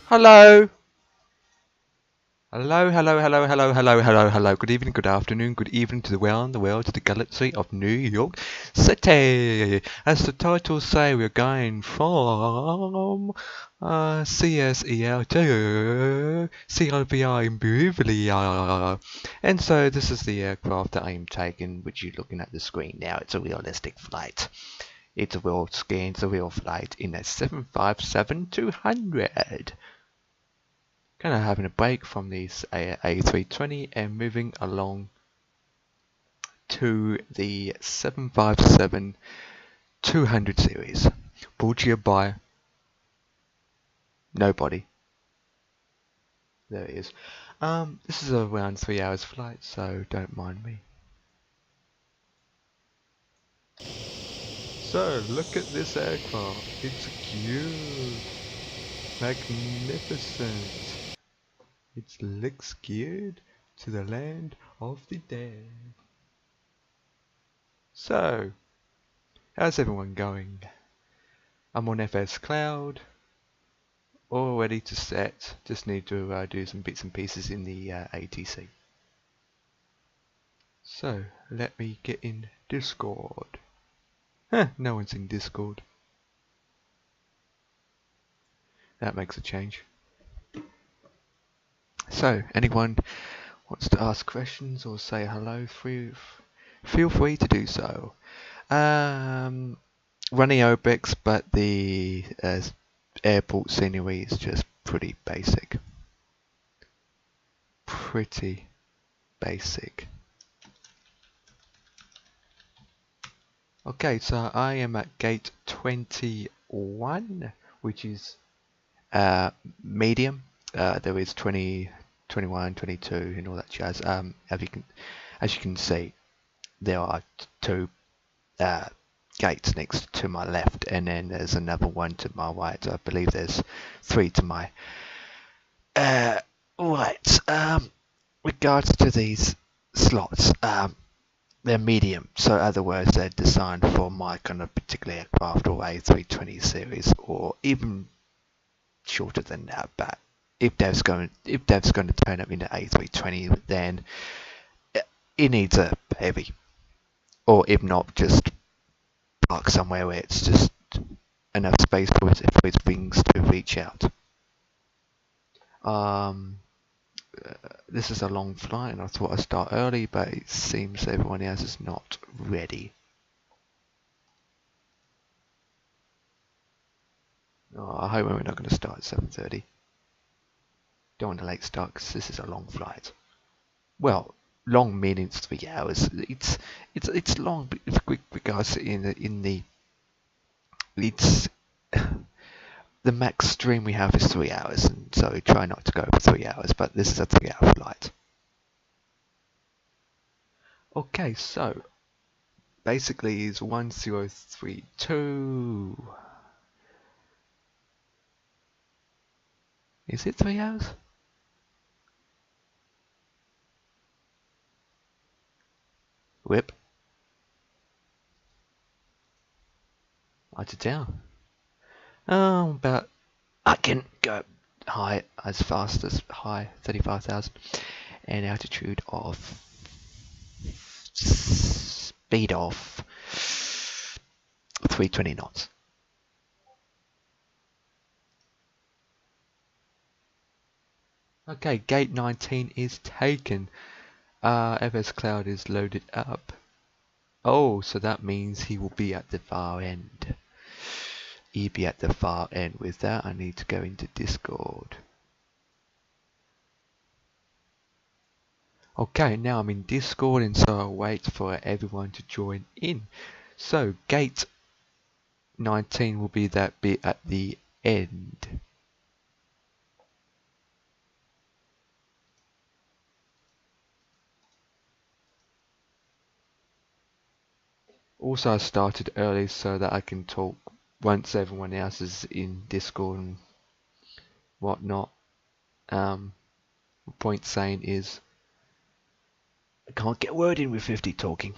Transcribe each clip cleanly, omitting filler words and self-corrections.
Hello. Hello. Good evening, good afternoon, good evening to the world, to the galaxy of New York City. As the titles say, we're going from CSEL to CLBI in Beverly. And so this is the aircraft that I'm taking, which you're looking at the screen now. It's a realistic flight. It's a real scan, it's a real flight in a 757-200. Kind of having a break from these A320 and moving along to the 757-200 series. Brought to you by nobody. There it is. This is around 3 hours flight, so don't mind me. So look at this aircraft. It's cute, magnificent. It looks geared to the land of the dead. So, how's everyone going? I'm on FS Cloud, all ready to set. Just need to do some bits and pieces in the ATC. So, let me get in Discord. No one's in Discord. That makes a change. So, anyone wants to ask questions or say hello, feel free to do so. Running OBEX, but the airport scenery is just pretty basic. Pretty basic. Okay, so I am at gate 21, which is medium. There is 20, 21, 22, and all that jazz. As you can see, there are two gates next to my left, and then there's another one to my right. I believe there's three to my right. Regards to these slots, they're medium, so in other words, they're designed for my kind of particular aircraft or A320 series, or even shorter than that. But if Dev's going to turn up into A320, then it needs a heavy, or if not, just park somewhere where it's just enough space for its wings to reach out. This is a long flight, and I thought I'd start early, but it seems everyone else is not ready. Oh, I hope we're not going to start at 7:30. Don't want a late start because this is a long flight. Well, long meaning it's 3 hours. It's long with regards to it's the max stream we have is 3 hours, and so we try not to go over 3 hours. But this is a 3-hour flight. Okay, so basically is 1032. Is it 3 hours? Whip. Write it down. But I can go high as fast as high 35,000 and altitude of speed of 320 knots. Okay, gate 19 is taken. FS Cloud is loaded up. Oh, so that means he will be at the far end. He'll be at the far end. With that, I need to go into Discord. Okay, now I'm in Discord, and so I'll wait for everyone to join in. So, gate 19 will be that bit at the end. Also, I started early so that I can talk once everyone else is in Discord and whatnot. Point saying is, I can't get a word in with 50 talking.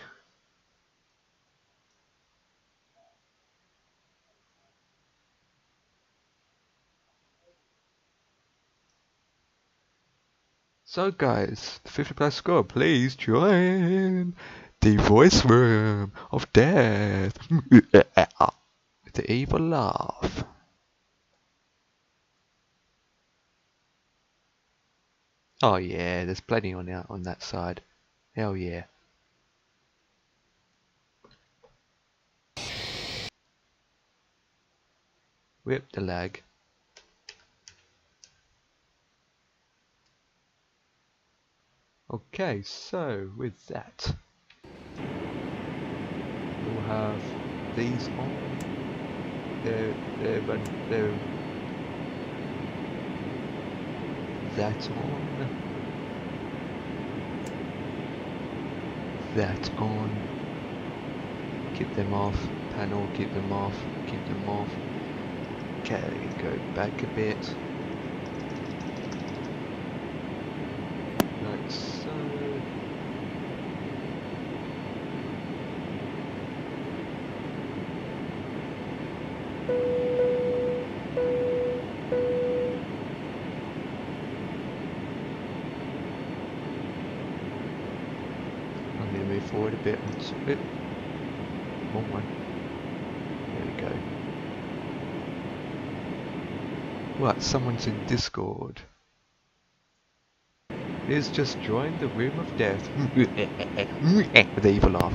So guys, the 50 plus score, please join the voice room of death. With the evil laugh. Oh yeah, there's plenty on that side. Hell yeah. Whip the lag. Okay, so with that, we'll have these on. They're that on. That on. Keep them off. Panel, keep them off. Keep them off. Okay, go back a bit. Like so. I'm going to move forward a bit. Wrong one. There we go. What? Someone's in Discord. He's just joined the room of death. With the evil laugh.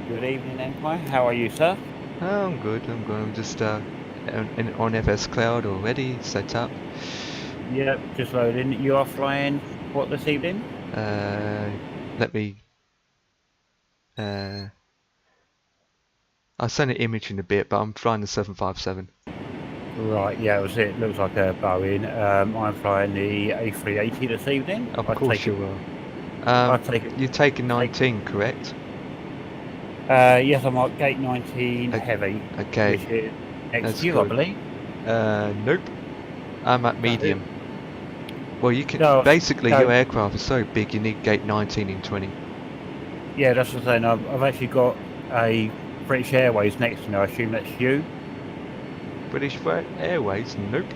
Good evening, Empire. How are you, sir? Oh, I'm good. I'm good. I'm just on FS Cloud already set up. Yep, just loading. You are flying what this evening? Let me. I'll send an image in a bit, but I'm flying the 757. Right, yeah, it was it. Looks like a Boeing. I'm flying the A380 this evening. Of course you will. I'll take it. You're taking 19, correct? Yes, I'm at gate 19 heavy. Okay. Which is next That's to you, good. I believe. Nope. I'm at medium. Well, you can basically your aircraft is so big, you need gate 19 in 20. Yeah, that's what I'm saying. I've actually got a British Airways next to me. I assume that's you. British Airways? Nope.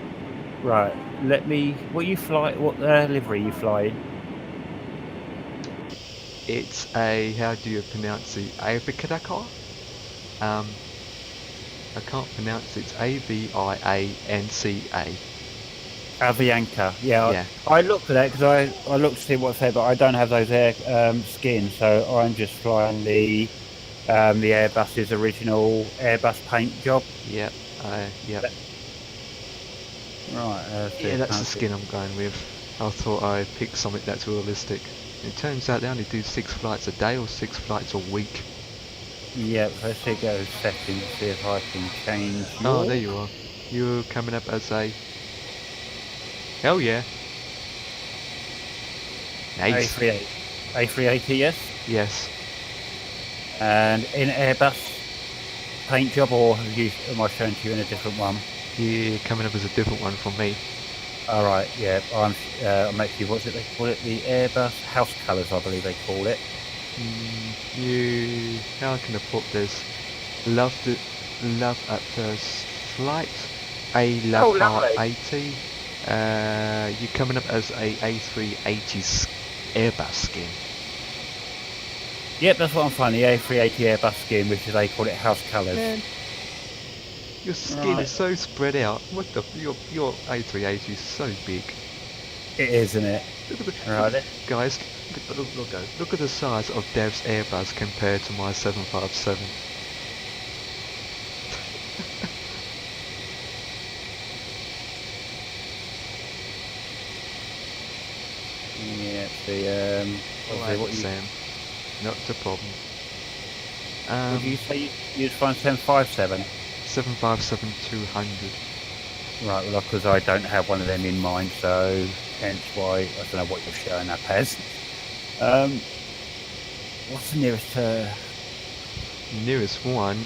Right. Let me. What you fly? What livery you flying? It's a. How do you pronounce it? Avianca. I can't pronounce it. It's Avianca. Avianca, yeah. I looked for that because I looked to see what it said, but I don't have those air skins, so I'm just flying the Airbus's original Airbus paint job. Yep. Yep. Right. Yeah, that's the skin I'm going with. I thought I'd pick something that's realistic. It turns out they only do 6 flights a day or 6 flights a week. Yep. Let's see, go settings, see if I can change. Oh, there you are. You're coming up as a. Hell yeah. Nice. A380, yes? Yes. And in Airbus paint job, or am I showing to you in a different one? You're coming up as a different one from me. Alright, yeah, I'm actually, what's it they call it? The Airbus house colours, I believe they call it. How can I put this? Love at first flight. A love R80. You're coming up as a A380 Airbus skin. Yep, that's what I'm finding, the A380 Airbus skin, which they call it house colours. Man, your skin is so spread out. What the? Your A380 is so big. It is, isn't it? Guys, look at the size of Dev's Airbus compared to my 757. Yeah, what Sam? Not a problem. Would you say you'd find 757? 757-200. Right, well, because I don't have one of them in mind, so hence why I don't know what you're showing up as. What's the nearest? Nearest one.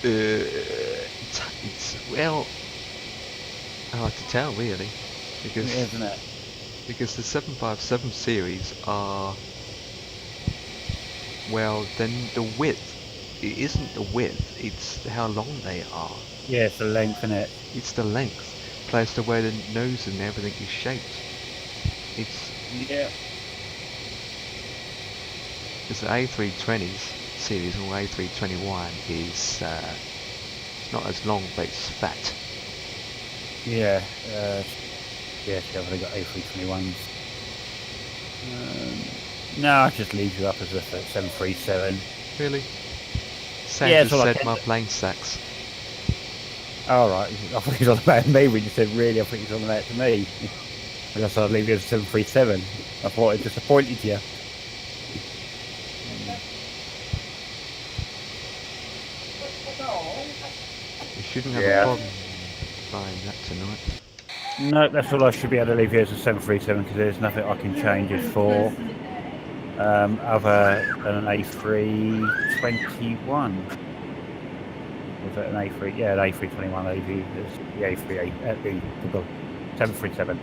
It's well hard to tell really, because isn't it? Because the 757 series are, well, then the width. It isn't the width, it's how long they are. Yeah, it's the length, isn't it? It's the length. place the way the nose and everything is shaped. It's the A320s series or A321 is not as long, but it's fat. Yeah, I've only got A321s. No, I just leave you up as a 737. Really? Santa said my plane sucks. Alright, I thought he was on about me when you said really, I think he was on about to me. I guess I'd leave you as a 737. I thought it disappointed you. You shouldn't have a problem flying that tonight. No, that's all. I should be able to leave you as a 737 because there's nothing I can change it for other than an A321. Was it an A3? Yeah, an A321 AV is the A38 at the 737.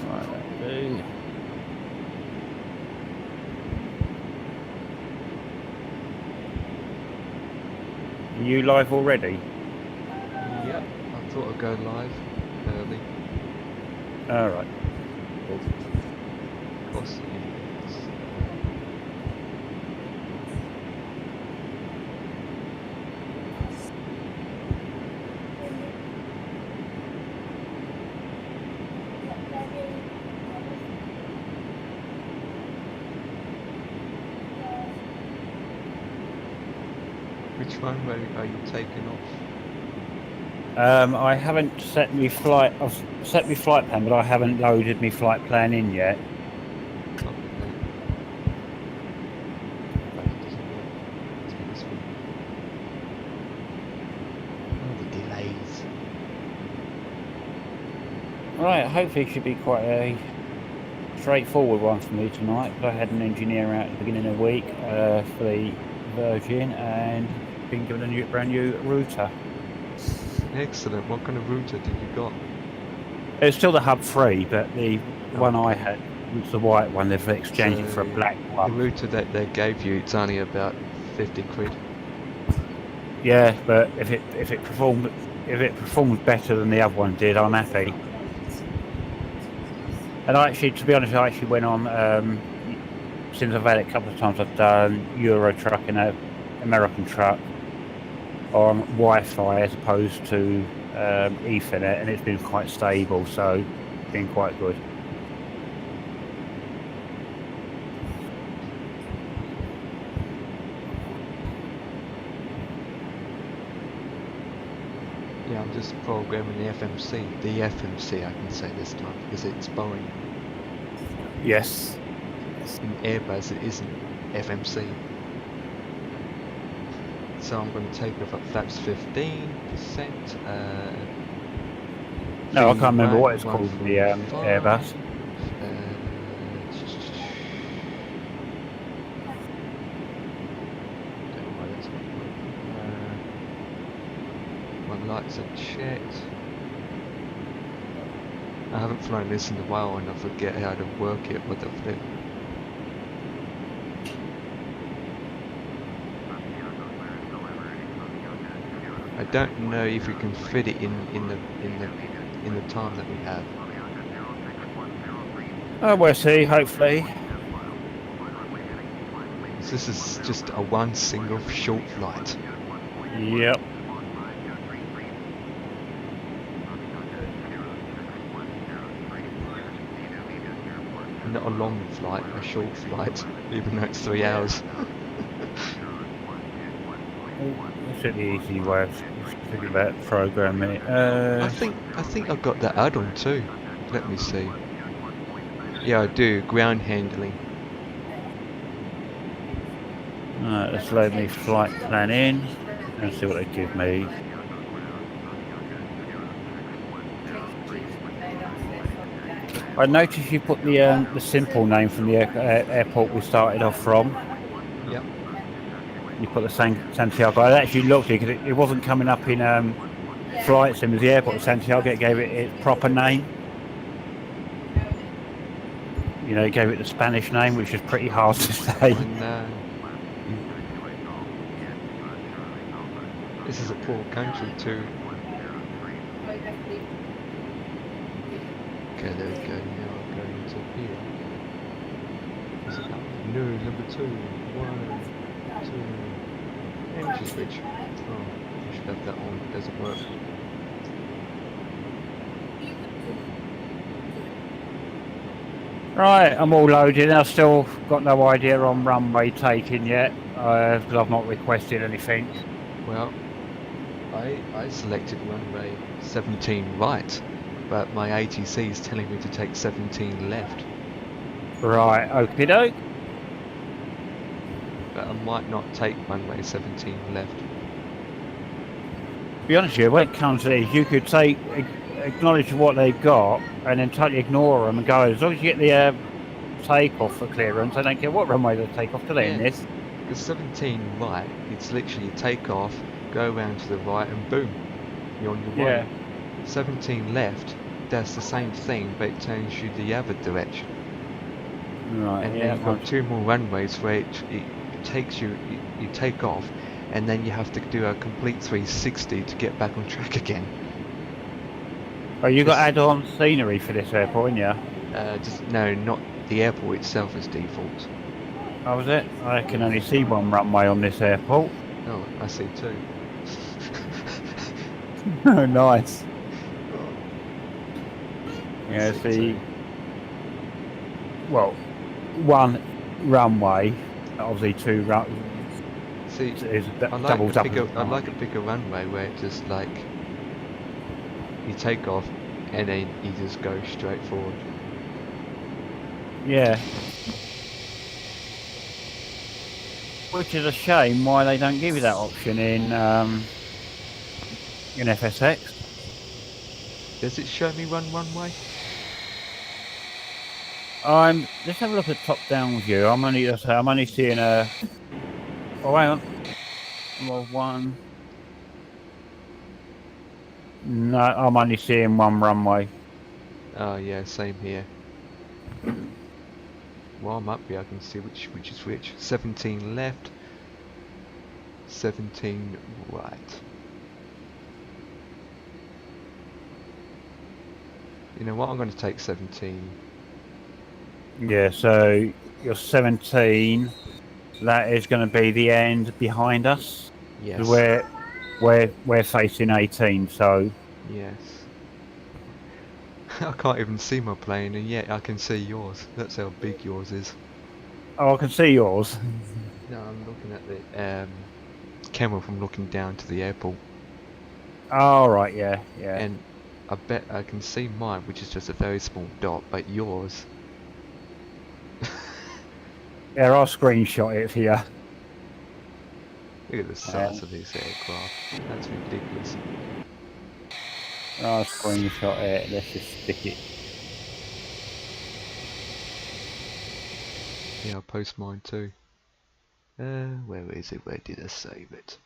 Right, that'll do. Are you live already? Yep, I thought I'd go live early. Alright. Cool. Of course, which runway are you taking off? I haven't set me flight. I've set me flight plan, but I haven't loaded me flight plan in yet. Right, hopefully it should be quite a straightforward one for me tonight. I had an engineer out at the beginning of the week for the Virgin and been given a brand new router. Excellent. What kind of router did you got? It's still the Hub 3, but the one I had was the white one. They've exchanged it for a black one. The router that they gave you, it's only about 50 quid. Yeah, but if it performs better than the other one did, I'm happy. And to be honest, I actually went on, since I've had it a couple of times, I've done Euro truck and an American truck on Wi-Fi as opposed to Ethernet, and it's been quite stable, so it's been quite good. Yeah, I'm just programming the FMC. The FMC, I can say this time, because it's Boeing. Yes. In Airbus, it isn't FMC. So I'm going to take off at flaps 15%. No, I can't remember what it's called, the Airbus. My lights are checked. I haven't flown this in a while and I forget how to work it with the flip. I don't know if we can fit it in the time that we have. Oh, we'll see. Hopefully. This is just a one single short flight. Yep. Not a long flight, a short flight, even though it's 3 hours. That's an easy way of thinking about programming it. I think I've got that add-on too. Let me see. Yeah, I do. Ground handling. Alright, let's load me flight plan in and see what they give me. I noticed you put the simple name from the airport we started off from. Yep. You put the Santiago. I actually looked at it because it wasn't coming up in flight sim as the airport of Santiago. It gave it its proper name. You know, it gave it the Spanish name, which is pretty hard to say. This is a poor country too. Okay, there we go. Now I'm going to here. Is it that? No, number 2. 1, 2. Hey, which is which? Oh, I should have that on. It doesn't work. Right, I'm all loaded. I've still got no idea on runway taking yet, because I've not requested anything. Well, I selected runway 17 right, but my ATC is telling me to take 17 left. Right, okie doke. But I might not take runway 17 left. To be honest with you, when it comes to these, you could acknowledge what they've got and then totally ignore them and go, as long as you get the takeoff for clearance, I don't care what runway they take off to in this. Because 17 right, it's literally you take off, go around to the right and boom, you're on your way. 17 left, that's the same thing, but it turns you the other direction. Right, and then you've got 2 more runways where it takes you, you take off, and then you have to do a complete 360 to get back on track again. Oh, you got add-on scenery for this airport, haven't you? No, not the airport itself as default. Oh, was it? I can only see one runway on this airport. Oh, I see 2. Oh, nice. Yeah, see. Well, 1 runway, obviously 2 runways. See, I like a bigger runway where it just like you take off and then you just go straight forward. Yeah. Which is a shame why they don't give you that option in FSX. Does it show me one runway? Let's have a look at top-down view. I'm only seeing a. Oh, hang on. Well, 1. No, I'm only seeing 1 runway. Oh yeah, same here. While I'm up here, I can see which is which. 17 left, 17 right. You know what? I'm going to take 17. Yeah, so you're 17. That is going to be the end behind us. Yes. We're facing 18. So. Yes. I can't even see my plane, and yet I can see yours. That's how big yours is. Oh, I can see yours. No, I'm looking at the camera from looking down to the airport. Oh, right, yeah. And I bet I can see mine, which is just a very small dot, but yours. Yeah, I'll screenshot it here. Look at the size of this aircraft. That's ridiculous. I'll screenshot it. Let's just stick it. Yeah, I'll post mine too. Where is it? Where did I save it?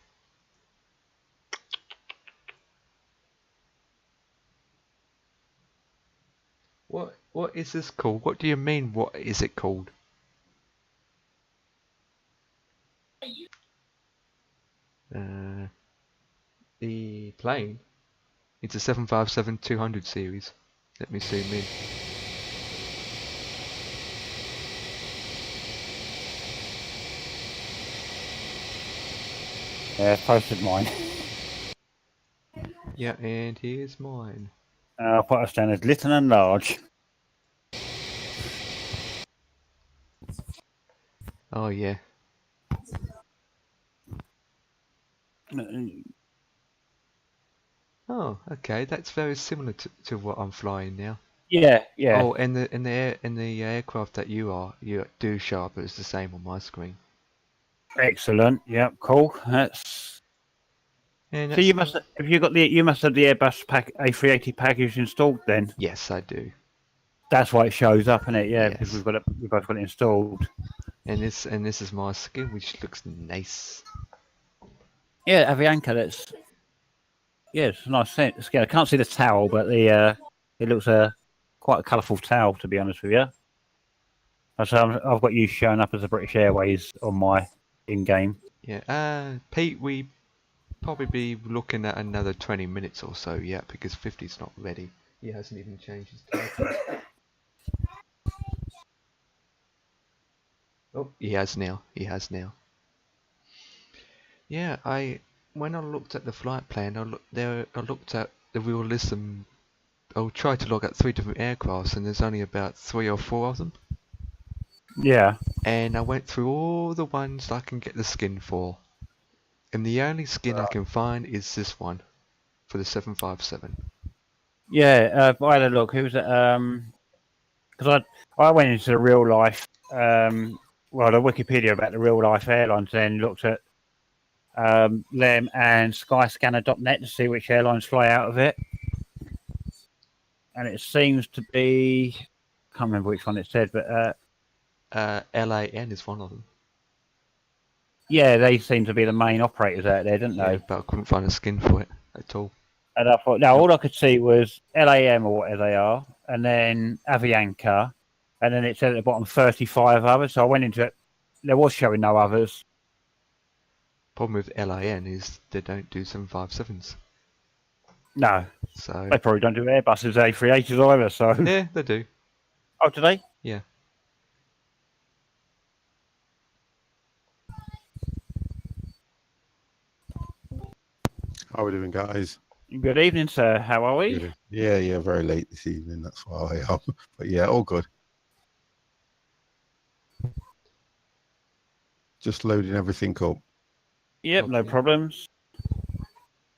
What is this called? What do you mean, what is it called? The plane? It's a 757-200 series. Let me zoom in. Yeah, posted mine. Yeah, and here's mine. I'll put us down as little and large. Oh yeah. Oh, okay. That's very similar to what I'm flying now. Yeah. Oh, and the aircraft that you do show up as the same on my screen. Excellent. Yeah, cool. That's. So you must have the Airbus A380 package installed then. Yes, I do. That's why it shows up, isn't it? Yeah, Yes. because we've both got it installed. And this is my skin, which looks nice. Yeah, Avianca. It's a nice scale. I can't see the towel, but it looks quite a colourful towel, to be honest with you. So I've got you showing up as a British Airways on my in-game. Yeah. Pete, we Probably be looking at another 20 minutes or so yet, because 50's not ready. He hasn't even changed his titles. Oh, he has now. He has now. Yeah, when I looked at the flight plan, I looked at the realism. I tried to log at 3 different aircrafts, and there's only about 3 or 4 of them. Yeah. And I went through all the ones I can get the skin for, and the only skin I can find is this one for the 757. Yeah, I had a look. Who was it? Because I went into the real life, the Wikipedia about the real life airlines, then looked at them and skyscanner.net to see which airlines fly out of it. And it seems to be, I can't remember which one it said, but LAN is one of them. Yeah, they seem to be the main operators out there, don't they? Yeah, but I couldn't find a skin for it at all. And I thought, no, all I could see was LAM or whatever they are, and then Avianca, and then it said at the bottom 35 others. So I went into it. There was showing no others. Problem with LAN is they don't do 757s. No. So they probably don't do Airbuses, A380s either. So yeah, they do. Oh, do they? Yeah. How are we doing, guys? Good evening, sir. How are we? Good. Yeah, very late this evening. That's why I am. But yeah, all good. Just loading everything up. Yep, Okay. no problems.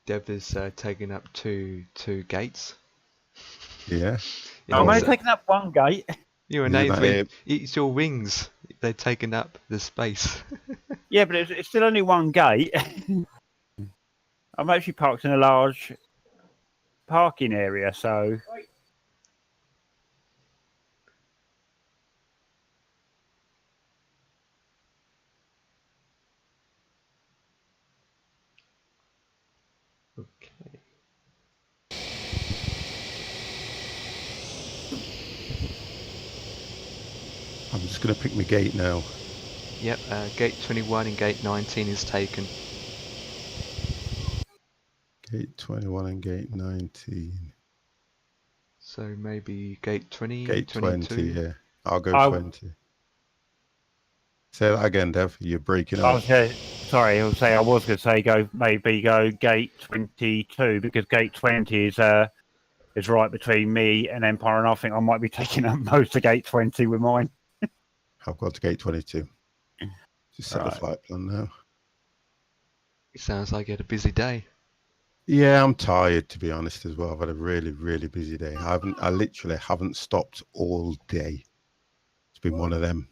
Dev is taking up two gates. Yeah. I'm only taking up one gate. You and Nathan, it's your wings. They're taking up the space. Yeah, but it's still only one gate. I'm actually parked in a large parking area, so... Okay. I'm just going to pick my gate now. Yep, gate 21 and gate 19 is taken. Gate 21 and gate 19. So maybe gate 20, Gate 22. 20, yeah. I'll go 20. Say that again, Dev. You're breaking up. Okay. Sorry, I was going to say go gate 22 because gate 20 is right between me and Empire, and I think I might be taking up most of gate 20 with mine. I've got to gate 22. Just set the flight plan now. It sounds like you had a busy day. Yeah, I'm tired, to be honest, as well. I've had a really, really busy day. I literally haven't stopped all day. It's been one of them.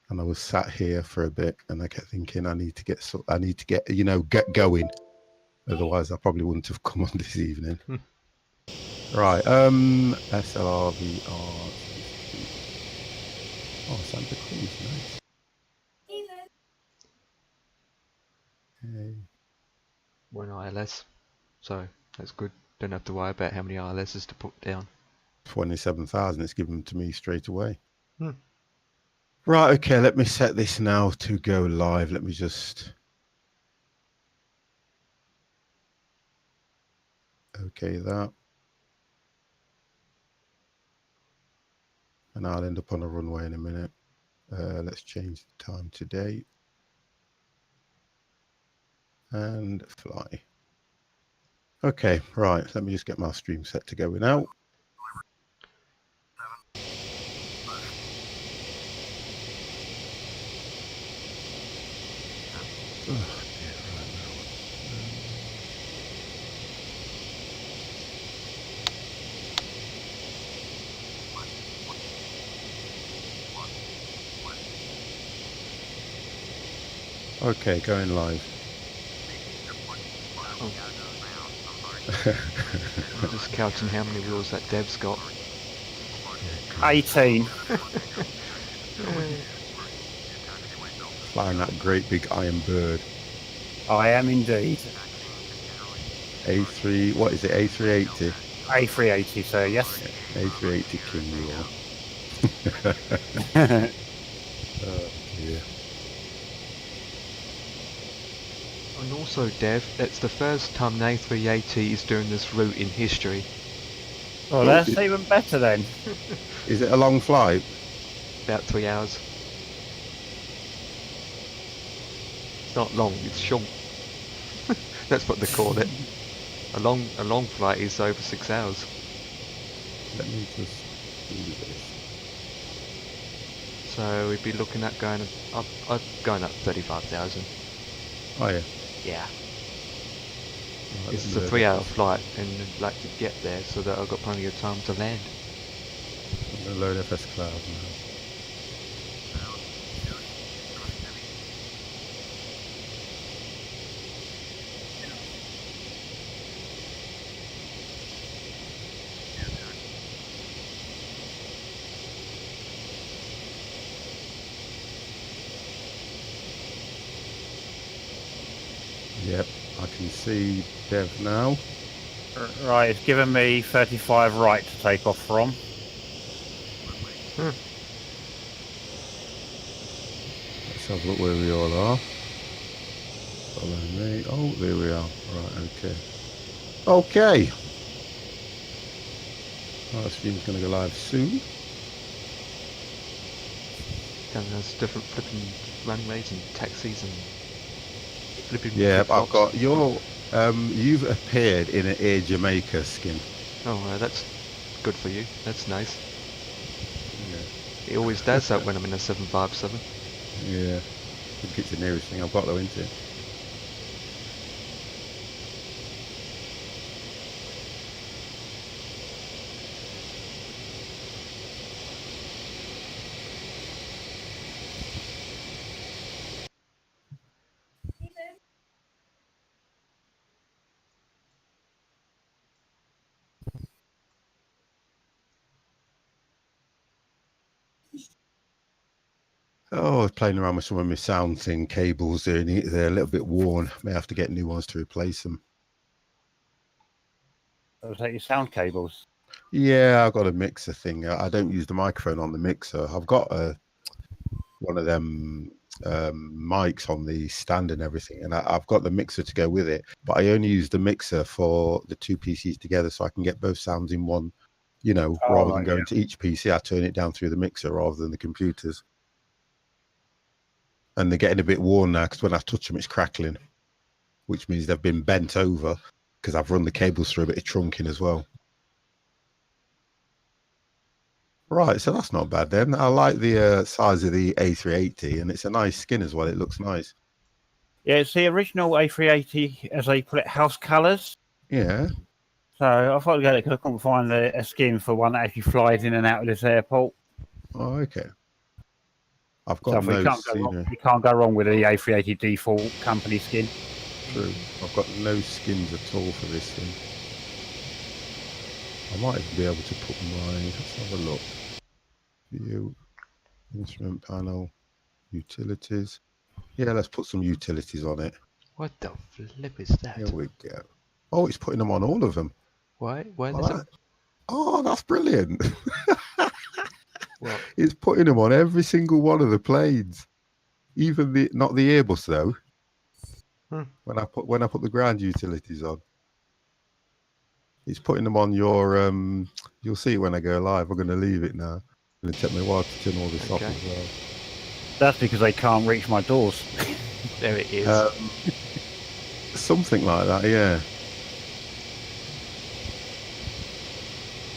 And I was sat here for a bit, and I kept thinking, I need to get, get going. Otherwise, I probably wouldn't have come on this evening. Right, SLRVR. Oh, Santa Cruz, nice. Okay. One ILS, so that's good. Don't have to worry about how many ILSs to put down. 27,000. It's given to me straight away. Right, okay, let me set this now to go live. Let me just... Okay, that. And I'll end up on a runway in a minute. Let's change the time to date. And fly. Okay, right, let me just get my stream set to go now. Okay, going live. Oh. I'm just counting how many wheels that Dev's got. 18. Flying that great big iron bird. I am indeed. A3, what is it, A380? A380, sir, yes. Yeah, A380 King you are. Oh, dear. And also, Dev, it's the first time an A380 is doing this route in history. Well, that's even better then. Is it a long flight? About 3 hours. It's not long, it's short. That's what they call it. A long flight is over 6 hours. Let me just do this. So we'd be looking at going up 35,000. Oh yeah. Yeah. Right, It's a 3-hour flight, and I'd like to get there so that I've got plenty of time to land. I'm going to load FS Cloud now. Yep, I can see Dev now. Right, it's given me 35 right to take off from. Let's have a look where we all are. Follow me. Oh, there we are. Right, okay. Okay. Our stream's going to go live soon. And there's different flipping runways and taxis and flipping. Yeah, I've got your. You've appeared in an Air Jamaica skin. Oh, that's good for you. That's nice. Yeah. It always does that when I'm in a 757. Yeah. I think it's the nearest thing I've got though, isn't it? Oh, I was playing around with some of my sound thing cables. They're a little bit worn. May have to get new ones to replace them. Those are your sound cables. Yeah, I've got a mixer thing. I don't use the microphone on the mixer. I've got one of them mics on the stand and everything, and I've got the mixer to go with it. But I only use the mixer for the two PCs together, so I can get both sounds in one. You know, rather than going to each PC, I turn it down through the mixer rather than the computers. And they're getting a bit worn now because when I touch them, it's crackling, which means they've been bent over because I've run the cables through a bit of trunking as well. Right, so that's not bad then. I like the size of the A380, and it's a nice skin as well. It looks nice. Yeah, it's the original A380, as they put it, house colours. Yeah. So I thought I'd get it because I couldn't find a skin for one that actually flies in and out of this airport. Oh, okay. I've got so no you can't go wrong with the A380 default company skin. True. I've got no skins at all for this thing. I might even be able to put let's have a look. View, instrument panel, utilities. Yeah, let's put some utilities on it. What the flip is that? Here we go. Oh, it's putting them on all of them. Why? Why Oh, is it? Oh, that's brilliant. What? It's putting them on every single one of the planes. Even not the Airbus though. When I put the ground utilities on. It's putting them on your you'll see it when I go live. I'm gonna leave it now. I'm gonna take my while to turn all this off as well. That's because they can't reach my doors. There it is. Something like that, yeah.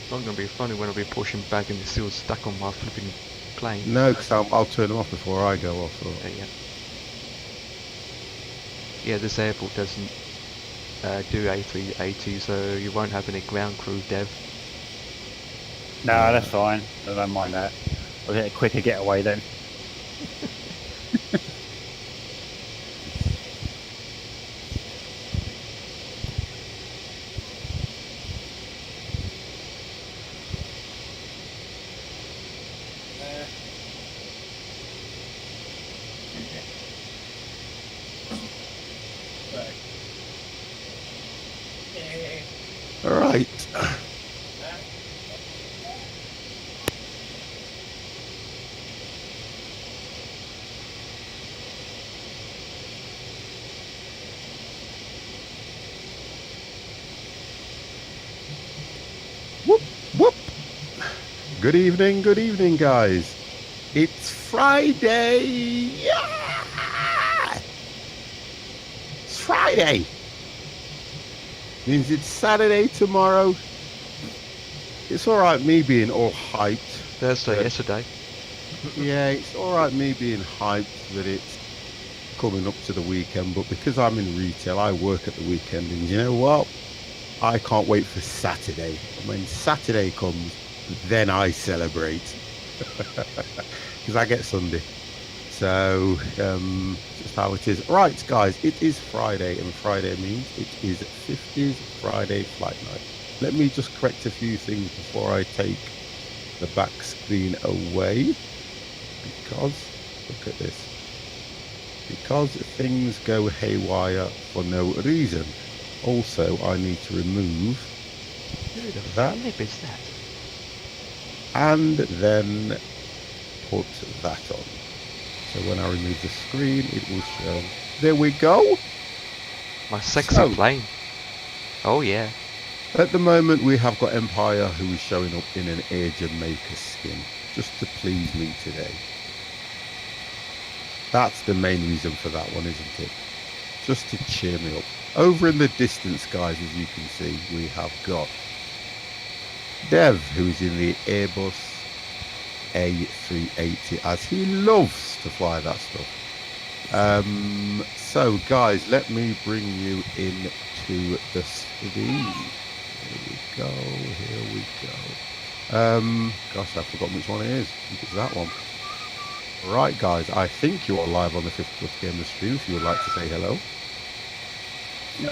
It's not going to be funny when I'll be pushing back and it's still stuck on my flipping plane. No, because I'll turn them off before I go off. So. Yeah, this airport doesn't do A380, so you won't have any ground crew, Dev. No, that's fine. I don't mind that. I'll get a quicker getaway then. All right. Good evening, guys. It's Friday. Yeah! It's Friday. Means it's Saturday tomorrow. It's all right me being all hyped. Thursday, yesterday. Yeah, it's all right me being hyped that it's coming up to the weekend, but because I'm in retail, I work at the weekend, and you know what? I can't wait for Saturday. And when Saturday comes, then I celebrate because I get Sunday. So just how it is. Right, guys, it is Friday, and Friday means it is 50s Friday flight night. Let me just correct a few things before I take the back screen away, because look at this. Because things go haywire for no reason. Also, I need to remove that. Flip is that? And then put that on. So when I remove the screen, it will show. There we go. My sexy plane. Oh yeah. At the moment, we have got Empire, who is showing up in an Air Jamaica skin, just to please me today. That's the main reason for that one, isn't it? Just to cheer me up. Over in the distance, guys, as you can see, we have got Dev, who's in the Airbus A380, as he loves to fly that stuff. So, guys, let me bring you into the screen. Here we go. Gosh, I've forgotten which one it is. I think it's that one. Right, guys, I think you are live on the 50 Plus Gamer stream, if you would like to say hello.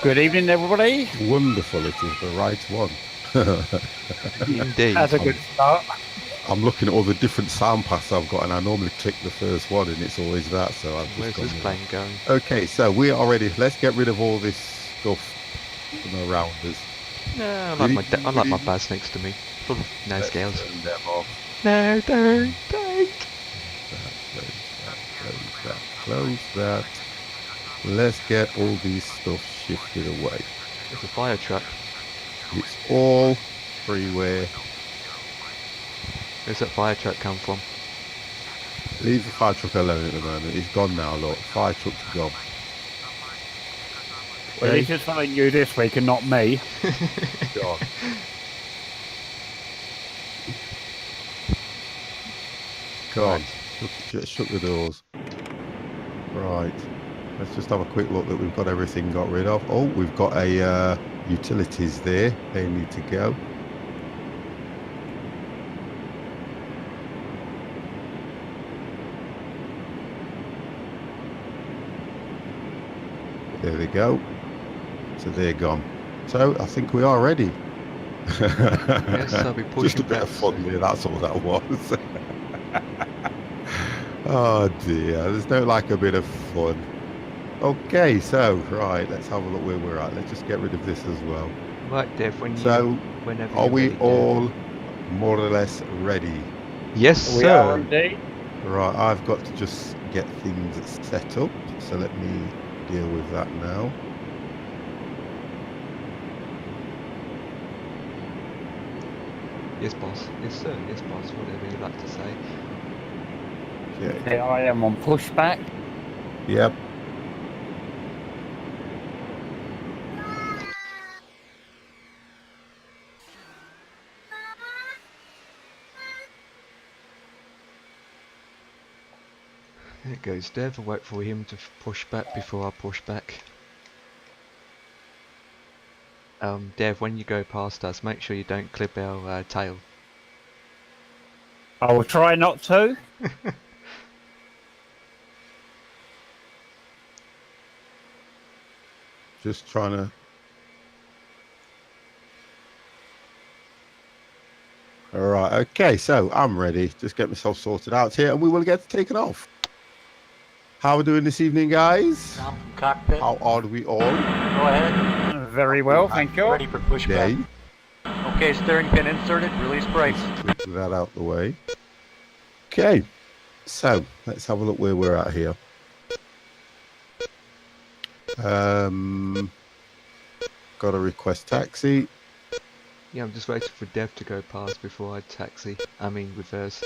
Good evening, everybody. Wonderful, it is the right one. Indeed. That's a good start. I'm looking at all the different sound paths I've got, and I normally click the first one, and it's always that, so I've just Where's gone this with plane that. going? Okay, so we are ready. Let's get rid of all this stuff from around us. No, I like my Baz next to me. Full of no scales. Turn them off. No, don't. Close that. Let's get all these stuff shifted away. There's a fire truck. It's all freeware. Where's that fire truck come from? Leave the fire truck alone at the moment. It's gone now, look. Fire truck's gone. Well, he's just following you this week and not me. God. God. Shut the doors. Right. Let's just have a quick look that we've got everything got rid of. Oh, we've got a utilities there. They need to go. There they go. So they're gone. So I think we are ready. Yes, I'll be pushing Just a bit of fun there, that's all that was. Oh dear, there's no like a bit of fun. Okay, so right, let's have a look where we're at. Let's just get rid of this as well. Right, Dev, whenever are we ready, all more or less ready? Yes, We sir. are indeed. Right, I've got to just get things set up. So let me deal with that now. Yes, boss. Yes, sir. Yes, boss. Whatever you like to say. Okay. Here I am on pushback. Yep. There goes Dev. I'll wait for him to push back before I push back. Dev, when you go past us, make sure you don't clip our tail. I will try not to. Just trying to. All right. Okay. So I'm ready. Just get myself sorted out here, and we will get taken off. How are we doing this evening, guys? I'm from cockpit. How are we all? Go ahead. Very well, thank you. Ready for pushback. Okay, steering pin inserted. Release brakes. Tweak that out the way. Okay. So let's have a look where we're at here. Got a request taxi. Yeah, I'm just waiting for Dev to go past before I taxi. I mean reverse.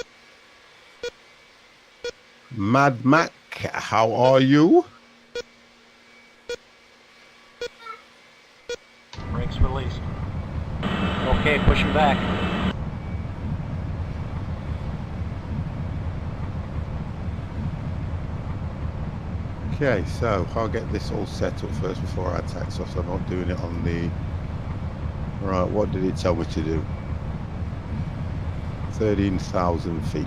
Mad Mac, how are you? Brakes released. Okay, pushing back. Okay, so I'll get this all set up first before I tax off, so I'm not doing it on the... Right, what did it tell me to do? 13,000 feet.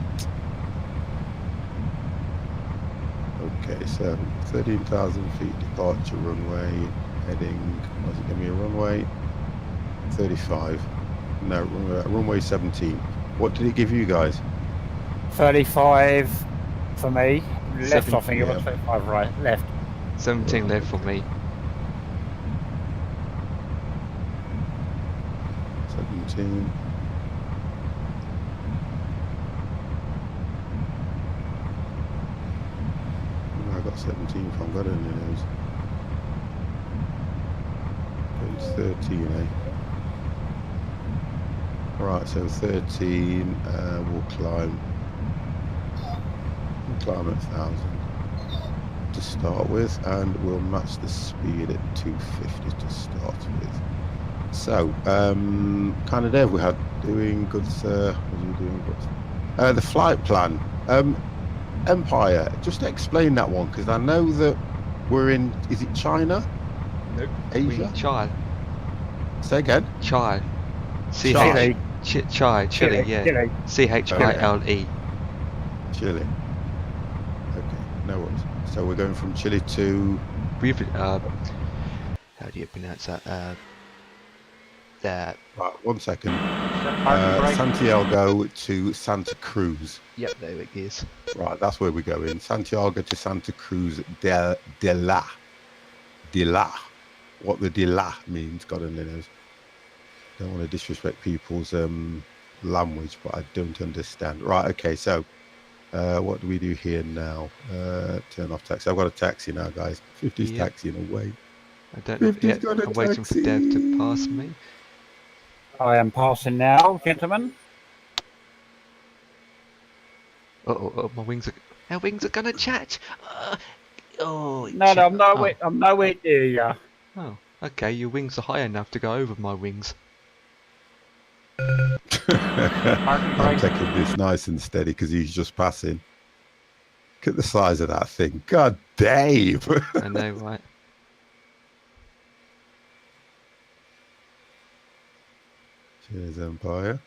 Okay, so 13,000 feet departure runway, heading, what's it give me a runway? 35. No, runway 17. What did it give you guys? 35 for me. Left, I think it yeah. was 35 right. Left. 17 left for me. 17. Where I got 17 from, got it in your nose. It's 13, eh? Right, so 13, we'll climb at 1,000 to start with, and we'll match the speed at 250 to start with. So, kind of Dev, we had doing good, sir. What are you doing good? The flight plan. Empire, just explain that one, because I know that we're in, is it China? Nope. Asia? We in Chile. Say again? Chile. Chile. Chile, yeah. Chile. Chile. Chile. Okay, no worries. So we're going from Chile to... How do you pronounce that? Right, 1 second. Parking brake. Santiago to Santa Cruz. Yep, there it is. Right, that's where we're going. Santiago to Santa Cruz de la. What the de la means, God only knows. Don't want to disrespect people's language, but I don't understand. Right, okay, so what do we do here now? Turn off taxi. I've got a taxi now, guys. 50's Yep. taxiing away. I don't know 50's yet. got a I'm waiting for Dev to pass me. I am passing now, gentlemen. Oh, my wings are gonna chat. No, I'm nowhere. I'm nowhere near you. Oh, okay. Your wings are high enough to go over my wings. I'm taking this nice and steady because he's just passing. Look at the size of that thing. God, Dave. I know, right? Cheers, Empire.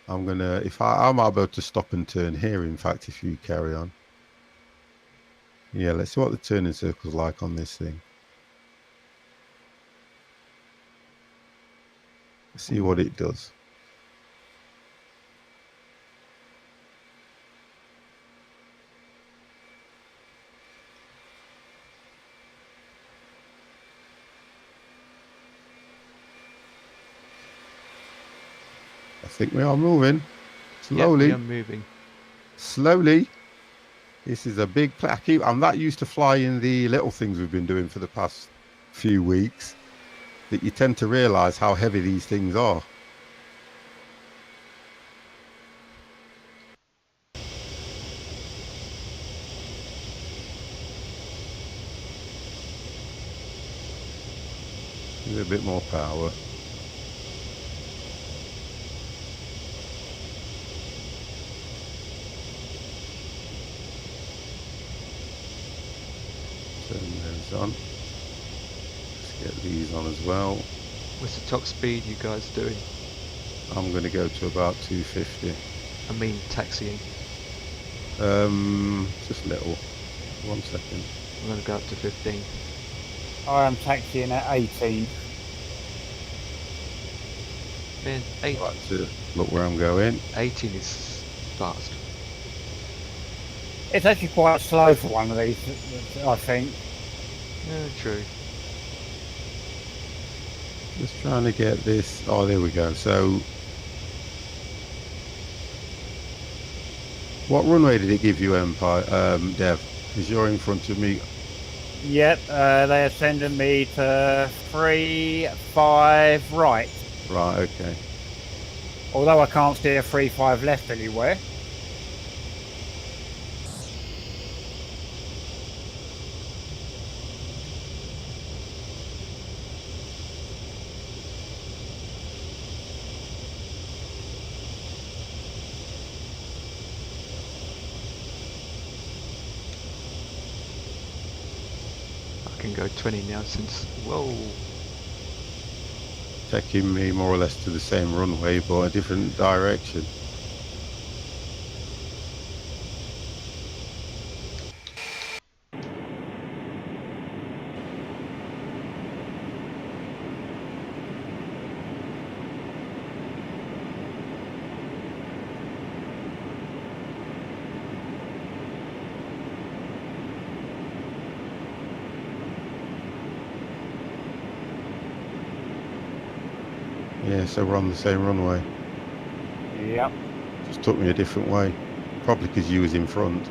I'm gonna, I might be able to stop and turn here, in fact, if you carry on. Yeah, let's see what the turning circle's like on this thing. Let's see what it does. I think we are moving slowly. Yeah, we are moving. Slowly. This is a big I'm that used to flying the little things we've been doing for the past few weeks that you tend to realize how heavy these things are. Give it a bit more power. Turn those on. Let's get these on as well. What's the top speed you guys doing? I'm going to go to about 250. I mean taxiing. Just little. 1 second. I'm gonna go up to 15. I am taxiing at 18. Man, Right, to look where I'm going. 18 is fast. It's actually quite slow for one of these, I think. Yeah, true. Just trying to get this. Oh, there we go. So, what runway did it give you, Empire? Dev, because you're in front of me. Yep, they are sending me to 3-5 right. Right, okay. Although I can't see a 3-5 left anywhere. I can go 20 now since. Whoa. Taking me more or less to the same runway, but a different direction. Yeah, so we're on the same runway. Yep. Just took me a different way. Probably because you was in front.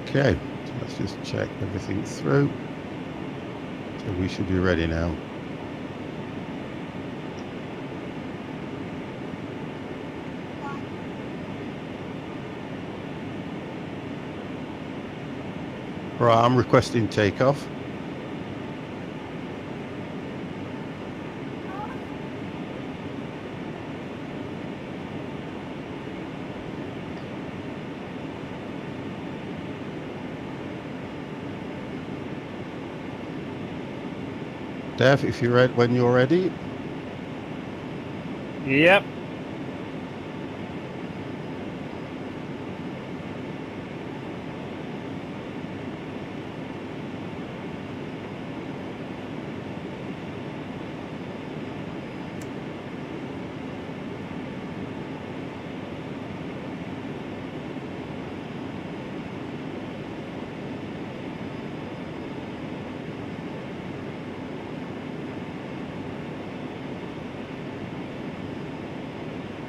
Okay, so let's just check everything through. So we should be ready now. Right, I'm requesting takeoff. Dev, if you're ready, when you're ready. Yep.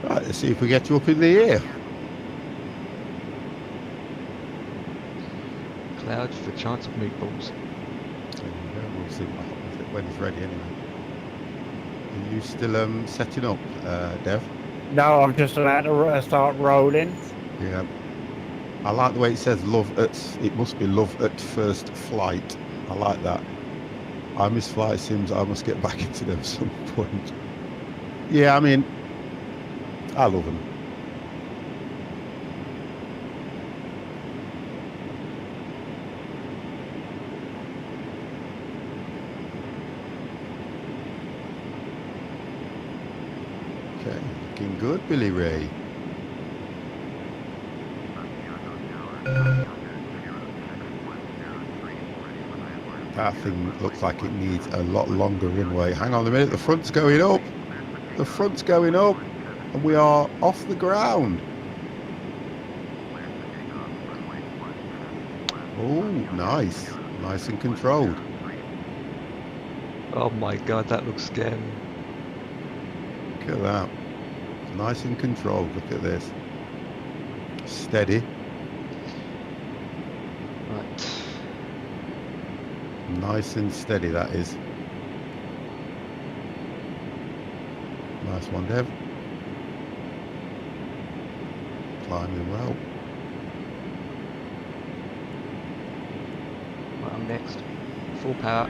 Right, let's see if we get you up in the air. Clouds for chance of meatballs. We'll see what happens when it's ready anyway. Are you still setting up, Dev? No, I'm just about to start rolling. Yeah. I like the way it says love at, it must be love at first flight. I like that. I miss flight sims, I must get back into them at some point. Yeah, I mean, I love them. Okay, looking good, Billy Ray. That thing looks like it needs a lot longer runway. Hang on a minute, the front's going up. The front's going up. And we are off the ground. Oh, nice. Nice and controlled. Oh my god, that looks scary. Look at that. Nice and controlled. Look at this. Steady. Right. Nice and steady, that is. Nice one, Dev. Climbing well. Right, I'm next. Full power.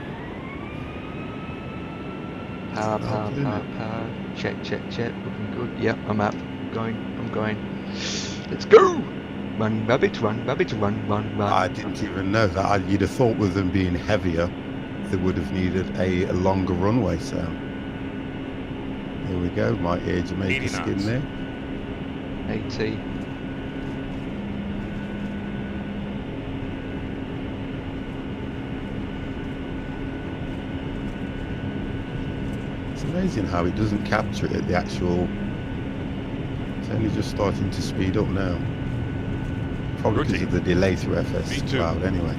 Power, power, power, power. Check, check, check. Looking good. Yep, I'm up. I'm going. Let's go! Run, rabbit, run, run. I didn't even know that. You'd have thought with them being heavier, they would have needed a longer runway. So here we go. My Air Jamaica skin there. 80. It's amazing how it doesn't capture it at the actual. It's only just starting to speed up now. Probably because of the delay through FS Cloud anyway.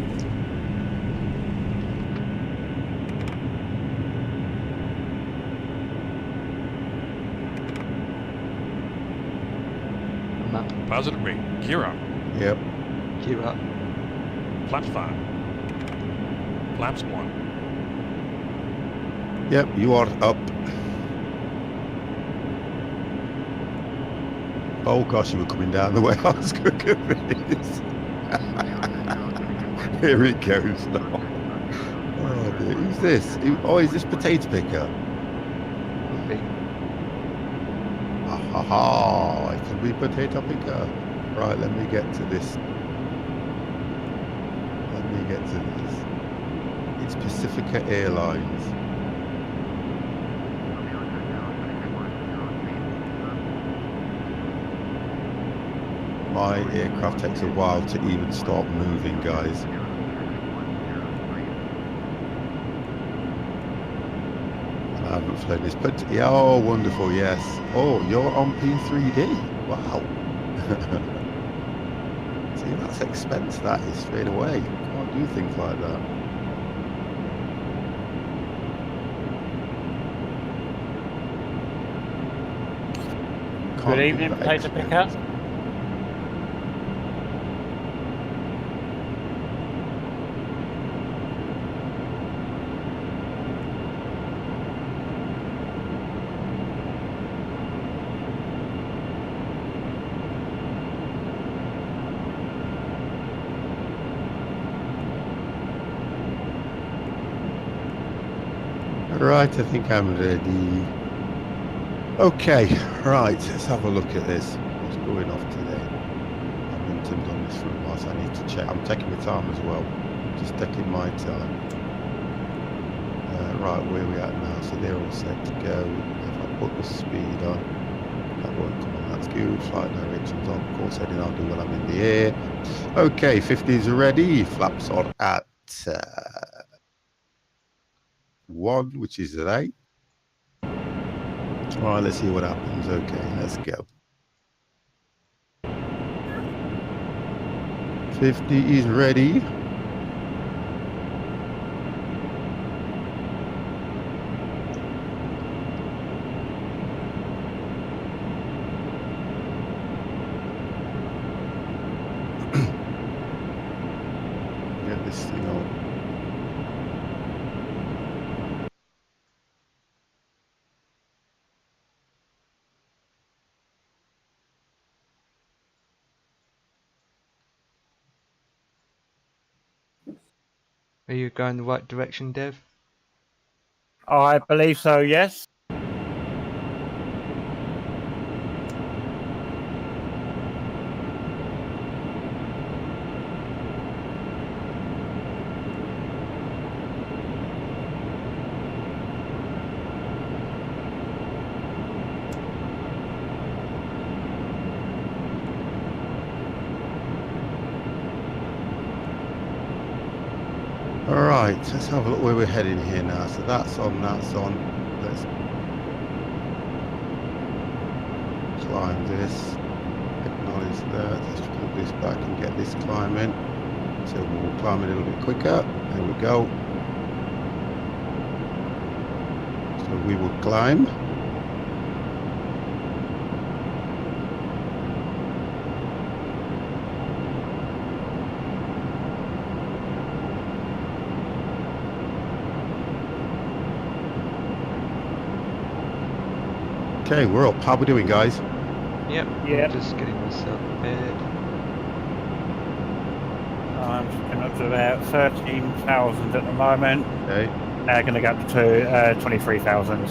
Positive rate. Gear up. Yep. Gear up. Flaps 5. Flaps 1. Yep, you are up. Oh gosh, you were coming down the way I was going to this. Here it goes now. Oh dear, who's this? Oh, is this Potato Picker? Okay. Ha ha, it can be Potato Picker. Right, let me get to this. It's Pacifica Airlines. My aircraft takes a while to even start moving, guys. And I haven't flown this, but yeah, oh, wonderful, yes. Oh, you're on P3D. Wow. See, that's expense, that is, straight away. Can't do things like that. Good evening, Potato Picker. Right, I think I'm ready. Okay, right, let's have a look at this. What's going off today? I've been done this for a while, so I need to check. I'm taking my time as well. Just taking my time. Right, where are we at now? So they're all set to go. If I put the speed on, that won't come on. That's good. Flight directions on. Course heading, I'll do when I'm in the air. Okay, 50s are ready. Flaps are at 1, which is at 8. All right, let's see what happens. Okay, let's go. 50 is ready. Get this thing on. Are you going the right direction, Dev? I believe so, yes. All right, let's have a look where we're heading here now. So that's on, that's on. Let's climb this, acknowledge that. Let's pull this back and get this climbing. So we'll climb a little bit quicker. There we go. So we will climb. Okay, we're up. How we doing, guys? Yep. Yep. Just getting myself prepared. I'm just up to about 13,000 at the moment. Okay. Now going to go up to 23,000.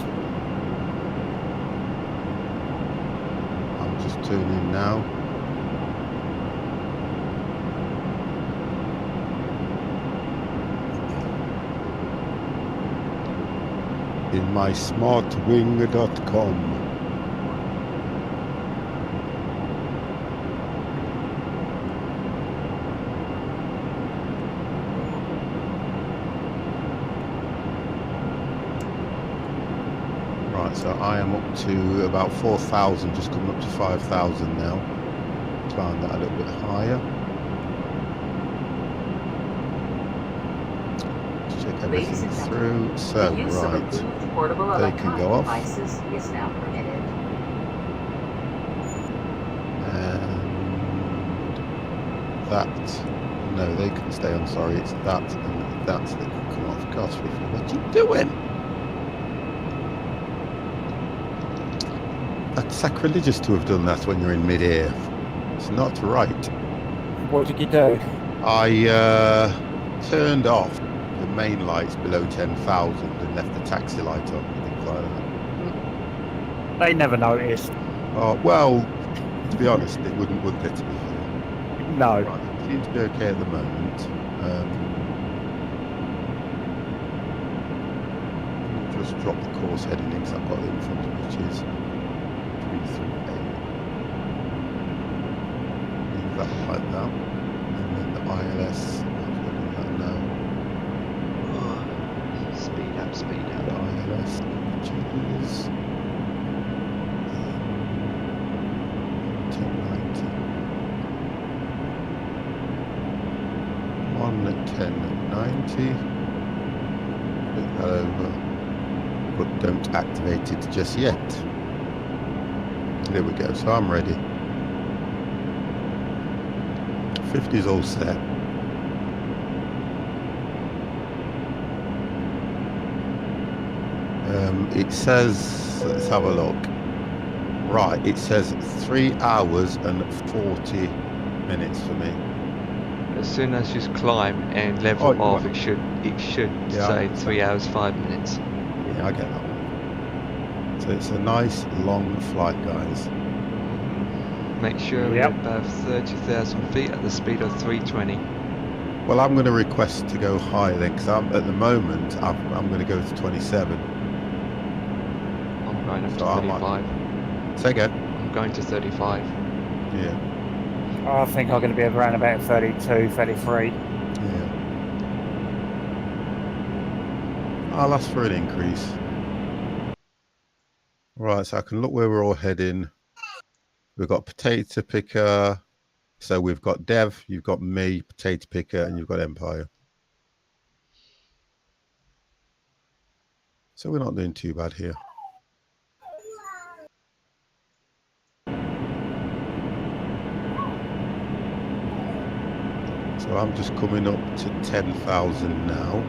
I'm just turning now. mysmartwing.com. Right, so I am up to about 4,000, just coming up to 5,000 now. Climb that a little bit higher. Everything through. So, right, they can go off. Is now permitted. And that, no, they can stay on. Sorry, it's that and that that can come off. Gosh, what you doing? That's sacrilegious to have done that when you're in mid-air. It's not right. What did you do? I turned off the main lights below 10,000 and left the taxi light on and things like that. They never noticed. Oh, well, to be honest, it would they, to be fair? No. Right, it seems to be okay at the moment. Just drop the course heading in because I've got it in front of me, which is 338. Leave that like that. And then the ILS, that now. Speed up, speed up. The ILS, which is 1090. 1090. Put that over, but don't activate it just yet. There we go. So I'm ready. 50 is all set. It says, let's have a look. Right, it says 3 hours and 40 minutes for me. As soon as you climb and level off, it should say 3 hours 5 minutes. Yeah, I get that one. So it's a nice long flight, guys. Make sure we're above 30,000 feet at the speed of 320. Well, I'm going to request to go higher then, because at the moment I'm going to go to 27. I'm going up to 35. Say again. I'm going to 35. Yeah. I think I'm going to be around about 32, 33. Yeah. I'll ask for an increase. Right, so I can look where we're all heading. We've got Potato Picker. So we've got Dev, you've got me, Potato Picker, and you've got Empire. So we're not doing too bad here. So I'm just coming up to 10,000 now.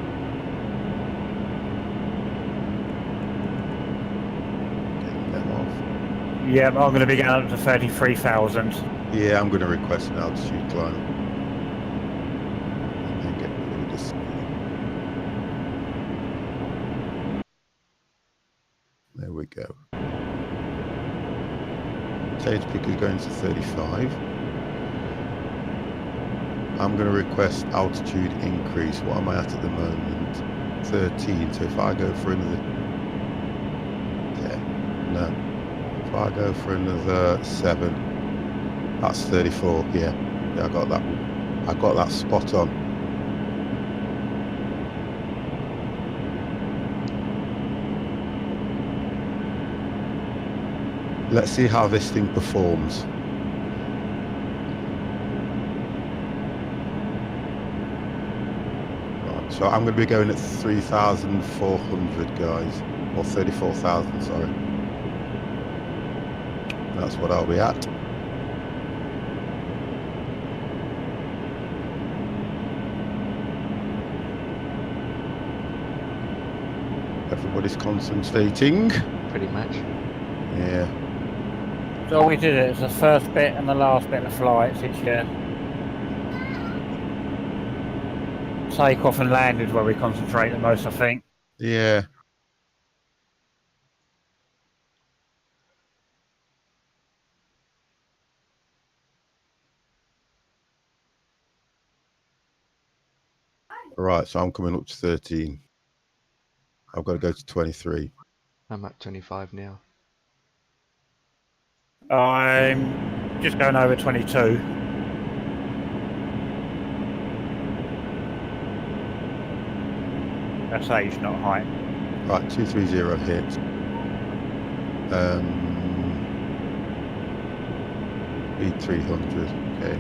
Getting them off. Yeah, I'm going to be going up to 33,000. Yeah, I'm going to request an altitude climb. And then get rid of this. There we go. Potato Picker is going to 35. I'm going to request altitude increase. What am I at the moment? 13. So if I go for another 10, no. If I go for another 7, that's 34. Yeah, I got that. I got that spot on. Let's see how this thing performs. So I'm going to be going at 3,400, guys, or 34,000, sorry. That's what I'll be at. Everybody's concentrating. Pretty much. Yeah. So we did it. It's the first bit and the last bit of the flights. It's takeoff and landed where we concentrate the most, I think. Yeah. Right, so I'm coming up to 13. I've got to go to 23. I'm at 25 now. I'm just going over 22. That's age, not height. Right, 230 hit. Speed 300. Okay.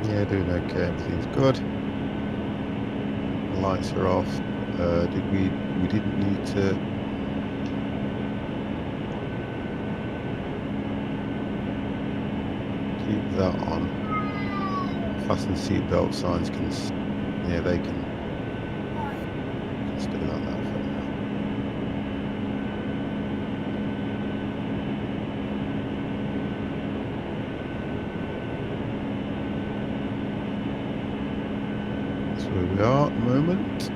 Yeah, doing okay. Everything's good. The lights are off. We didn't need to. Keep that on. Fasten seatbelt signs can. Yeah, they can. Stay like that for now. That's where we are at the moment.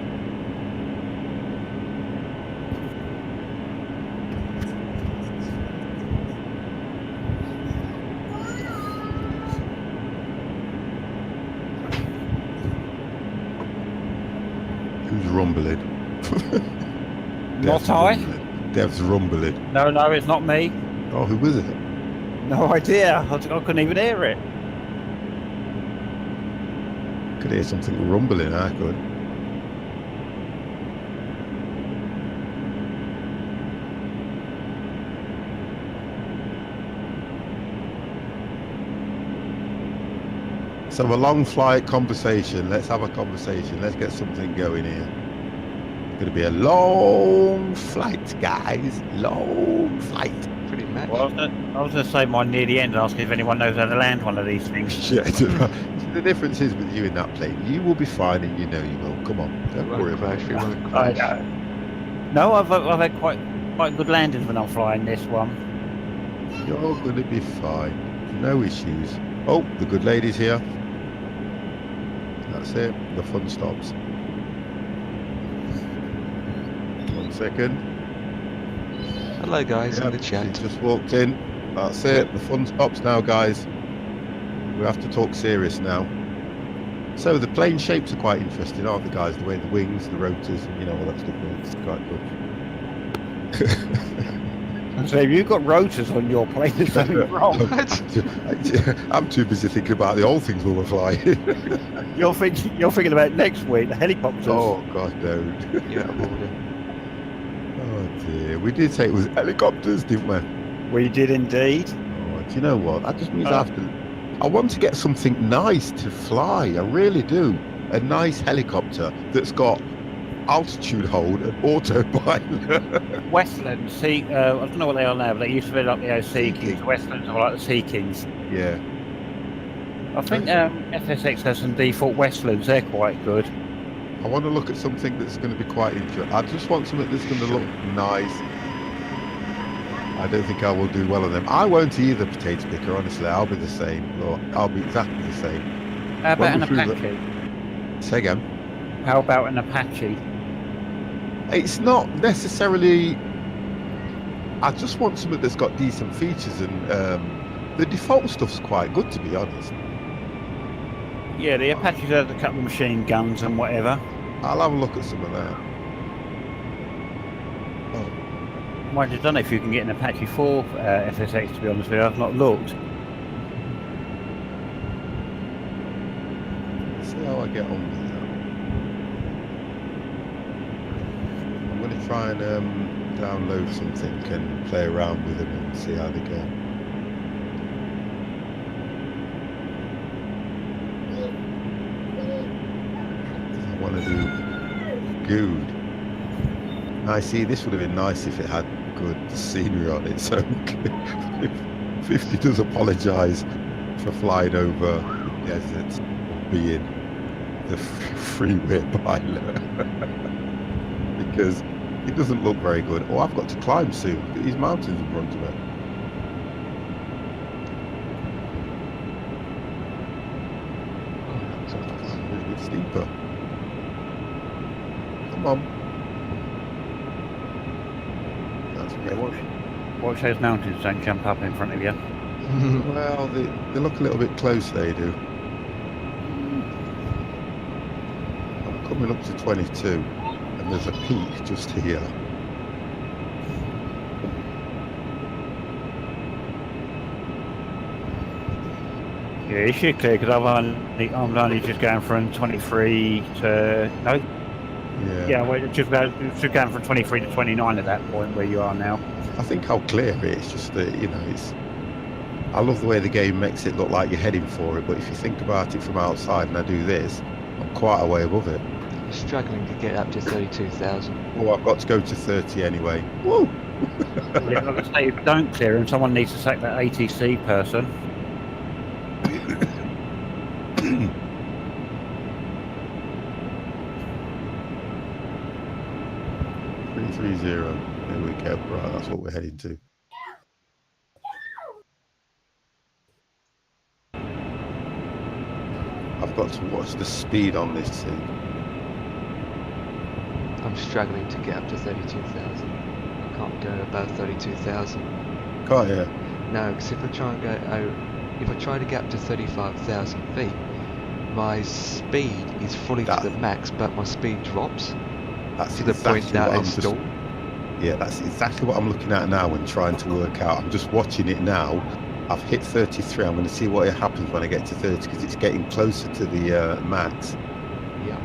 Who's rumbling? Not I. Dev's rumbling. No, it's not me. Oh, who was it? No idea. I couldn't even hear it. Could hear something rumbling, I could. So a long flight conversation. Let's have a conversation. Let's get something going here. It's going to be a long flight, guys. Long flight. Pretty much. Well, I was going to say mine near the end, asking if anyone knows how to land one of these things. Yeah, the difference is with you in that plane, you will be fine, and you know you will. Come on, don't worry about it. I know. No, I've had quite good landings when I'm flying this one. You're going to be fine. No issues. Oh, the good lady's here. That's it. The fun stops. 1 second. Hello guys in the She chat. just walked in. That's it. The fun stops now, guys. We have to talk serious now. So the plane shapes are quite interesting, aren't they, guys? The way the wings, the rotors, and, you know, all that stuff. It's quite good. So if you've got rotors on your plane, there's something wrong. I'm too busy thinking about the old things we were flying. You're thinking about next week, the helicopters. Oh God, no. You're out of order. Oh dear, we did say it was helicopters, didn't we? We did indeed. Oh, do you know what? That just means I want to get something nice to fly. I really do. A nice helicopter that's got altitude hold and autopilot. Westland, I don't know what they are now, but they used to be like the Sea Kings. Westlands are like the Sea Kings. Yeah. I think FSX has some default Westlands. They're quite good. I want to look at something that's going to be quite interesting. I just want something that's going to look nice. I don't think I will do well on them. I won't either, potato picker, honestly. I'll be the same. Look, I'll be exactly the same. How about an Apache? Say again. How about an Apache? It's not necessarily. I just want something that's got decent features, and the default stuff's quite good, to be honest. Yeah, the Apaches have a couple of machine guns and whatever. I'll have a look at some of that. I don't know if you can get an Apache 4 FSX, to be honest with you. I've not looked. Let's see how I get on with that. I'm going to try and download something and play around with them and see how they go. I want to do good. I see, this would have been nice if it had good scenery on it. So 50 does apologise for flying over the desert, being the freeway pilot, because it doesn't look very good. Oh, I've got to climb soon. Look at these mountains in front of me. A little bit steeper. Come on. Watch those mountains don't jump up in front of you. Well, they look a little bit close, they do. coming up to 22, and there's a peak just here. Yeah, you should clear because I'm only just going from 23 to no. Yeah, we're just going from 23 to 29 at that point where you are now. I think I'll clear it. It's just that, you know, I love the way the game makes it look like you're heading for it, but if you think about it from outside and I do this, I'm quite a way above it. I'm struggling to get up to 32,000. Oh, I've got to go to 30 anyway. Woo! Yeah, like I say, if you don't clear him, someone needs to sack that ATC person. 330. There we go. Right, that's what we're heading to. I've got to watch the speed on this thing. I'm struggling to get up to 32,000. I can't go above 32,000. Can't you? No, because if I try and go, if I try to get up to 35,000 feet, my speed is fully to the max, but my speed drops to the point that I stall. Yeah, that's exactly what I'm looking at now and trying to work out. I'm just watching it now. I've hit 33. I'm going to see what happens when I get to 30 because it's getting closer to the max. Yeah.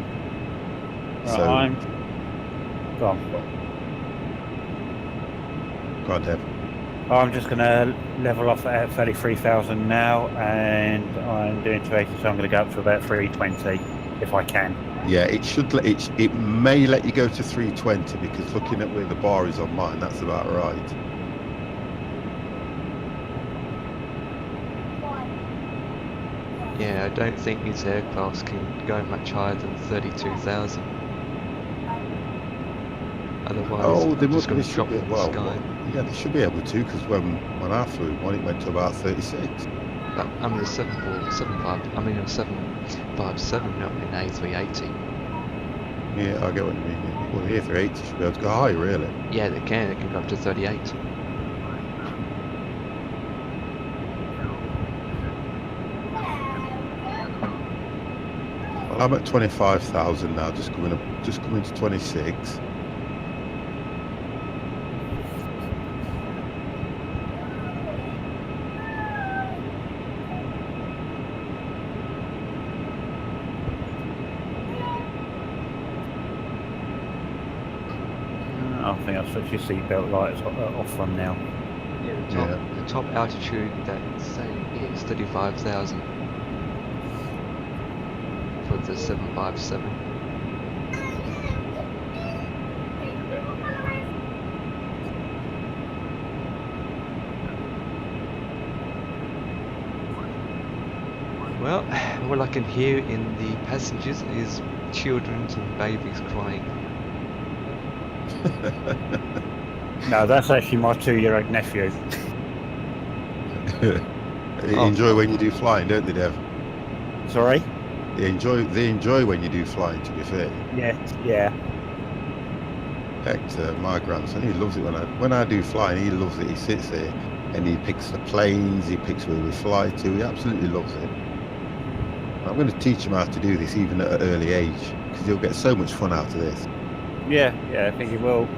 Right, So, I'm gone. Go on, Deb. I'm just going to level off at 33,000 now, and I'm doing 280, so I'm going to go up to about 320 if I can. Yeah, it should. It may let you go to 320 because looking at where the bar is on mine, that's about right. Yeah, I don't think these aircrafts can go much higher than 32,000. Otherwise, they just going to should drop be. from Well, the sky. yeah, they should be able to because when I flew one, it went to about 36. But I'm the 757, not an A380. Yeah, I get what you mean. Well, the A380 should be able to go high, really. Yeah, they can go up to 38. Well, I'm at 25,000 now, just coming to 26. I think I'll switch your seatbelt lights off from now. Yeah, the top altitude that it's saying is 35,000 for the 757. Well, all I can hear in the passengers is children and babies crying. No, that's actually my 2-year-old nephew. They enjoy when you do flying, don't they, Dev? Sorry? They enjoy when you do flying, to be fair. Yeah. Hector, my grandson, he loves it when I do flying. He loves it. He sits there and he picks the planes. He picks where we fly to. He absolutely loves it. I'm going to teach him how to do this even at an early age because he'll get so much fun out of this. Yeah, I think he will.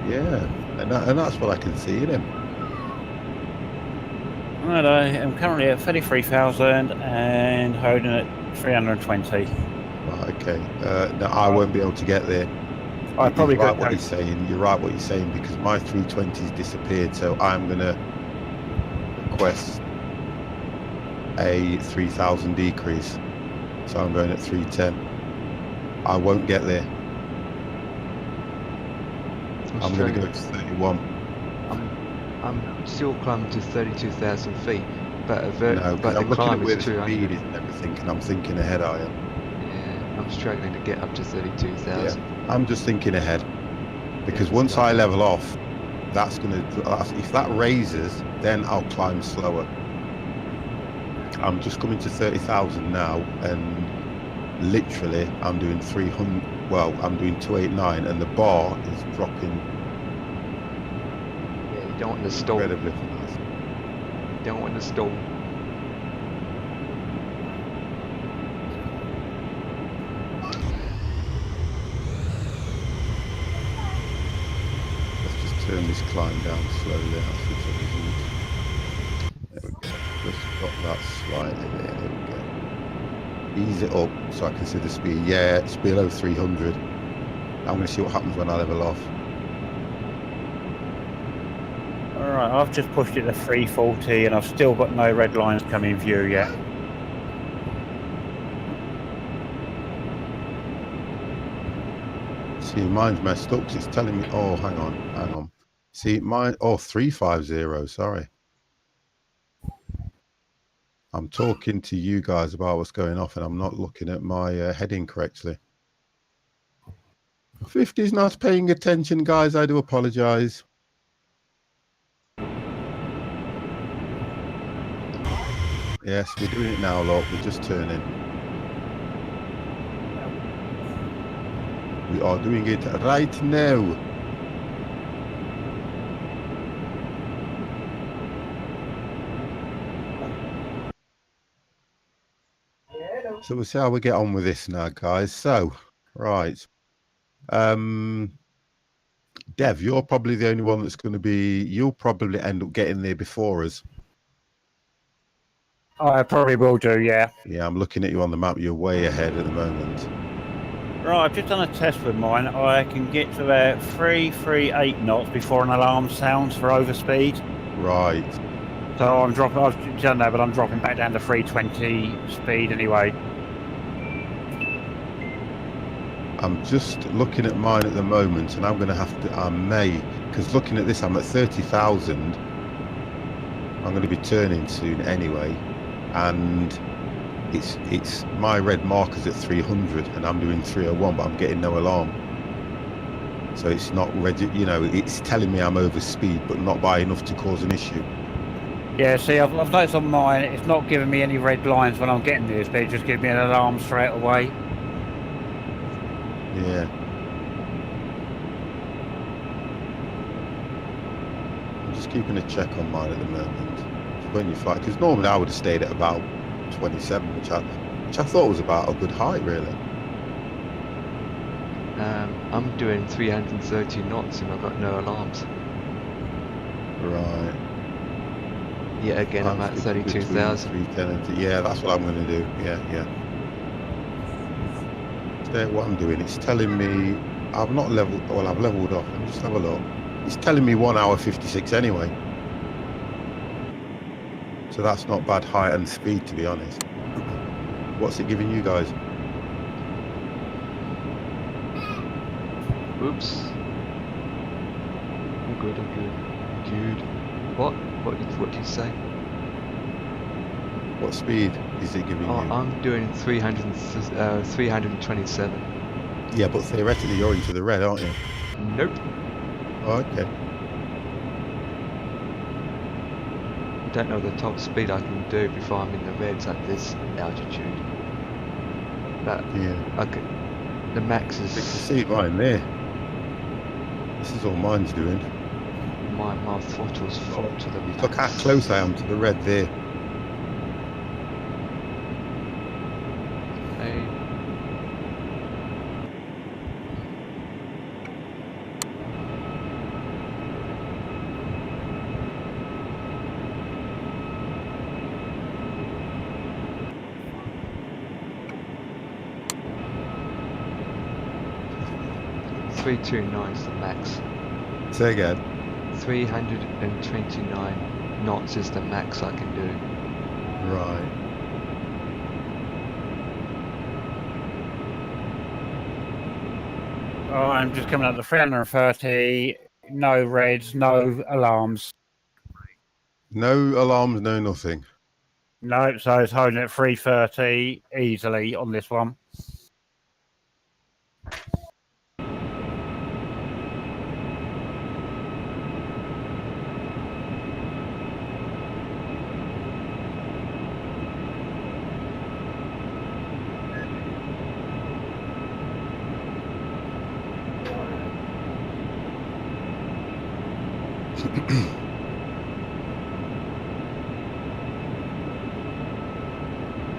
Yeah, and that's what I can see in him. Right, I am currently at 33,000 and holding at 320. Right, okay. No, I won't be able to get there. I probably You're right what he's saying. You're right what you're saying because my 320's disappeared, so I'm going to request a 3,000 decrease. So I'm going at 310. I won't get there. I'm going to go to 31. I'm still climbing to 32,000 feet, but No, but I'm the looking climb at where is the 200. speed is and everything, and I'm thinking ahead. I am. Yeah, I'm struggling to get up to 32,000. Yeah, I'm just thinking ahead because once I level off, that's going to. If that raises, then I'll climb slower. I'm just coming to 30,000 now, and literally, I'm doing 300. Well, I'm doing 289, and the bar is dropping. Yeah, you don't want to stall. Incredibly fast. You don't want to stall. turn this climb down slowly. That's the result. There we go. Just drop that slightly there. There we go. Ease it up so I can see the speed. Yeah, it's below 300. I'm going to see what happens when I level off. Alright, I've just pushed it to 340 and I've still got no red lines coming in view yet. See, mine's messed up because it's telling me, oh, hang on. See, mine, oh, 350, sorry. I'm talking to you guys about what's going off and I'm not looking at my heading correctly. 50's not paying attention, guys. I do apologize. Yes, we're doing it now, look. We're just turning. We are doing it right now. So we'll see how we get on with this now, guys. So, right. Dev, you're probably the only one that's going to be... You'll probably end up getting there before us. I probably will do, yeah. Yeah, I'm looking at you on the map. You're way ahead at the moment. Right, I've just done a test with mine. I can get to about 338 knots before an alarm sounds for overspeed. Right. So I'm dropping, I've done that, but I'm dropping back down to 320 speed anyway. I'm just looking at mine at the moment, and I'm going to have to, I may, because looking at this, I'm at 30,000. I'm going to be turning soon anyway, and it's my red marker's at 300, and I'm doing 301, but I'm getting no alarm. So it's not ready, you know, it's telling me I'm over speed, but not by enough to cause an issue. Yeah, see, I've noticed on mine, it's not giving me any red lines when I'm getting this, but it just gives me an alarm straight away. Yeah. I'm just keeping a check on mine at the moment. When you fly, because normally I would have stayed at about 27, which I thought was about a good height, really. I'm doing 330 knots and I've got no alarms. Right. Yeah, again, I'm at 32,000. Yeah, that's what I'm going to do. Yeah. So what I'm doing, it's telling me I've not leveled. Well, I've leveled off. Let me just have a look. It's telling me 1 hour 56 anyway. So that's not bad height and speed, to be honest. What's it giving you guys? Oops. I'm good. Good. What did you say? What speed is it giving you? I'm doing 327. Yeah, but theoretically you're into the red, aren't you? Nope. Oh, okay. I don't know the top speed I can do before I'm in the reds at this altitude. But yeah, the max is... You can see mine there. This is all mine's doing. My throttle's full to the max. Look how close I am to the red there. Okay. .329 is the max. Say again. 329 knots is the max I can do. Right. Oh, I'm just coming up to 330, no reds, no alarms. No alarms, no nothing. No, so it's holding at 330 easily on this one.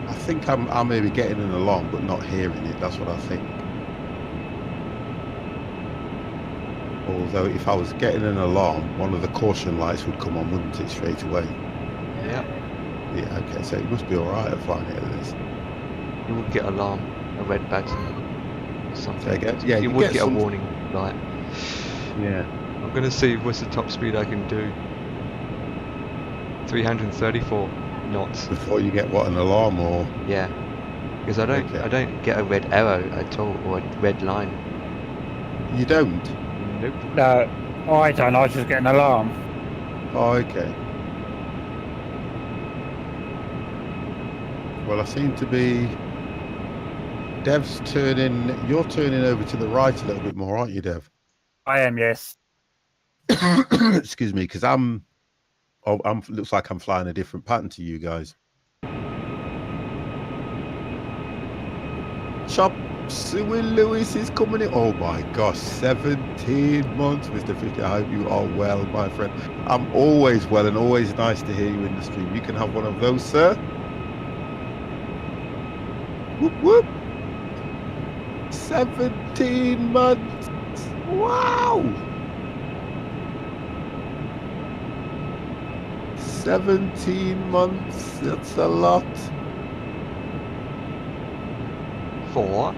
I think I may be getting an alarm, but not hearing it. That's what I think. Or although if I was getting an alarm, one of the caution lights would come on, wouldn't it, straight away? Yeah. Yeah, okay, so it must be alright at flying it at this. You would get alarm, a red button, something. Say again? Yeah, you would get a warning light. Yeah. I'm going to see what's the top speed I can do. 334 knots. Before you get what, an alarm or? Yeah. Because I don't get a red arrow at all, or a red line. You don't? Nope. No, I don't. I just get an alarm. Oh, okay. Well, I seem to be... Dev's turning... You're turning over to the right a little bit more, aren't you, Dev? I am, yes. Excuse me, because looks like I'm flying a different pattern to you guys. Chop Suey Lewis is coming in. Oh my gosh, 17 months, Mr. Fisher. I hope you are well, my friend. I'm always well and always nice to hear you in the stream. You can have one of those, sir. Whoop whoop. 17 months. Wow. 17 months. That's a lot. 4.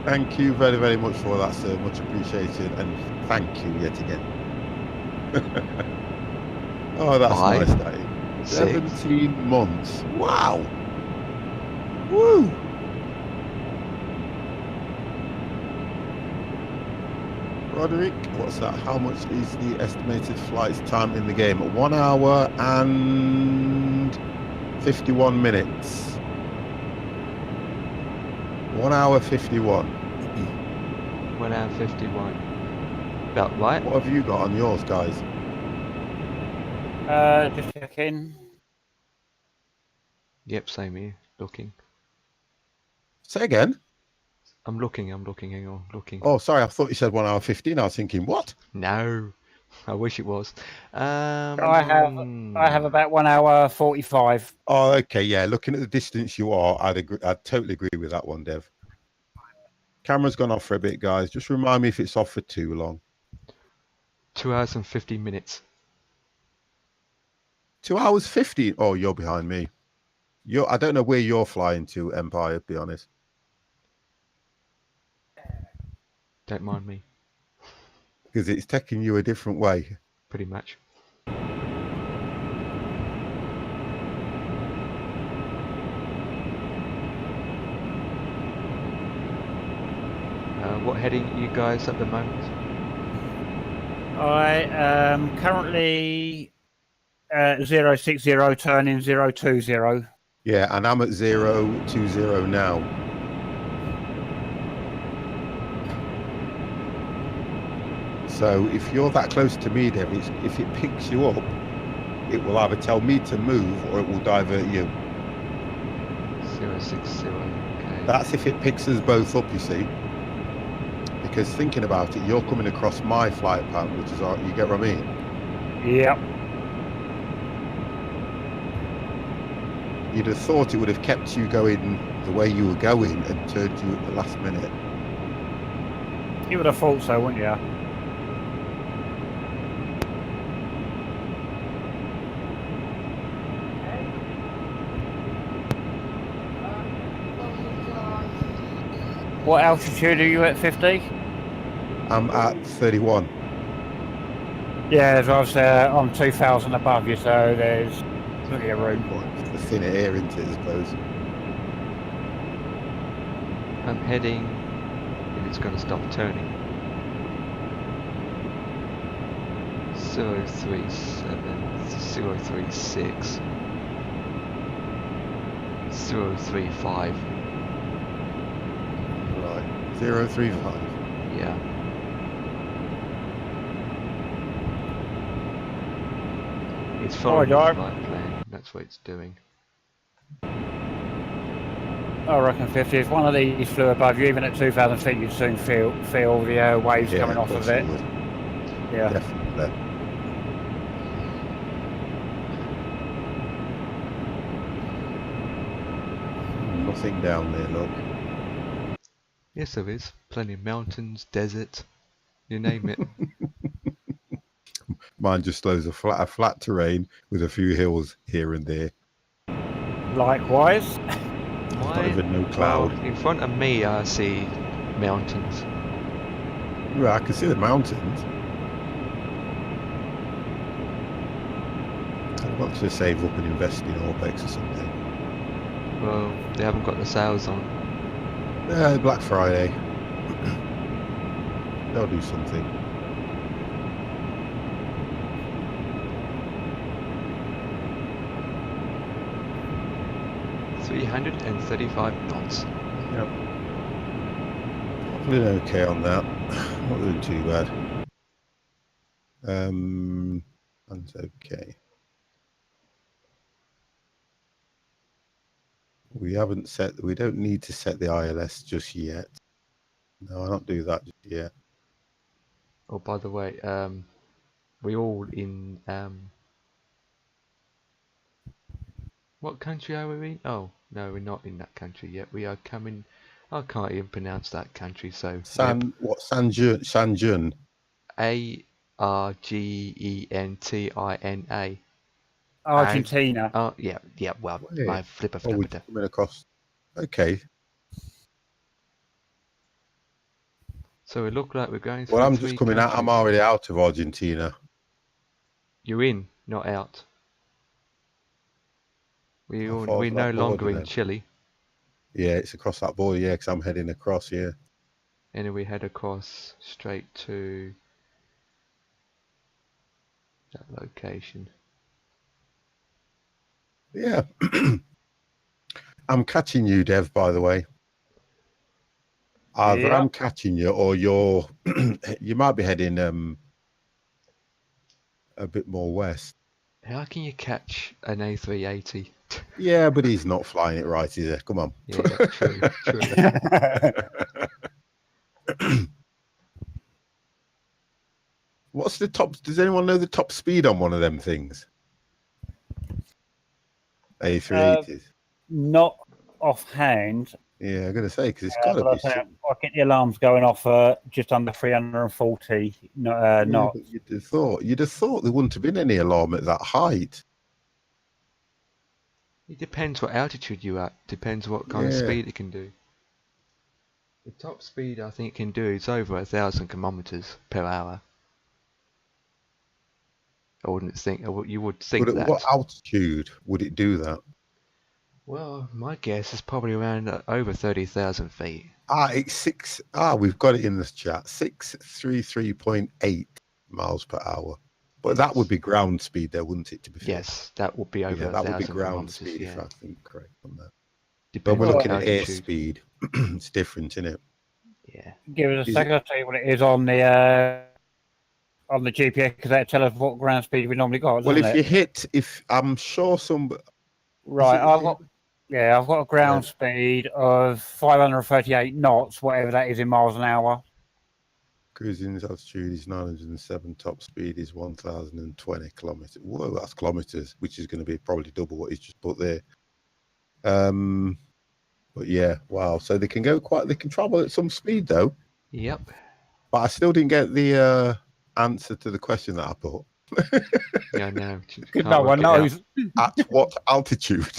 Thank you very, very much for that, sir. Much appreciated. And thank you yet again. Oh, that's 5, nice, that is. 17 months. Wow. Woo. Roderick, what's that? How much is the estimated flight time in the game? 1 hour and 51 minutes. 1 hour 51. 1 hour 51. About right? What have you got on yours, guys? Just checking. Yep, same here. Looking. Say again? I'm looking, hang on, looking. Oh, sorry, I thought you said 1 hour 15. I was thinking, what? No. I wish it was. I have about 1 hour 45. Oh, okay, yeah. Looking at the distance you are, I'd totally agree with that one, Dev. Camera's gone off for a bit, guys. Just remind me if it's off for too long. 2 hours and 50 minutes. 2 hours 50. Oh, you're behind me. I don't know where you're flying to, Empire, to be honest. Don't mind me. Because it's taking you a different way. Pretty much. What heading are you guys at the moment? I am currently 060 turning 020. Yeah, and I'm at 020 now. So if you're that close to me, Dev, if it picks you up, it will either tell me to move or it will divert you. 060, okay. That's if it picks us both up, you see. Because thinking about it, you're coming across my flight pattern, which is, you get what I mean? Yep. You'd have thought it would have kept you going the way you were going and turned you at the last minute. You would have thought so, wouldn't you? What altitude are you at, 50? I'm at 31. Yeah, as I was I'm 2,000 above you, so there's plenty of room. It's the thin air, isn't it, I suppose? I'm heading, and it's going to stop turning. 037, 036, 035. Right, 035. Yeah. It's following the flight plan. That's what it's doing. I reckon 50. If one of these flew above you, even at 2,000 feet, you'd soon feel the waves coming off of it. Yeah, definitely. Nothing down there, look. Yes, there is. Plenty of mountains, desert, you name it. Mine just slows a flat terrain with a few hills here and there. Likewise. Not even no cloud. Well, in front of me, I see mountains. Well, I can see the mountains. I've got to save up and invest in Orbex or something. Well, they haven't got the sales on. Yeah, Black Friday. They'll do something. $335 knots. Yep. Doing okay on that. Not doing too bad. That's okay. We don't need to set the ILS just yet. No, I don't do that just yet. Oh, by the way, we all in what country are we in? Oh, no, we're not in that country yet. We are coming. I can't even pronounce that country. So Sanjun. Argentina. Argentina. Oh, yeah. Well, my flipper. We're coming across. Okay. So it looked like we're going through. Well, I'm just coming out. I'm already out of Argentina. You're in, not out. We're no longer in Chile. Yeah, it's across that border. Yeah, because I'm heading across. Yeah. And then we head across straight to that location. Yeah. I'm catching you, Dev, by the way. Either I'm catching you or you're you might be heading a bit more west. How can you catch an A380? Yeah, but he's not flying it right, is he? Come on. Yeah, true. What's the top? Does anyone know the top speed on one of them things? A380s. Not offhand. Yeah, I'm going to say, because it's got to be. I get the alarms going off just under 340 knots. You'd have thought there wouldn't have been any alarm at that height. It depends what altitude you're at. Depends what kind of speed it can do. The top speed I think it can do is over 1,000 kilometers per hour. I wouldn't think. You would think But at that. what altitude would it do that? Well, my guess is probably around over 30,000 feet. It's 6. We've got it in this chat. 633.8 miles per hour. But that would be ground speed there, wouldn't it? To be fair. Yes, that would be over 1,000 that would be ground kilometers, speed, if I think correct on that. Depends but we're looking on at air speed. It's different, isn't it? Yeah. Give us a second. I'll tell you what it is on the GPS, because that tell us what ground speed we normally got. Well, if I'm sure some. Right, I've got a ground speed of 538 knots, whatever that is in miles an hour. Cruising altitude is 907. Top speed is 1,020 kilometers. Whoa, that's kilometers, which is going to be probably double what he's just put there. But yeah, wow. So they can travel at some speed though. Yep. But I still didn't get the answer to the question that I put. Yeah, no. No one knows. At what altitude?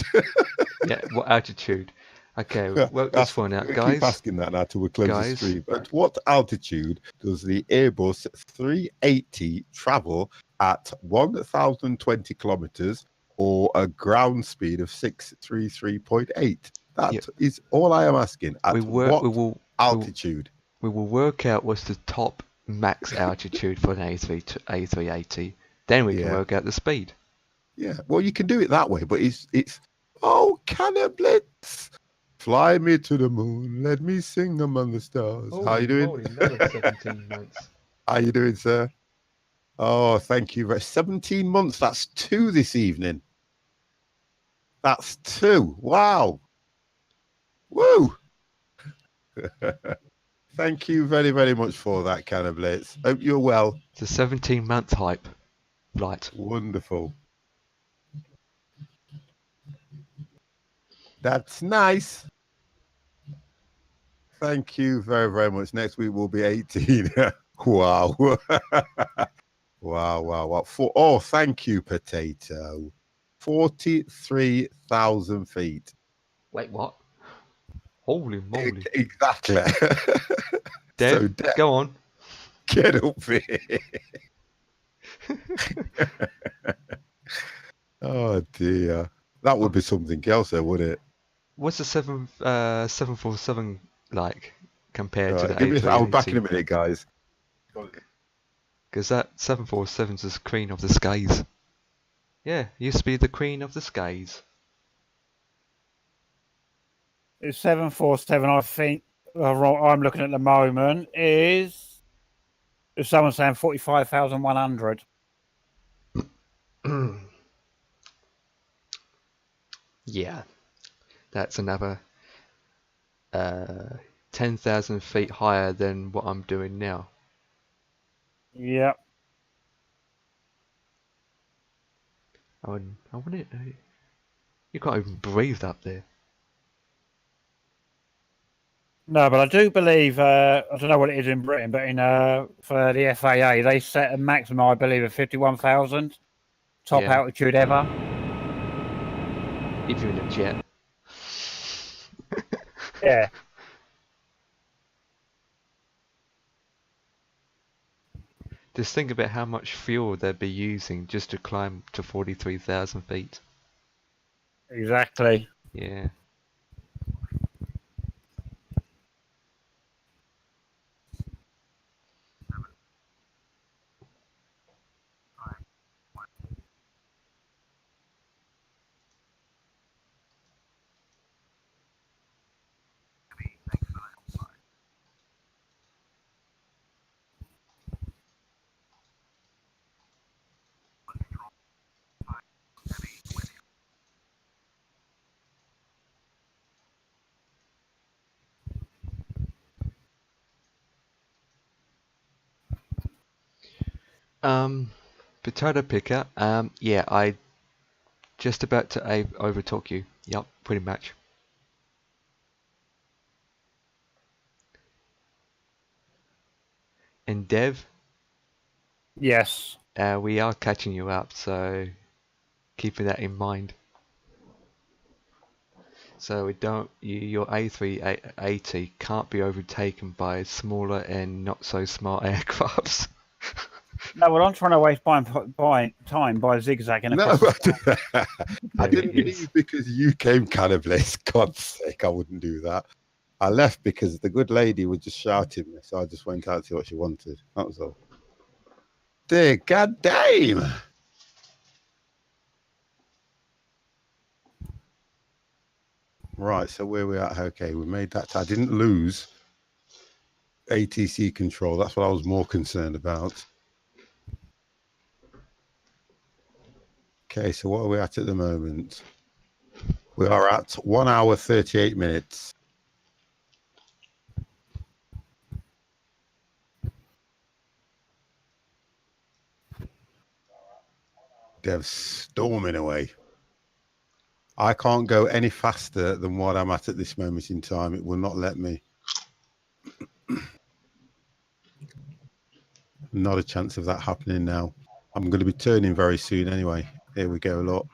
Yeah, what altitude? Okay, well, let's find out, guys. Keep asking that now till we close the stream. At what altitude does the Airbus 380 travel at 1,020 kilometers or a ground speed of 633.8? That is all I am asking. At what altitude? We will work out what's the top max altitude for an A380. Then we can work out the speed. Yeah, well, you can do it that way, but it's Cannablitz. Fly me to the moon, let me sing among the stars. How you doing? 17 months. How you doing, sir? Oh, thank you. 17 months. That's 2 this evening. That's 2. Wow. Woo. Thank you very, very much for that, Cannablitz. Hope you're well. It's a 17-month hype flight. Wonderful. That's nice. Thank you very, very much. Next week will be 18. Wow. Wow. Oh, thank you, Potato. 43,000 feet. Wait, what? Holy moly. Exactly. Dev, So, Dev, go on. get up here. Oh, dear. That would be something else, though, wouldn't it? What's the 747 like compared to the Give me I'll back in a A380? minute, guys. Because that 747's the queen of the skies. Yeah, used to be the queen of the skies. It's 747, I think, I'm looking at the moment, is someone saying 45,100. Yeah, that's another 10,000 feet higher than what I'm doing now. Yep. I want it. You can't even breathe up there. No, but I do believe, I don't know what it is in Britain, but in for the FAA, they set a maximum, I believe, of 51,000 top Yeah. altitude ever. If you're in a jet. Yeah. Just think about how much fuel they'd be using just to climb to 43,000 feet. Exactly. Yeah. Potato picker. Yeah, I just about to overtalk you. Yup, pretty much. And Dev, Yes. we are catching you up, so keeping that in mind. So we don't, your A380 can't be overtaken by smaller and not so smart aircrafts. No, well, I'm trying to waste time by zigzagging No, across. I didn't leave because you came kind of late. God's sake, I wouldn't do that. I left because the good lady was just shouting me, so I just went out to see what she wanted. That was all. Dear God damn! Right, so where we at? Okay, we made that. I didn't lose ATC control. That's what I was more concerned about. Okay, so what are we at the moment? We are at 1 hour 38 minutes. Dev's storming away. I can't go any faster than what I'm at this moment in time. It will not let me. Not a chance of that happening now. I'm going to be turning very soon anyway. Here we go, look.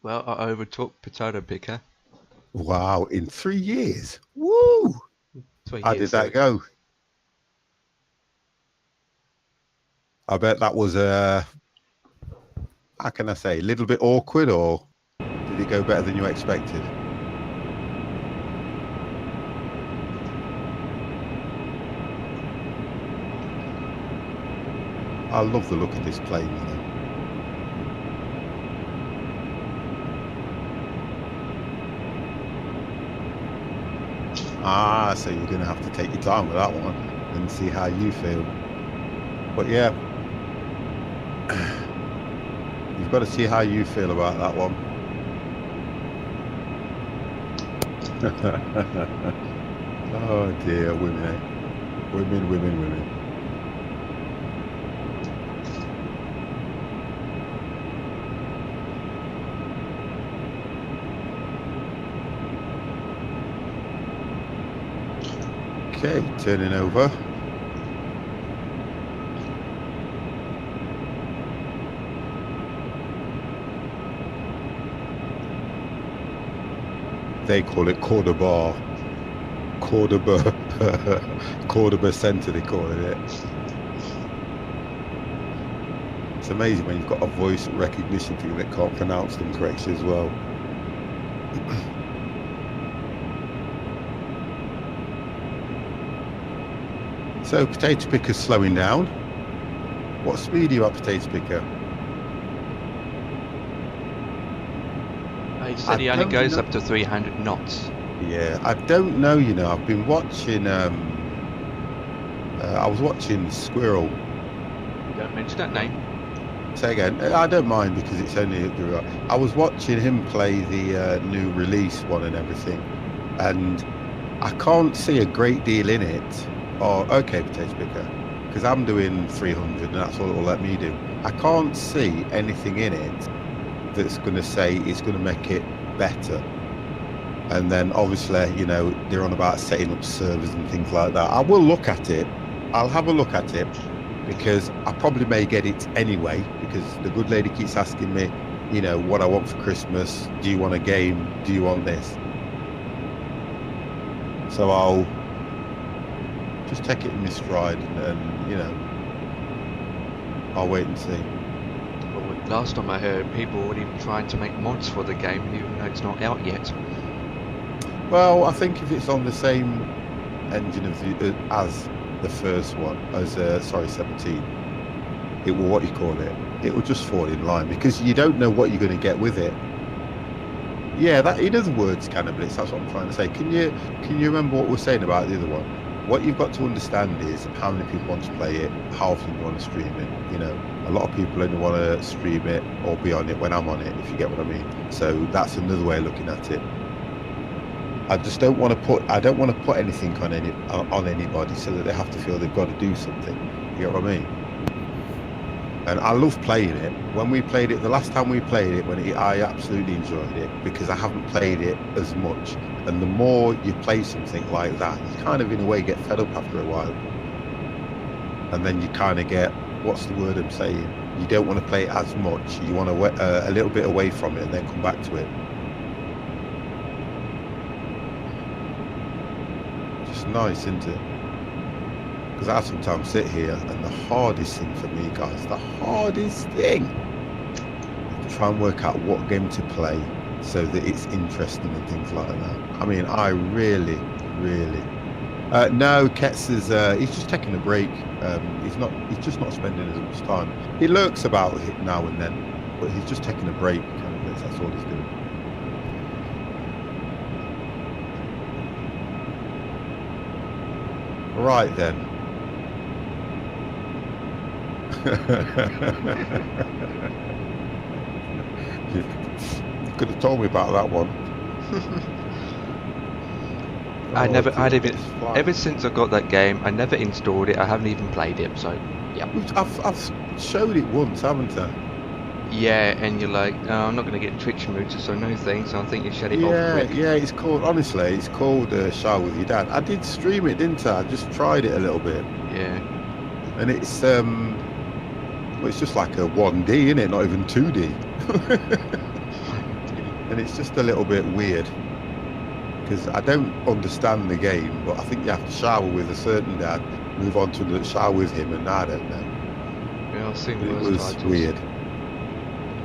Well, I overtook Potato Picker. Wow, in 3 years. Woo! How did that go? I bet that was how can I say, a little bit awkward, or did it go better than you expected? I love the look of this plane, you know. Ah, so you're going to have to take your time with that one and see how you feel. But yeah, you've got to see how you feel about that one. Oh dear, women, eh? Women. Okay, turning over. They call it Cordoba. Cordoba-Santa, they call it. It's amazing when you've got a voice recognition thing that can't pronounce them correctly as well. So potato picker's slowing down. What speed are you at, potato picker? He said he only goes up to 300 knots. Yeah, I don't know, you know. I've been watching, I was watching Squirrel. Don't mention that name. Say again. I don't mind because it's only... I was watching him play the new release one and everything. And I can't see a great deal in it. Oh, okay, potato picker. Because I'm doing 300 and that's all it will let me do. I can't see anything in it that's going to say it's going to make it better. And then obviously, you know, they're on about setting up servers and things like that. I will look at it. I'll have a look at it because I probably may get it anyway, because the good lady keeps asking me, you know, what I want for Christmas. Do you want a game? Do you want this? So I'll just take it in my stride and you know, I'll wait and see. Well, last time I heard, people were even trying to make mods for the game, even though it's not out yet. Well, I think if it's on the same engine of as the first one, as 17, it will, what you call it, it will just fall in line because you don't know what you're going to get with it. Yeah, that in other words, Cannabis, that's what I'm trying to say. Can you remember what we're saying about the other one? What you've got to understand is how many people want to play it, how often you want to stream it. You know, a lot of people only want to stream it or be on it when I'm on it, if you get what I mean. So that's another way of looking at it. I just don't want to put anything on anybody so that they have to feel they've got to do something. You get what I mean? And I love playing it. When we played it, the last time we played it, I absolutely enjoyed it because I haven't played it as much. And the more you play something like that, you kind of in a way get fed up after a while. And then you kind of get, what's the word I'm saying? You don't want to play it as much. You want to a little bit away from it and then come back to it. Just nice, isn't it? Because I sometimes sit here and the hardest thing for me, guys, the hardest thing is to try and work out what game to play so that it's interesting and things like that. I mean, I really no, Ketz is he's just taking a break. He's just not spending as much time. He lurks about it now and then, but he's just taking a break, kind of. That's all he's doing. Right then. You could have told me about that one. Ever since I got that game, I never installed it. I haven't even played it. So, yeah. I've showed it once, haven't I? Yeah, and you're like, oh, I'm not going to get Twitch router, so no thanks. I think you shut it off quick. Yeah, it's called, honestly, it's called Shower with Your Dad. I did stream it, didn't I? I just tried it a little bit. Yeah. And it's well, it's just like a 1D, isn't it? Not even 2D. And it's just a little bit weird. Because I don't understand the game, but I think you have to shower with a certain dad, move on to the shower with him, and I don't know. Yeah, I've seen worse titles. It was weird.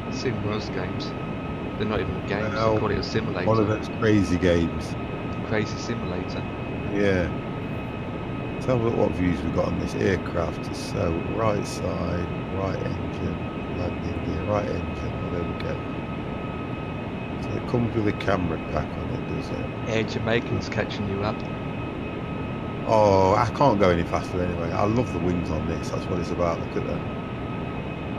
I've seen worse games. They're not even games, they call it a simulator. One of those crazy games. Crazy simulator. Yeah. Let's have a look what views we've got on this aircraft. So, right side, right engine, landing gear, right engine, oh, there we go. So it comes with a camera pack on it, does it? Air Jamaican's catching you up. Oh, I can't go any faster anyway. I love the wings on this, that's what it's about, look at them.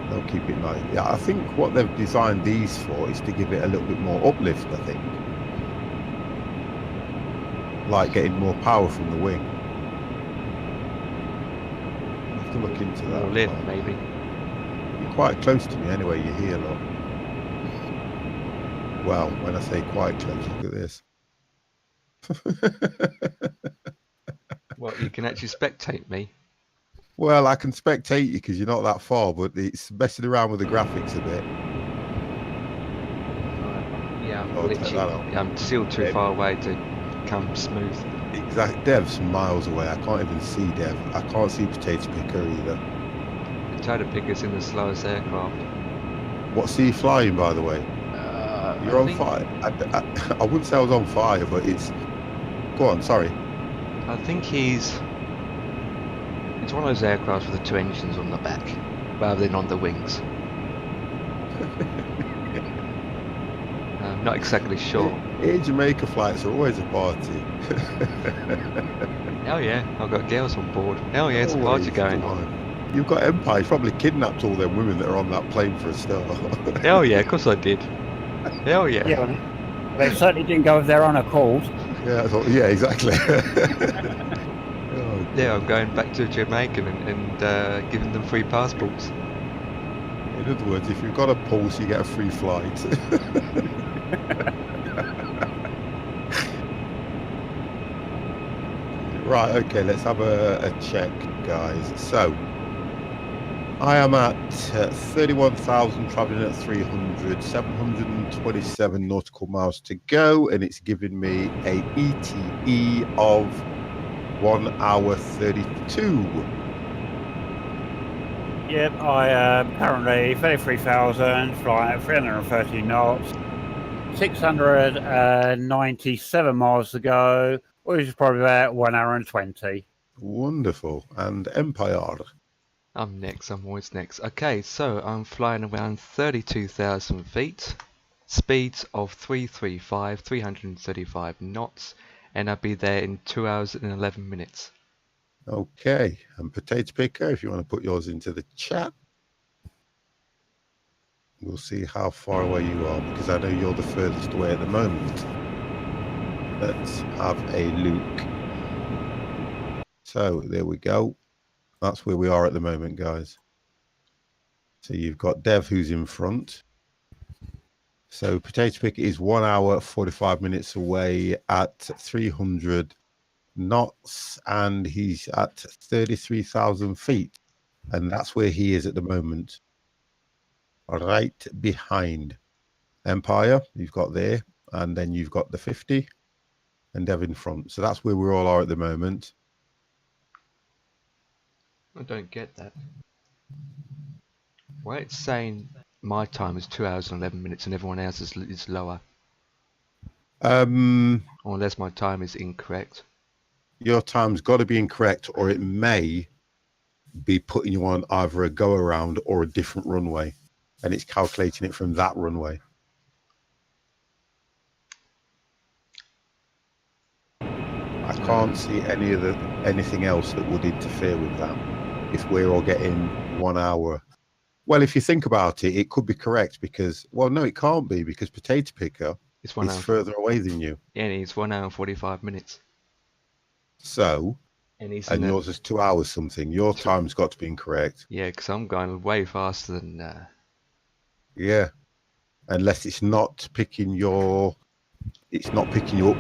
They'll keep it nice. Yeah, I think what they've designed these for is to give it a little bit more uplift, I think. Like getting more power from the wing. I'll have to look into that. More lift, maybe. You're quite close to me anyway, you're here, look. Well, when I say quite close, look at this. What, What, you can actually spectate me? Well, I can spectate you because you're not that far, but it's messing around with the graphics a bit. Yeah, I'm still too far away to come smooth. Exactly. Dev's miles away. I can't even see Dev. I can't see Potato Picker either. Potato Picker's in the slowest aircraft. What's he flying, by the way? You're on fire. I wouldn't say I was on fire, but it's... Go on, sorry. I think it's one of those aircraft with the 2 engines on the back, rather than on the wings. I'm not exactly sure. Air Jamaica flights are always a party. Hell yeah, I've got girls on board. Hell yeah, it's a party going on. You've got Empire. You probably kidnapped all them women that are on that plane for a start. Hell yeah, of course I did. Hell yeah. Yeah, they certainly didn't go of their own accord. Yeah, exactly. Yeah, I'm going back to Jamaica and giving them free passports. In other words, if you've got a pulse, you get a free flight. Right, okay, let's have a check, guys. So, I am at 31,000, travelling at 300, 727 nautical miles to go, and it's giving me a ETE of 1 hour 32. Yep, I am currently 33,000, flying at 330 knots, 697 miles to go, which is probably about 1 hour and 20. Wonderful. And Empire? I'm next, I'm always next. Okay, so I'm flying around 32,000 feet, speeds of 335 knots, and I'll be there in 2 hours and 11 minutes. Okay, and Potato Picker, if you want to put yours into the chat. We'll see how far away you are, because I know you're the furthest away at the moment. Let's have a look. So, there we go. That's where we are at the moment, guys. So you've got Dev who's in front. So Potato Picker is 1 hour 45 minutes away at 300 knots, and he's at 33,000 feet, and that's where he is at the moment. Right behind Empire, you've got there, and then you've got the 50, and Dev in front. So that's where we all are at the moment. I don't get that. Why it's saying my time is 2 hours and 11 minutes and everyone else is lower? Or unless my time is incorrect. Your time's got to be incorrect, or it may be putting you on either a go-around or a different runway, and it's calculating it from that runway. I can't see anything else that would interfere with that. If we're all getting 1 hour. Well, if you think about it, it could be correct because, well, no, it can't be because Potato Picker is further away than you. Yeah, and it's 1 hour and 45 minutes. So, and yours is 2 hours something. Your time's got to be incorrect. Yeah, because I'm going way faster than... Yeah, unless it's not picking you up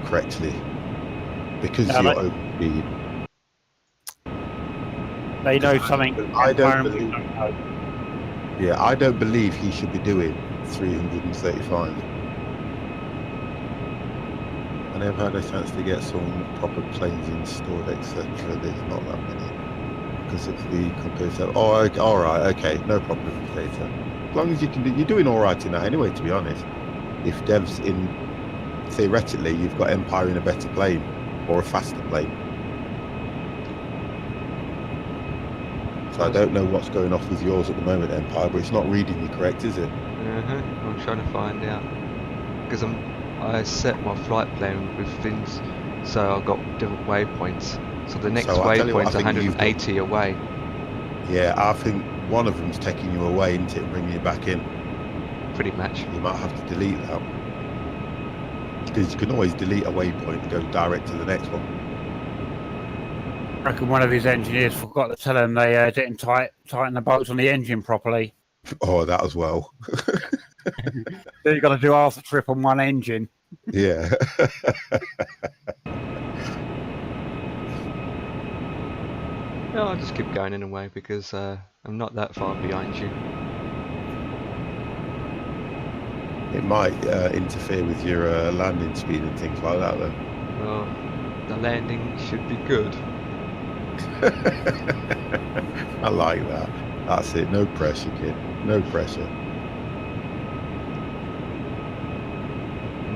correctly because you're over speed. They know something. I don't believe he should be doing 335. I never had a chance to get some proper planes installed, etc. There's not that many because of the computer. Oh, okay, all right, okay, no problem, Potato. As long as you can do, you're doing all right in that anyway. To be honest, if Dev's in, theoretically, you've got Empire in a better plane or a faster plane. So I don't know what's going off with yours at the moment, Empire, but it's not reading you correct, is it? I'm trying to find out because I set my flight plan with things, so I've got different waypoints. So the next waypoint's 180 away. Yeah, I think one of them's taking you away, isn't it, bringing you back in? Pretty much. You might have to delete that because you can always delete a waypoint and go direct to the next one. I reckon one of his engineers forgot to tell him they didn't tighten the bolts on the engine properly. Oh, that as well. So you've got to do half a trip on one engine. Yeah. No, I'll just keep going anyway because I'm not that far behind you. It might interfere with your landing speed and things like that, though. Well, the landing should be good. I like that. That's it. No pressure, kid. No pressure.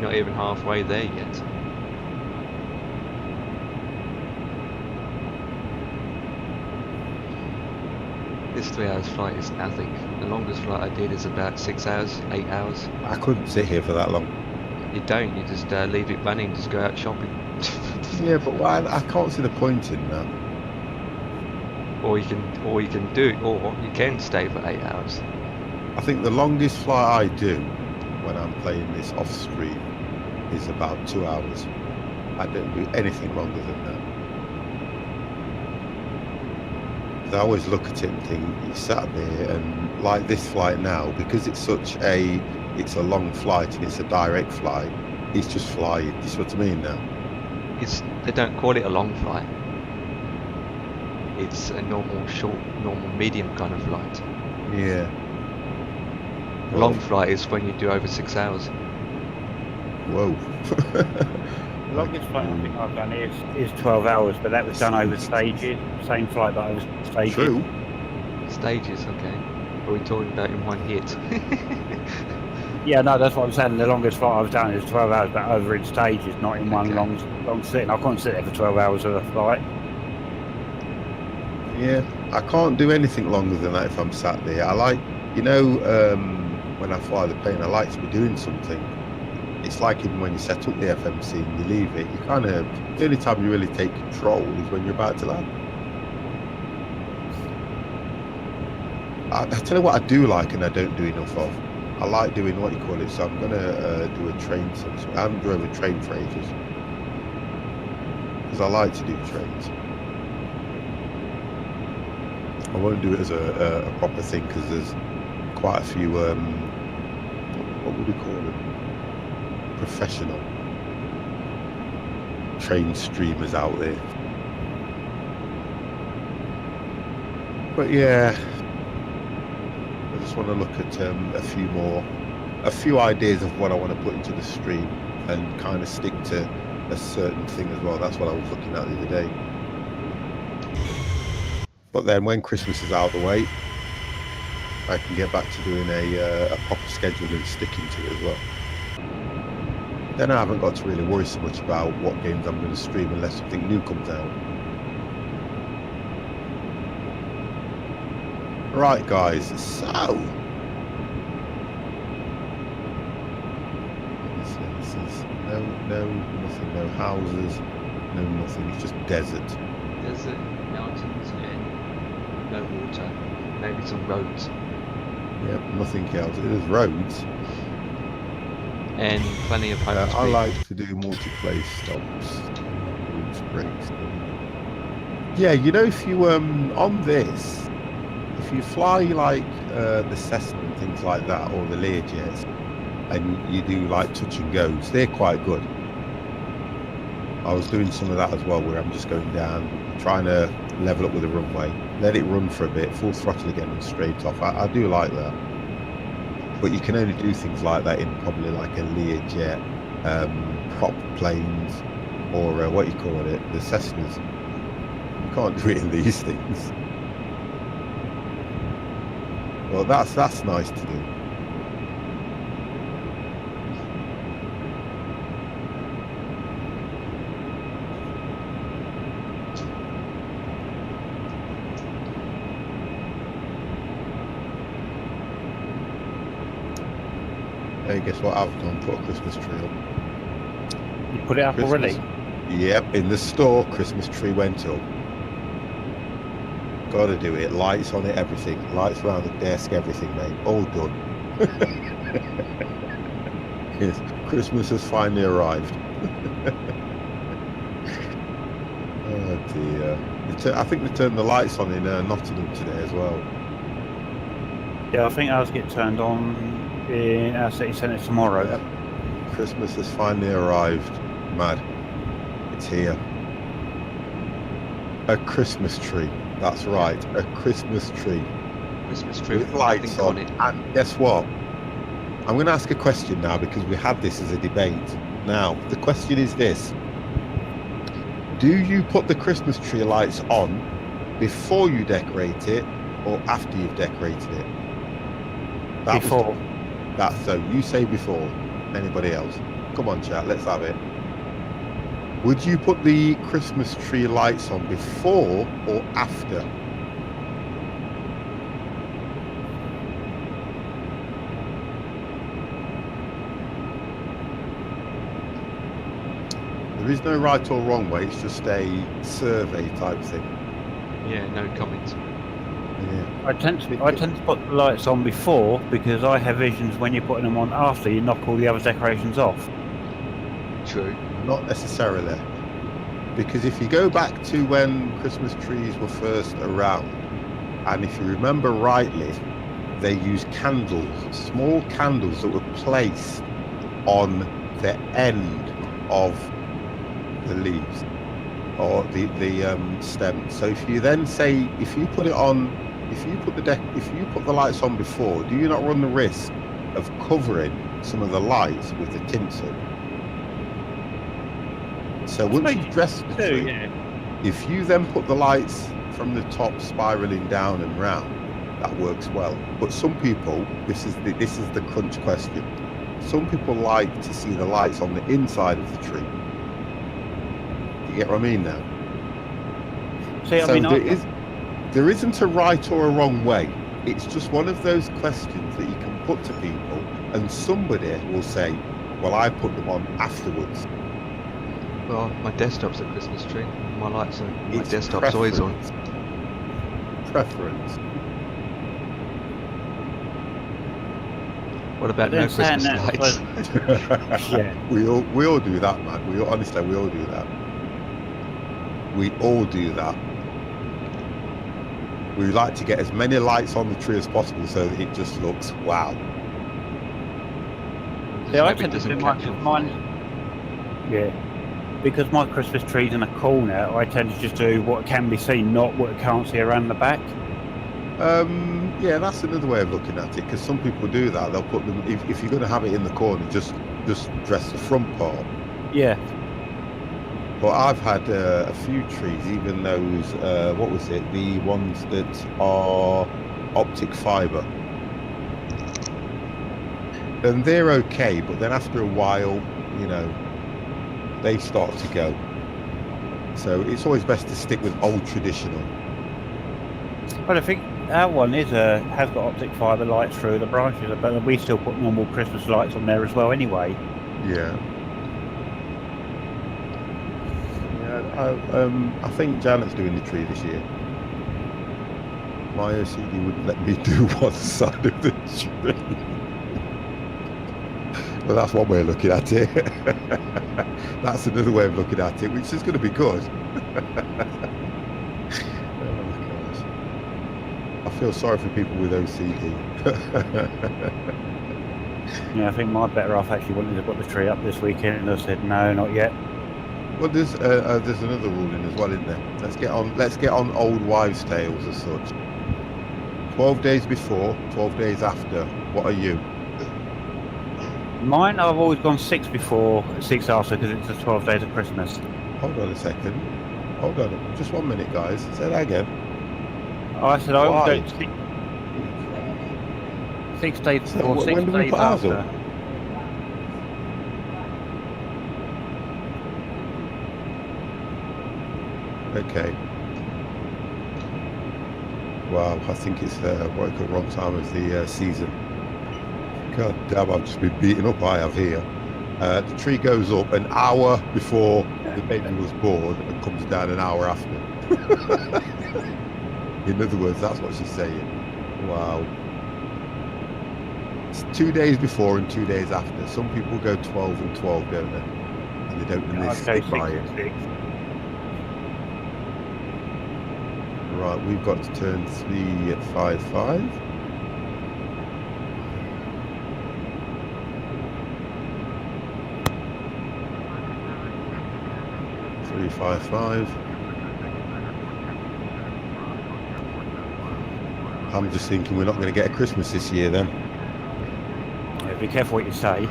Not even halfway there yet. This 3 hours flight is nothing. The longest flight I did is about 6 hours, 8 hours. I couldn't sit here for that long. You don't, you just leave it running, just go out shopping. Yeah, but I can't see the point in that. Or you can stay for 8 hours. I think the longest flight I do when I'm playing this off stream is about 2 hours. I don't do anything longer than that. I always look at it and think, you sat there, and like this flight now, because it's a long flight and it's a direct flight, it's just flying. You see what I mean now? They don't call it a long flight. It's a normal medium kind of flight. Yeah. A long flight is when you do over 6 hours. Whoa. The longest flight I think I've done is 12 hours, but that was done over stages. Same flight, but over stages. True. Stages, okay. Are we talking about in one hit? Yeah, no, that's what I'm saying. The longest flight I've done is 12 hours, but over in stages, not in one long sitting. I can't sit there for 12 hours of a flight. Yeah, I can't do anything longer than that if I'm sat there. I like, when I fly the plane, I like to be doing something. It's like even when you set up the FMC and you leave it, the only time you really take control is when you're about to land. I tell you what I do like and I don't do enough of. I like doing so I'm going to do a train. I haven't drove a train for ages. Because I like to do trains. I won't do it as a proper thing because there's quite a few, what would we call them? Professional train streamers out there. But yeah, I just want to look at a few ideas of what I want to put into the stream and kind of stick to a certain thing as well. That's what I was looking at the other day. But then when Christmas is out of the way, I can get back to doing a proper schedule and sticking to it as well. Then I haven't got to really worry so much about what games I'm going to stream unless something new comes out. Right, guys, so this is nothing, no houses, no nothing. It's just desert. Desert, mountains, and no water. Maybe some roads. Yep, nothing else. There's roads. And plenty of home I speed. like to do multiplayer stops, routes, breaks. Yeah, if you on this, if you fly like the Cessna and things like that, or the Learjets, and you do like touch and goes, they're quite good. I was doing some of that as well, where I'm just going down, trying to level up with the runway, let it run for a bit, full throttle again and straight off. I do like that. But you can only do things like that in probably like a Learjet, prop planes, or what you call it, the Cessnas. You can't do it in these things. Well, that's nice to do. Hey, guess what I've done? Put a Christmas tree up. You put it up already? Yep, in the store, Christmas tree went up. Gotta do it. Lights on it, everything. Lights around the desk, everything, mate. All done. Yes, Christmas has finally arrived. Oh dear. I think they turned the lights on in Nottingham today as well. Yeah, I think ours get turned on in our city centre tomorrow. Yep. Christmas has finally arrived. Mad. It's here. A Christmas tree. That's right, a Christmas tree. Christmas tree With lights nothing on it. And guess what? I'm going to ask a question now because we had this as a debate. Now, the question is this. Do you put the Christmas tree lights on before you decorate it or after you've decorated it? Before. So you say before. Anybody else? Come on, chat, let's have it. Would you put the Christmas tree lights on before or after? There is no right or wrong way, it's just a survey type thing. Yeah, no comments. Yeah. I tend to put the lights on before because I have visions when you're putting them on after you knock all the other decorations off. True. Not necessarily. Because if you go back to when Christmas trees were first around, and if you remember rightly, they used candles, small candles that were placed on the end of the leaves or the stem. So if you then say, if you put the lights on before, do you not run the risk of covering some of the lights with the tinsel? So once you've dressed the tree, if you then put the lights from the top spiraling down and round, that works well. But some people, this is the crunch question. Some people like to see the lights on the inside of the tree. You get what I mean now? See, so there isn't a right or a wrong way. It's just one of those questions that you can put to people, and somebody will say, "Well, I put them on afterwards." Well, my desktop's a Christmas tree. My lights are. My desktop's always on. Preference. What about no Christmas lights? Yeah. We all do that, man. We all do that. We all do that. We like to get as many lights on the tree as possible so that it just looks wow. Yeah, I tend to do mine. Yeah. Because my Christmas tree's in a corner, I tend to just do what can be seen, not what you can't see around the back. Yeah, that's another way of looking at it, because some people do that. They'll put them, if you're going to have it in the corner, just dress the front part. Yeah. But I've had a few trees, even those, what was it, the ones that are optic fibre. And they're okay, but then after a while, you know, they start to go. So it's always best to stick with old traditional. Well, I think our one has got optic fibre lights through the branches, but we still put normal Christmas lights on there as well anyway. Yeah. I think Janet's doing the tree this year. My OCD wouldn't let me do one side of the tree. Well, that's one way of looking at it. That's another way of looking at it, which is going to be good. Oh my gosh. I feel sorry for people with OCD. Yeah, I think my better half actually wanted to put the tree up this weekend, and I said no, not yet. Well, there's another ruling as well, isn't there? Let's get on old wives' tales as such. 12 days before, 12 days after. What are you? Mine, I've always gone 6 before, 6 after, because it's the 12 days of Christmas. Hold on a second. Hold on. Just 1 minute, guys. Say that again. I said I always go 6 days before, 6 days after. Okay. Wow, I think it's the wrong time of the season. God damn, I've just been beaten up. I have here. The tree goes up an hour before the baby was born and comes down an hour after. In other words, that's what she's saying. Wow. It's 2 days before and 2 days after. Some people go 12 and 12, don't they? And they don't really stick by it. Right, we've got to turn 355. I'm just thinking we're not going to get a Christmas this year then. Yeah, be careful what you say.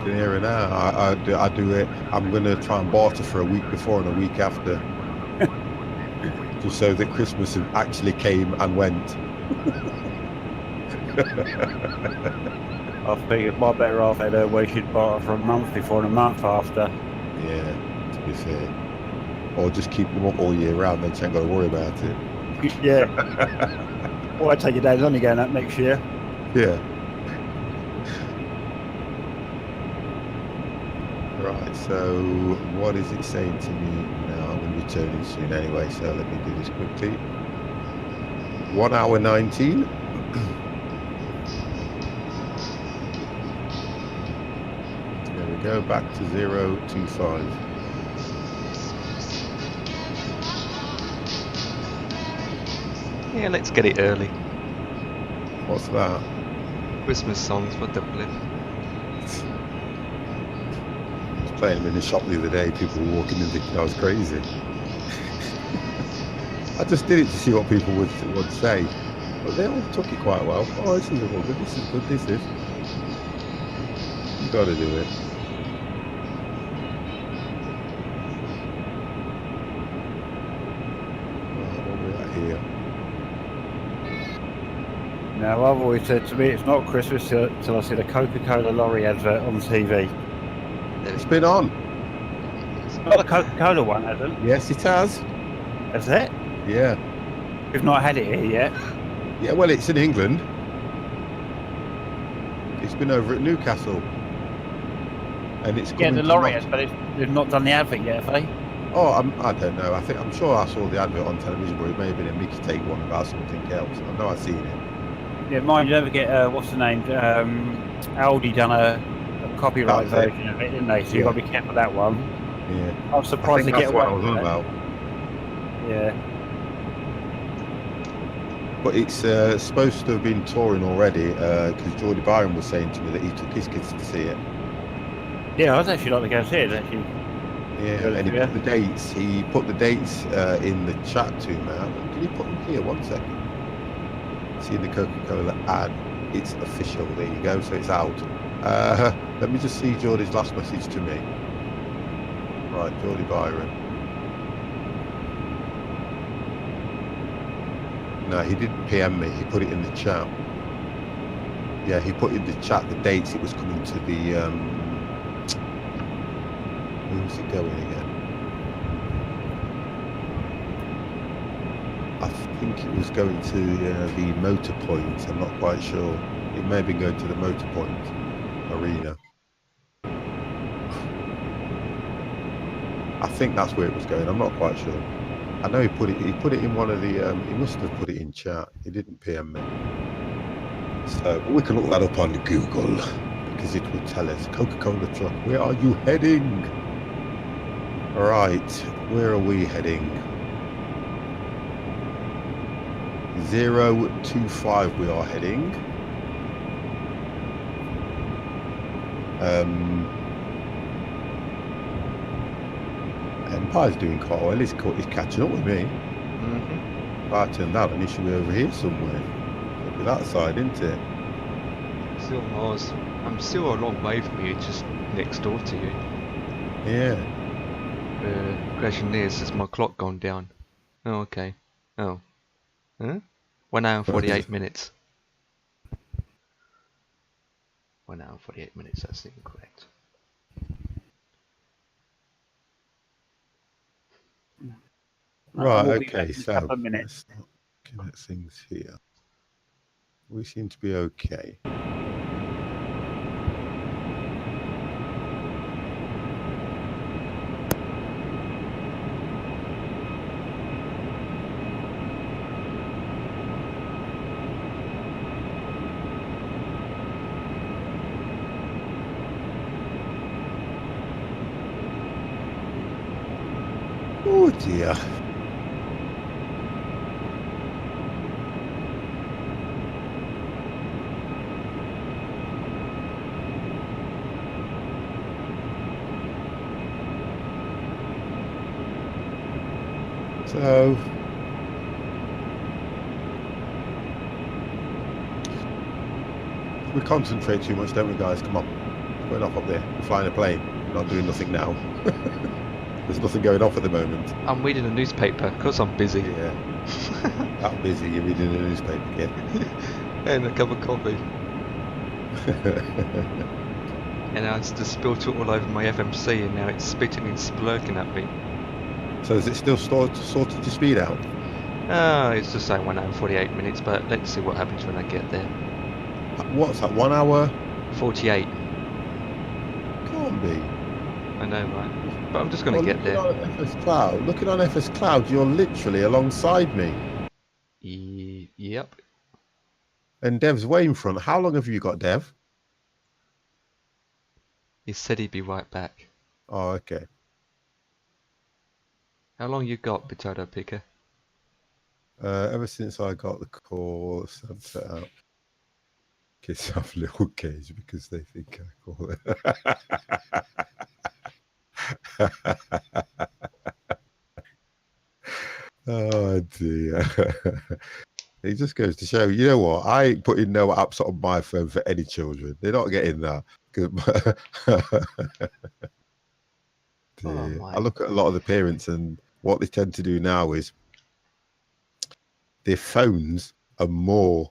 Here and now, I do it. I'm going to try and barter for a week before and a week after, just so that Christmas actually came and went. I figured my better half had we should barter for a month before and a month after. Yeah, to be fair. Or just keep them up all year round, then you ain't got to worry about it. Yeah. Well, I take your dad's only going up next year. Yeah. Right, so what is it saying to me now? I'm going to be turning soon anyway, so let me do this quickly. 1 hour 19. There we go, back to 025. Yeah, let's get it early. What's that? Christmas songs for Dublin. I was playing them in the shop the other day, people were walking in thinking I was crazy. I just did it to see what people would say. But they all took it quite well. Oh, this is all good, this is good, this is. You gotta do it. Right, what we got here? Now, I've always said to me it's not Christmas till I see the Coca-Cola lorry advert on TV. It's been on. It's not the Coca-Cola one, has it? Yes, it has. Has it? Yeah. We've not had it here yet. Yeah, well, it's in England. It's been over at Newcastle. And it's coming the lorry has, but they've not done the advert yet, have they? Oh, I don't know. I'm sure I saw the advert on television, but it may have been a Mickey Take one about something else. I know I've seen it. Yeah, mind you never get, what's the name? Aldi done a copyright version of it, didn't they? So you've got to be careful of that one. Yeah. I was surprised I to think get that's what away I was with on that. about. Yeah. But it's supposed to have been touring already, because Geordie Byron was saying to me that he took his kids to see it. Yeah, I'd actually like to go see it, actually. Yeah, and he put the dates. He put the dates in the chat to me. Can you put them here? 1 second. See the Coca-Cola ad. It's official. There you go. So it's out. Let me just see Geordie's last message to me. Right, Geordie Byron. No, he didn't PM me. He put it in the chat. Yeah, he put in the chat the dates it was coming to the. Who's it going again? I think it was going to the Motor Point. I'm not quite sure. It may have been going to the Motor Point arena. I think that's where it was going. I'm not quite sure. I know he put it in one of the. He must have put it in chat. He didn't PM me. So we can look that up on Google because it will tell us. Coca-Cola truck. Where are you heading? Right, where are we heading? 025 we are heading. Empire's doing quite well. He's catching up with me. If I turn that on, he should be over here somewhere. It'll be that side, isn't it? I'm still a long way from you, just next door to you. Yeah. The question is, has my clock gone down? Oh, okay. Oh. Huh? 1 hour and 48 minutes. 1 hour and 48 minutes, that's incorrect. Right, okay, so let's look at things here. We seem to be okay. Oh dear. So We concentrate too much, don't we, guys? Come on. We're not up there. We're flying a plane. We're not doing nothing now. There's nothing going off at the moment. I'm reading a newspaper because I'm busy. Yeah. That busy, you're reading a newspaper, kid. And a cup of coffee. And I just spilt it all over my FMC, and now it's spitting and splurking at me. So is it still sorted to speed out? It's just like 1 hour and 48 minutes, but let's see what happens when I get there. What's that, 1 hour? 48. Can't be. I know, right? But I'm just going to get there. Looking on FS Cloud, you're literally alongside me. Yep. And Dev's way in front. How long have you got, Dev? He said he'd be right back. Oh, okay. How long you got, Potato Picker? Ever since I got the call, I've set out. Kids have little cage because they think I call it. Oh dear. It just goes to show, you know what? I ain't putting no apps on my phone for any children. They're not getting that. I look at a lot of the parents, and what they tend to do now is their phones are more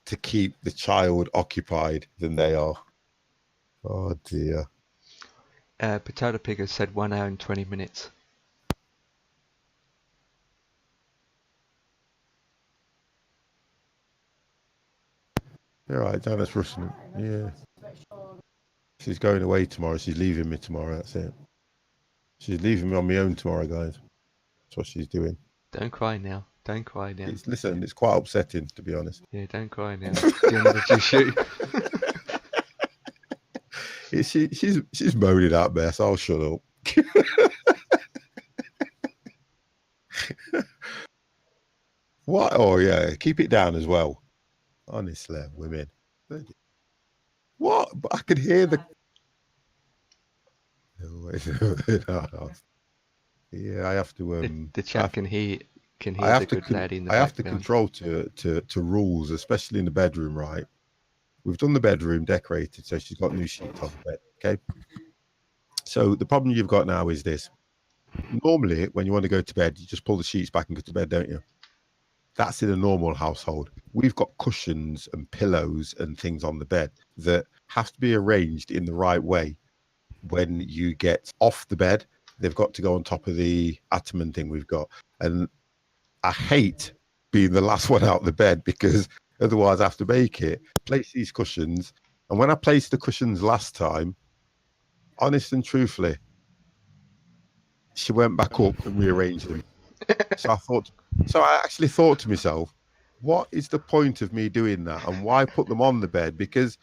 to keep the child occupied than they are. Oh dear. Potato Picker said 1 hour and 20 minutes. You're right, Janet's rushing it. Yeah. She's going away tomorrow. She's leaving me tomorrow. That's it. She's leaving me on my own tomorrow, guys. That's what she's doing. Don't cry now. Don't cry now. Listen, it's quite upsetting, to be honest. Yeah, don't cry now. Doing another shoot. She's moaning that mess. I'll shut up. What? Oh yeah, keep it down as well. Honestly, women. What? But I could hear the. Yeah, I have to. The chat can hear. I have the good lad in the I have to background. control to rules, especially in the bedroom. Right? We've done the bedroom decorated, so she's got new sheets on the bed. Okay. So the problem you've got now is this. Normally, when you want to go to bed, you just pull the sheets back and go to bed, don't you? That's in a normal household. We've got cushions and pillows and things on the bed that have to be arranged in the right way. When you get off the bed, they've got to go on top of the ottoman thing we've got. And I hate being the last one out of the bed because otherwise I have to make it, place these cushions. And when I placed the cushions last time, honest and truthfully, she went back up and rearranged them. So I actually thought to myself, what is the point of me doing that? And why put them on the bed? Because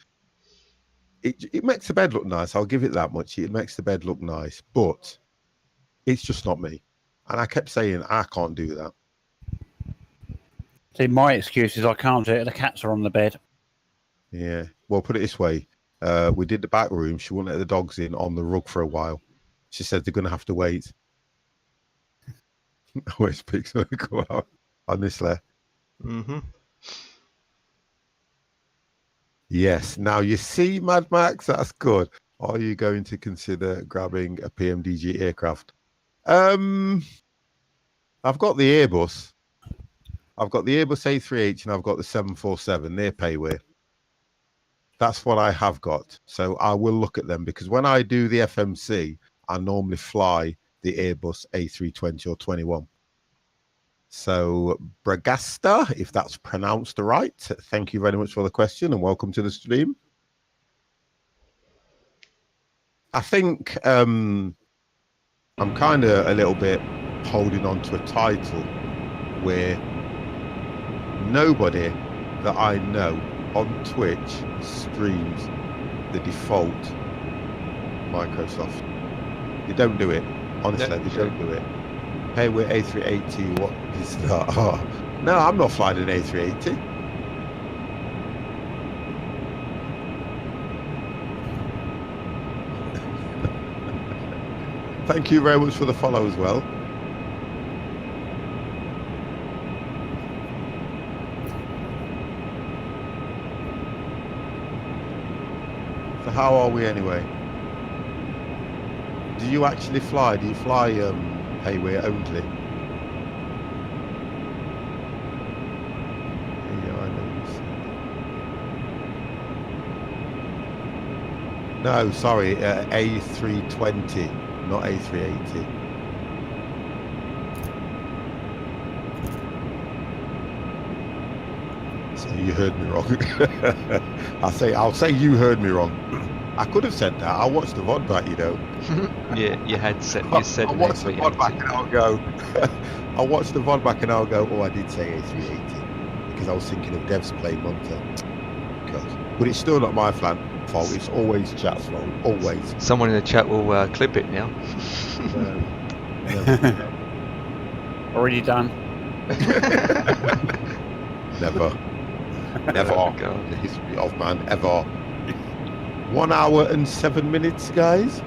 it makes the bed look nice. I'll give it that much. It makes the bed look nice, but it's just not me. And I kept saying, I can't do that. See, my excuse is I can't do it. The cats are on the bed. Yeah. Well, put it this way. We did the back room. She wouldn't let the dogs in on the rug for a while. She said they're going to have to wait. Always picks going to go out. Honestly. Mm-hmm. Yes. Now, you see, Mad Max, that's good. Are you going to consider grabbing a PMDG aircraft? I've got the Airbus. I've got the Airbus A380 and I've got the 747. They're payway. That's what I have got. So I will look at them because when I do the FMC, I normally fly the Airbus A320 or 21. So Bragasta, if that's pronounced right, thank you very much for the question and welcome to the stream. I think I'm kind of a little bit holding on to a title where nobody that I know on Twitch streams the default Microsoft. They don't do it. Honestly, they don't do it. Hey, we're A380. What is that? Oh, no, I'm not flying an A380. Thank you very much for the follow as well. how are we anyway? Do you actually fly? Do you fly Hayway only? Yeah, I know you said. No, sorry, A320, not A380. So you heard me wrong. I'll say you heard me wrong. I could have said that. I watched the VOD back, you know. Yeah, you said I watched the VOD back and I'll go. I watched the VOD back and I'll go. Oh, I did say A380 because I was thinking of Dev's plane monitor. But it's still not my fault. It's always chat's fault. Always. Someone in the chat will clip it now. Never. Already done. Never. Never. Oh, God. The history of man ever. 1 hour and 7 minutes, guys.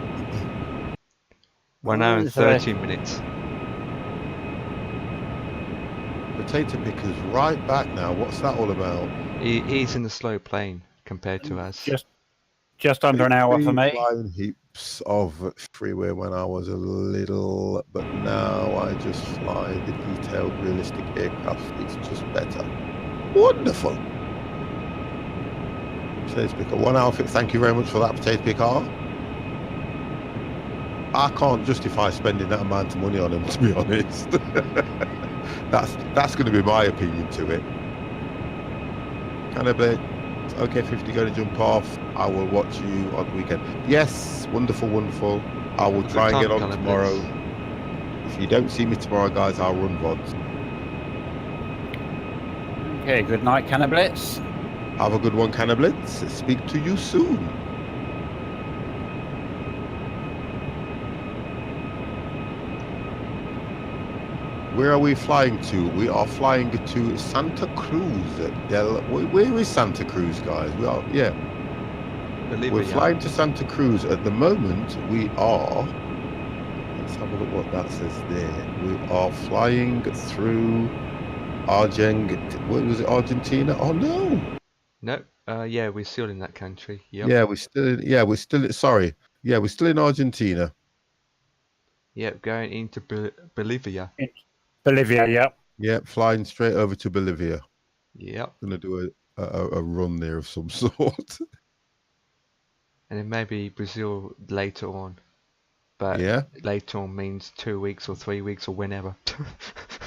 1 hour and 30 minutes. Potato pickers right back now. What's that all about? He's in the slow plane compared to us. Just under an hour for me. Flying heaps of freeway when I was a little, but now I just fly the detailed, realistic aircraft. It's just better. Wonderful. Potato picker, 1 hour. Thank you very much for that, potato picker. I can't justify spending that amount of money on him, to be honest. That's going to be my opinion to it. Can I be? Okay, 50 going to jump off. I will watch you on the weekend. Yes, wonderful, wonderful. I will try and get on tomorrow. If you don't see me tomorrow, guys, I'll run VODs. Okay, good night, Cannablitz. Have a good one, Cannablitz. Speak to you soon. Where are we flying to? We are flying to Santa Cruz. Where is Santa Cruz, guys? We are, yeah. We're flying to Santa Cruz. At the moment, we are... Let's have a look what that says there. We are flying through what was it, Argentina? Oh, no! No, yeah, we're still in that country. Yep. Yeah, we're still in Argentina. Yep, going into Bolivia. Bolivia, yep. Yep, flying straight over to Bolivia. Yep. Gonna do a run there of some sort. And then maybe Brazil later on. But yeah, later on means 2 weeks or 3 weeks or whenever.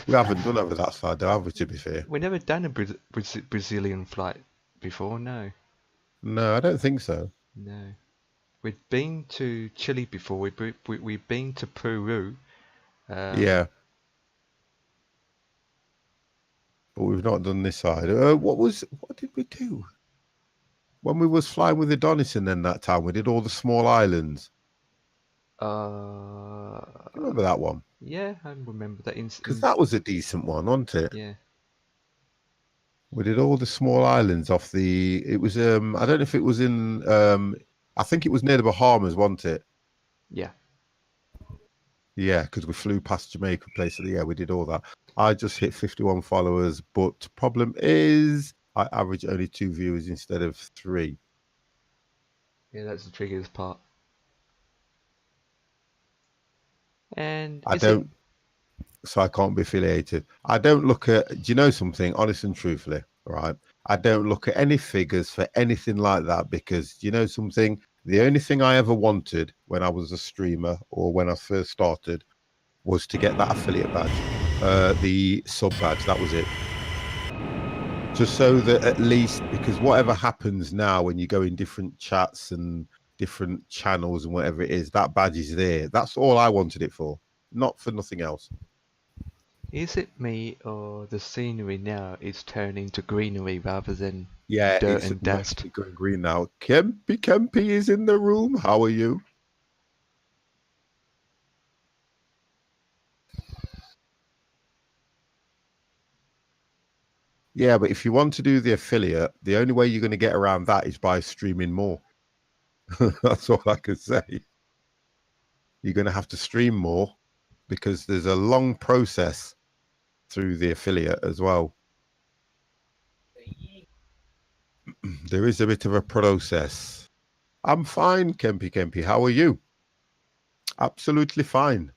We haven't done over that side, have we, to be fair? We've never done a Brazilian flight before, no. No, I don't think so. No. We've been to Chile before, we've been to Peru. Yeah. But we've not done this side. What did we do? When we was flying with Adonis and then that time, we did all the small islands. Remember that one? Yeah, I remember that. Because that was a decent one, wasn't it? Yeah. We did all the small islands off the... It was, I don't know if it was in... I think it was near the Bahamas, wasn't it? Yeah. Yeah, because we flew past Jamaica place. So yeah, we did all that. I just hit 51 followers, but problem is I average only 2 viewers instead of 3. Yeah, that's the trickiest part. And so I can't be affiliated. I don't look at, do you know something, honest and truthfully, right? I don't look at any figures for anything like that because, you know something, the only thing I ever wanted when I was a streamer or when I first started was to get that affiliate badge, the sub badge, that was it. Just so that at least, because whatever happens now when you go in different chats and different channels and whatever it is, that badge is there. That's all I wanted it for, not for nothing else. Is it me or the scenery now is turning to greenery rather than dirt and dust? It's going green now. Kempy is in the room. How are you? Yeah, but if you want to do the affiliate, the only way you're going to get around that is by streaming more. That's all I can say. You're going to have to stream more because there's a long process through the affiliate as well. There is a bit of a process. I'm fine, Kempy. How are you? Absolutely fine.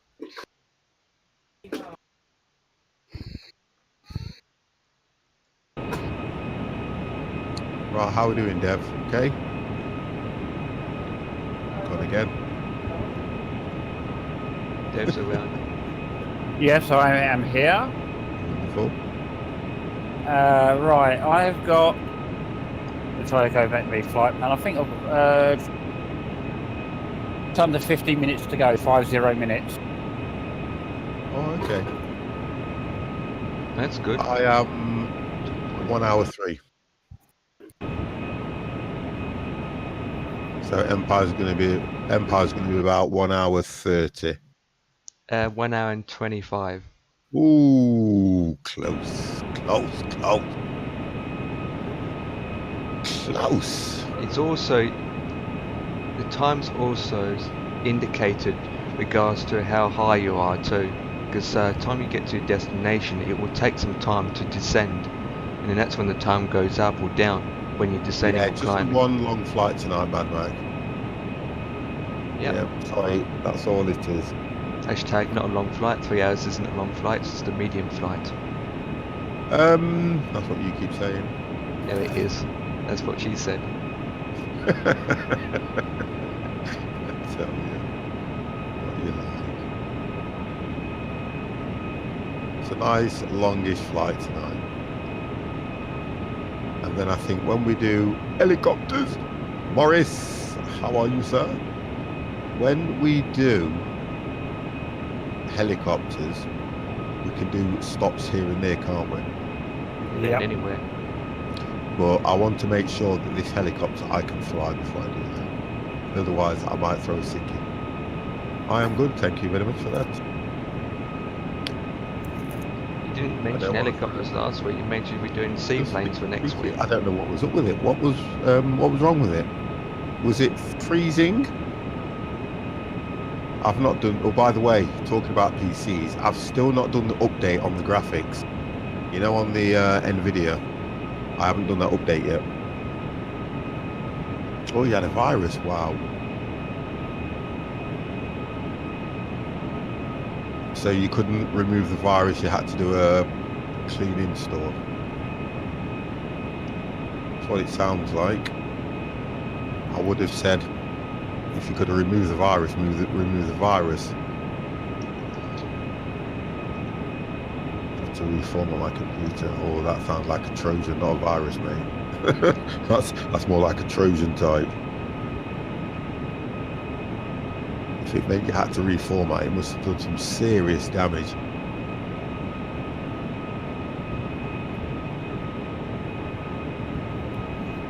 Right, how are we doing, Dev? Okay? Gone again. Dev's around. Yes, I am here. Wonderful. Right, I've got. Let's try to go back to the flight plan. I think I've it's under 50 minutes to go. 50 minutes. Oh, okay. That's good. I am 1 hour 3. So Empire's going to be about 1 hour 30. 1 hour and 25. Ooh, close. It's also, the time's also indicated regards to how high you are too, because time you get to your destination, it will take some time to descend, and then that's when the time goes up or down when you're descending or Just climbing. one long flight tonight, Mad Mag. Yep. Yeah, sorry, that's all it is. Hashtag not a long flight. 3 hours isn't a long flight, it's just a medium flight. That's what you keep saying. No, it is. That's what she said. I tell you, what you like. It's a nice longish flight tonight. And then I think when we do helicopters, Morris, how are you, sir? When we do helicopters, we can do stops here and there, can't we? Yeah. Anywhere. But I want to make sure that this helicopter I can fly before I do that. Otherwise, I might throw a sickie. I am good, thank you very much for that. You didn't mention helicopters last week. You mentioned we're doing seaplanes for next week. I don't know what was up with it. What was wrong with it? Was it freezing? I've not done. Oh, by the way, talking about PCs, I've still not done the update on the graphics. You know, on the NVIDIA, I haven't done that update yet. Oh, you had a virus. Wow. So you couldn't remove the virus. You had to do a clean install. That's what it sounds like. I would have said, if you could have removed the virus, remove the virus. To reformat my computer. Oh, that sounds like a Trojan, not a virus, mate. that's more like a Trojan type. If it meant you had to reformat, it must have done some serious damage.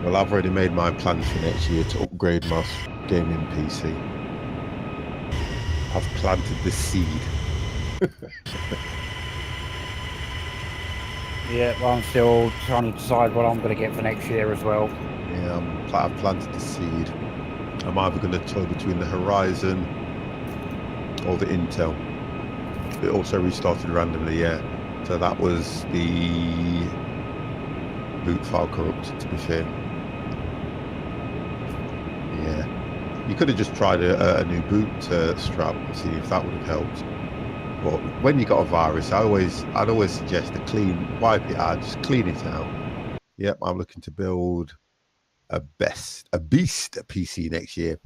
Well, I've already made my plans for next year to upgrade my gaming PC. I've planted the seed. Yeah, well, I'm still trying to decide what I'm going to get for next year as well. Yeah, I've planted the seed. I'm either going to toy between the Horizon or the Intel. It also restarted randomly, yeah. So that was the boot file corrupt, to be fair. Yeah. You could have just tried a new boot strap and see if that would have helped. But when you got a virus, I'd always suggest wipe it out, just clean it out. Yep, I'm looking to build a beast PC next year.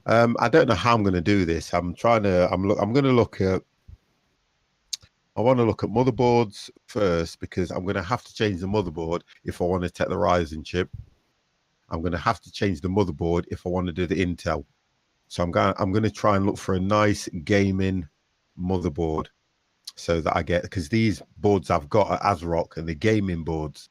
I don't know how I'm going to do this. I want to look at motherboards first, because I'm going to have to change the motherboard if I want to take the Ryzen chip. I'm going to have to change the motherboard if I want to do the Intel. So I'm going to try and look for a nice gaming motherboard, so that I get, because these boards I've got are ASRock and the gaming boards,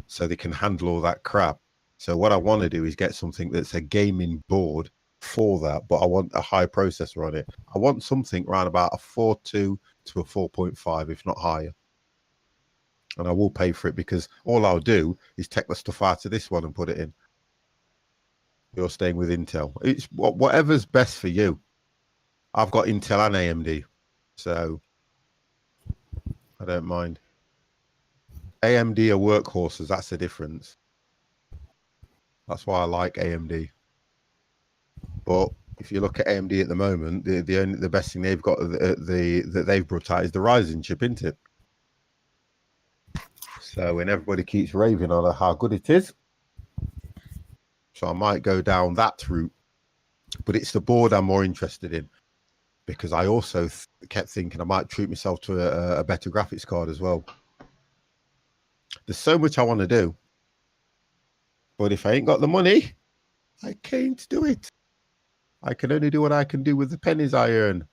so they can handle all that crap. So what I want to do is get something that's a gaming board for that, but I want a high processor on it. I want something around about a 4.2 to a 4.5, if not higher. And I will pay for it, because all I'll do is take the stuff out of this one and put it in. You're staying with Intel. It's whatever's best for you. I've got Intel and AMD, so I don't mind. AMD are workhorses. That's the difference. That's why I like AMD. But if you look at AMD at the moment, the best thing they've got that they've brought out is the Ryzen chip, isn't it? So when everybody keeps raving on how good it is, so I might go down that route. But it's the board I'm more interested in, because I also kept thinking I might treat myself to a better graphics card as well. There's so much I want to do, but if I ain't got the money, I can't do it. I can only do what I can do with the pennies I earn.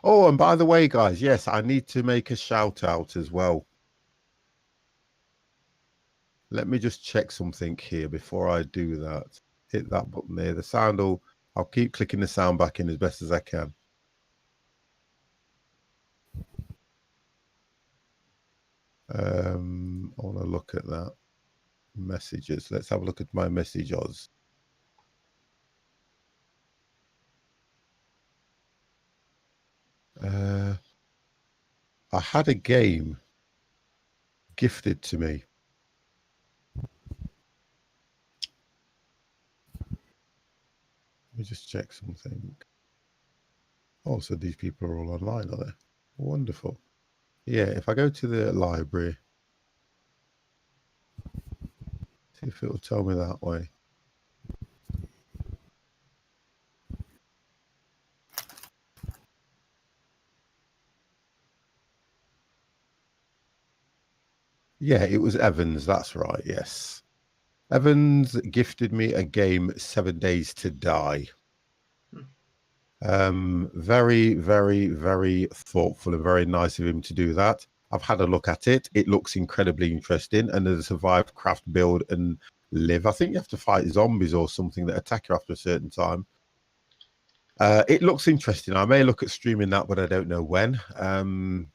Oh, and by the way, guys, yes, I need to make a shout out as well. Let me just check something here before I do that. Hit that button there. The sound will, I'll keep clicking the sound back in as best as I can. I want to look at that. Messages. Let's have a look at my messages. I had a game gifted to me. Let me just check something. Oh, so these people are all online, are they? Wonderful. Yeah, if I go to the library, see if it'll tell me that way. Yeah, it was Evans. That's right. Yes. Evans gifted me a game, 7 Days to Die. Very, very, very thoughtful and very nice of him to do that. I've had a look at it. It looks incredibly interesting. And there's a survive, craft, build, and live. I think you have to fight zombies or something that attack you after a certain time. It looks interesting. I may look at streaming that, but I don't know when. And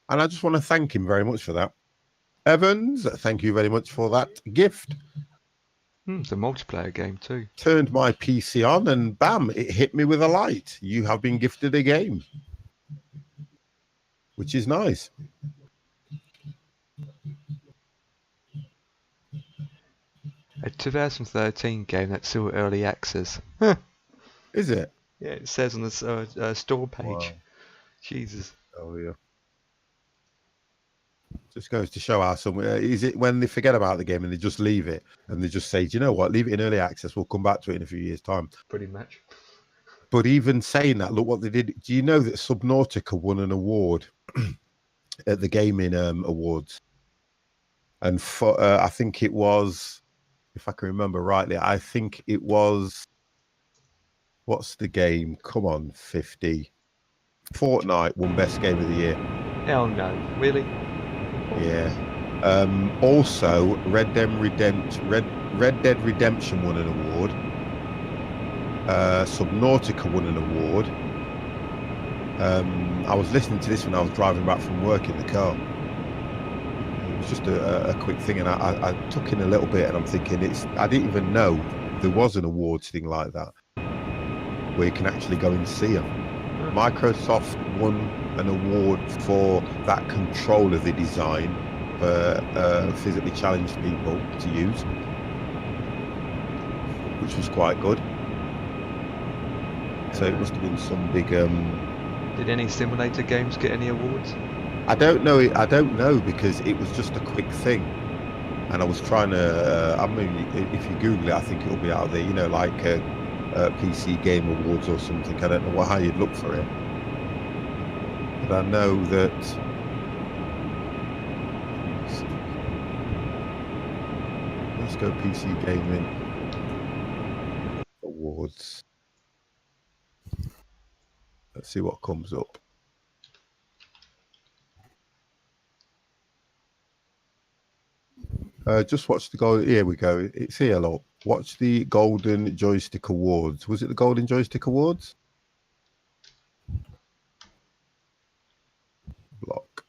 I just want to thank him very much for that. Evans, thank you very much for that gift. It's a multiplayer game too. Turned my PC on and bam, it hit me with a light. You have been gifted a game, which is nice. A 2013 game that's still early access. Is it? Yeah, it says on the store page. Wow. Jesus. Oh yeah. Just goes to show how some is it when they forget about the game and they just leave it and they just say, do you know what, leave it in early access, we'll come back to it in a few years' time. Pretty much. But even saying that, look what they did. Do you know that Subnautica won an award at the gaming awards? And for I think it was, if I can remember rightly, I think it was, what's the game? Come on, 50. Fortnite won best game of the year. Hell no, really? Yeah. Also, Red Dead Redemption won an award. Subnautica won an award. I was listening to this when I was driving back from work in the car. It was just a quick thing, and I took in a little bit, and I'm thinking, I didn't even know there was an awards thing like that where you can actually go and see them. Microsoft won an award for that controller they designed for physically challenged people to use, which was quite good. So it must have been some big. Did any simulator games get any awards? I don't know. I don't know, because it was just a quick thing, and I was trying to. I mean, if you Google it, I think it'll be out there. You know, like PC Game Awards or something. I don't know how you'd look for it, but I know that. Let's go PC Gaming Awards. Let's see what comes up. Just watch the gold. Here we go. It's here. Look. Watch the Golden Joystick Awards. Was it the Golden Joystick Awards? Block.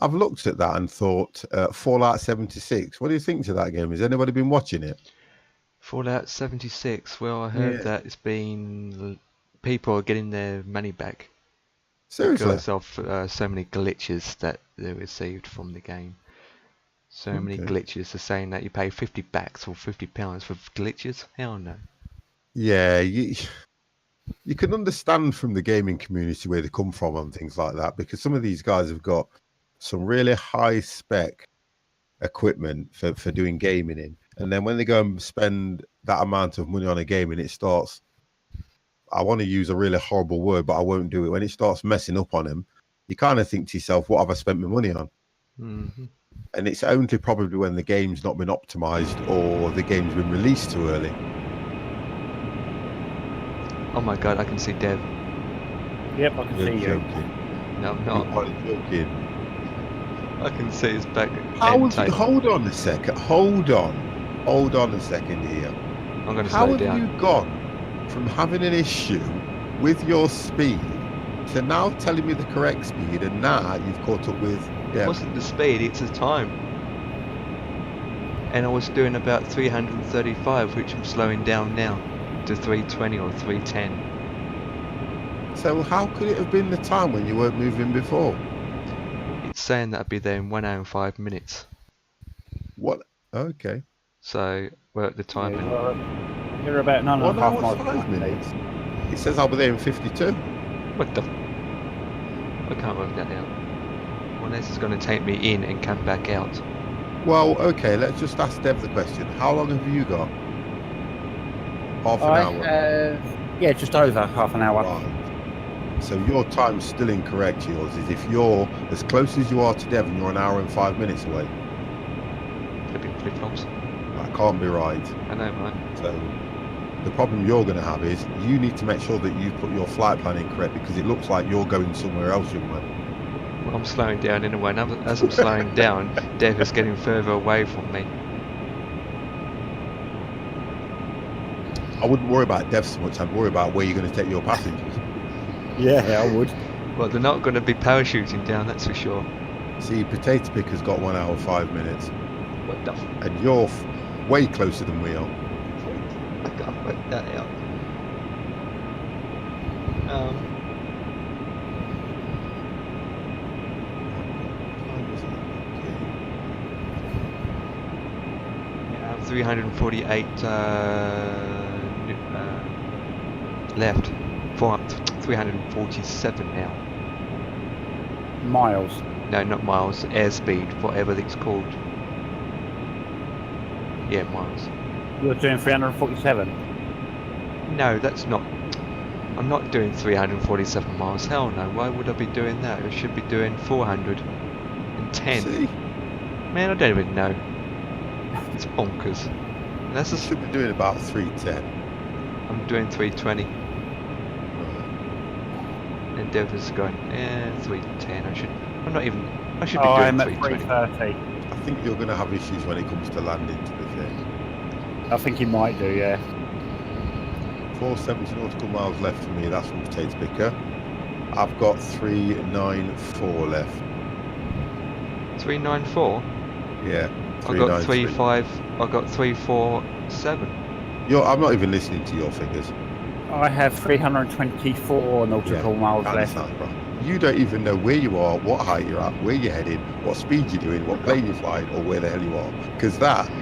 I've looked at that and thought, Fallout 76. What do you think to that game? Has anybody been watching it? Fallout 76. Well, I heard that it's been people are getting their money back. Seriously? Because of so many glitches that they received from the game. So many glitches. They're saying that you pay $50 or £50 for glitches. Hell no. Yeah, you can understand from the gaming community where they come from and things like that, because some of these guys have got some really high spec equipment for doing gaming in, and then when they go and spend that amount of money on a game and it starts, I want to use a really horrible word, but I won't do it. When it starts messing up on them, you kind of think to yourself, what have I spent my money on? Mm-hmm. And it's only probably when the game's not been optimized or the game's been released too early. Oh my god, I can see Dev. Yep, I can You're see you. joking. No, I'm You're not. quite joking. I can see his back. Hold on a second. Hold on a second here. I'm going to How slow have down. you gone from having an issue with your speed to now telling me the correct speed, and now you've caught up with... It wasn't the speed, it's the time. And I was doing about 335, which I'm slowing down now to 320 or 310. So how could it have been the time when you weren't moving before? It's saying that I'd be there in 1 hour and 5 minutes. What? Okay. So we're at the time. You're about 9.5 1 hour, miles. 5 minutes. It says I'll be there in 52. What the? I can't work that out. Unless it's going to take me in and come back out. Well, okay, let's just ask Dev the question. How long have you got? Half an hour? Yeah, just over half an hour. Right. So your time's still incorrect, yours is if you're as close as you are to Devon, you're 1 hour and 5 minutes away. Could have been flip-flops. That can't be right. I know, right? So the problem you're going to have is you need to make sure that you put your flight plan in correct, because it looks like you're going somewhere else, young man. Well, I'm slowing down anyway, and as I'm slowing down, Dev is getting further away from me. I wouldn't worry about Dev so much, I'd worry about where you're going to take your passengers. Yeah, I would. Well, they're not going to be parachuting down, that's for sure. See, Potato Picker's got 1 hour 5 minutes, What the? and you're way closer than we are. I can't work that out. Yeah, 348 left. 347 now. Miles. No, not miles. Airspeed, whatever it's called. Yeah, miles. You're doing 347. No, that's not. I'm not doing 347 miles. Hell no. Why would I be doing that? I should be doing 410. See? Man, I don't even know. It's bonkers. And that's You just, should be doing about 310. I'm doing 320. And Devin's going, 310. I should be doing I'm at 320. 330. I think you're going to have issues when it comes to landing, to be fair. I think he might do, yeah. 470 nautical miles left for me, that's from Potato Picker. I've got 394 left. 394? Yeah. I got 393. 35. I got 347. I'm not even listening to your figures. I have 324 nautical miles that left. sounds right. You don't even know where you are, what height you're at, where you're heading, what speed you're doing, what plane you're flying, or where the hell you are. Because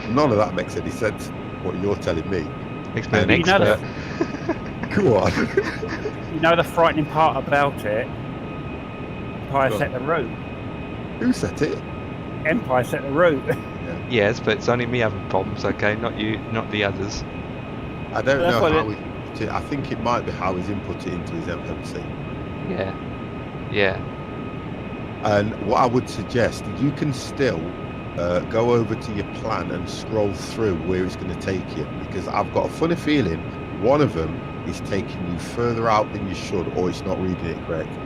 none of that makes any sense, what you're telling me. Makes me an You know expert. Go on. You know the frightening part about it? Empire Go set the route. Who set it? Empire set the route. Yes, but it's only me having problems, okay? Not you, not the others. I don't That's know what how he put it. I think it might be how he's input it into his FMC. Yeah. Yeah. And what I would suggest, you can still go over to your plan and scroll through where it's going to take you, because I've got a funny feeling one of them is taking you further out than you should, or it's not reading it correct.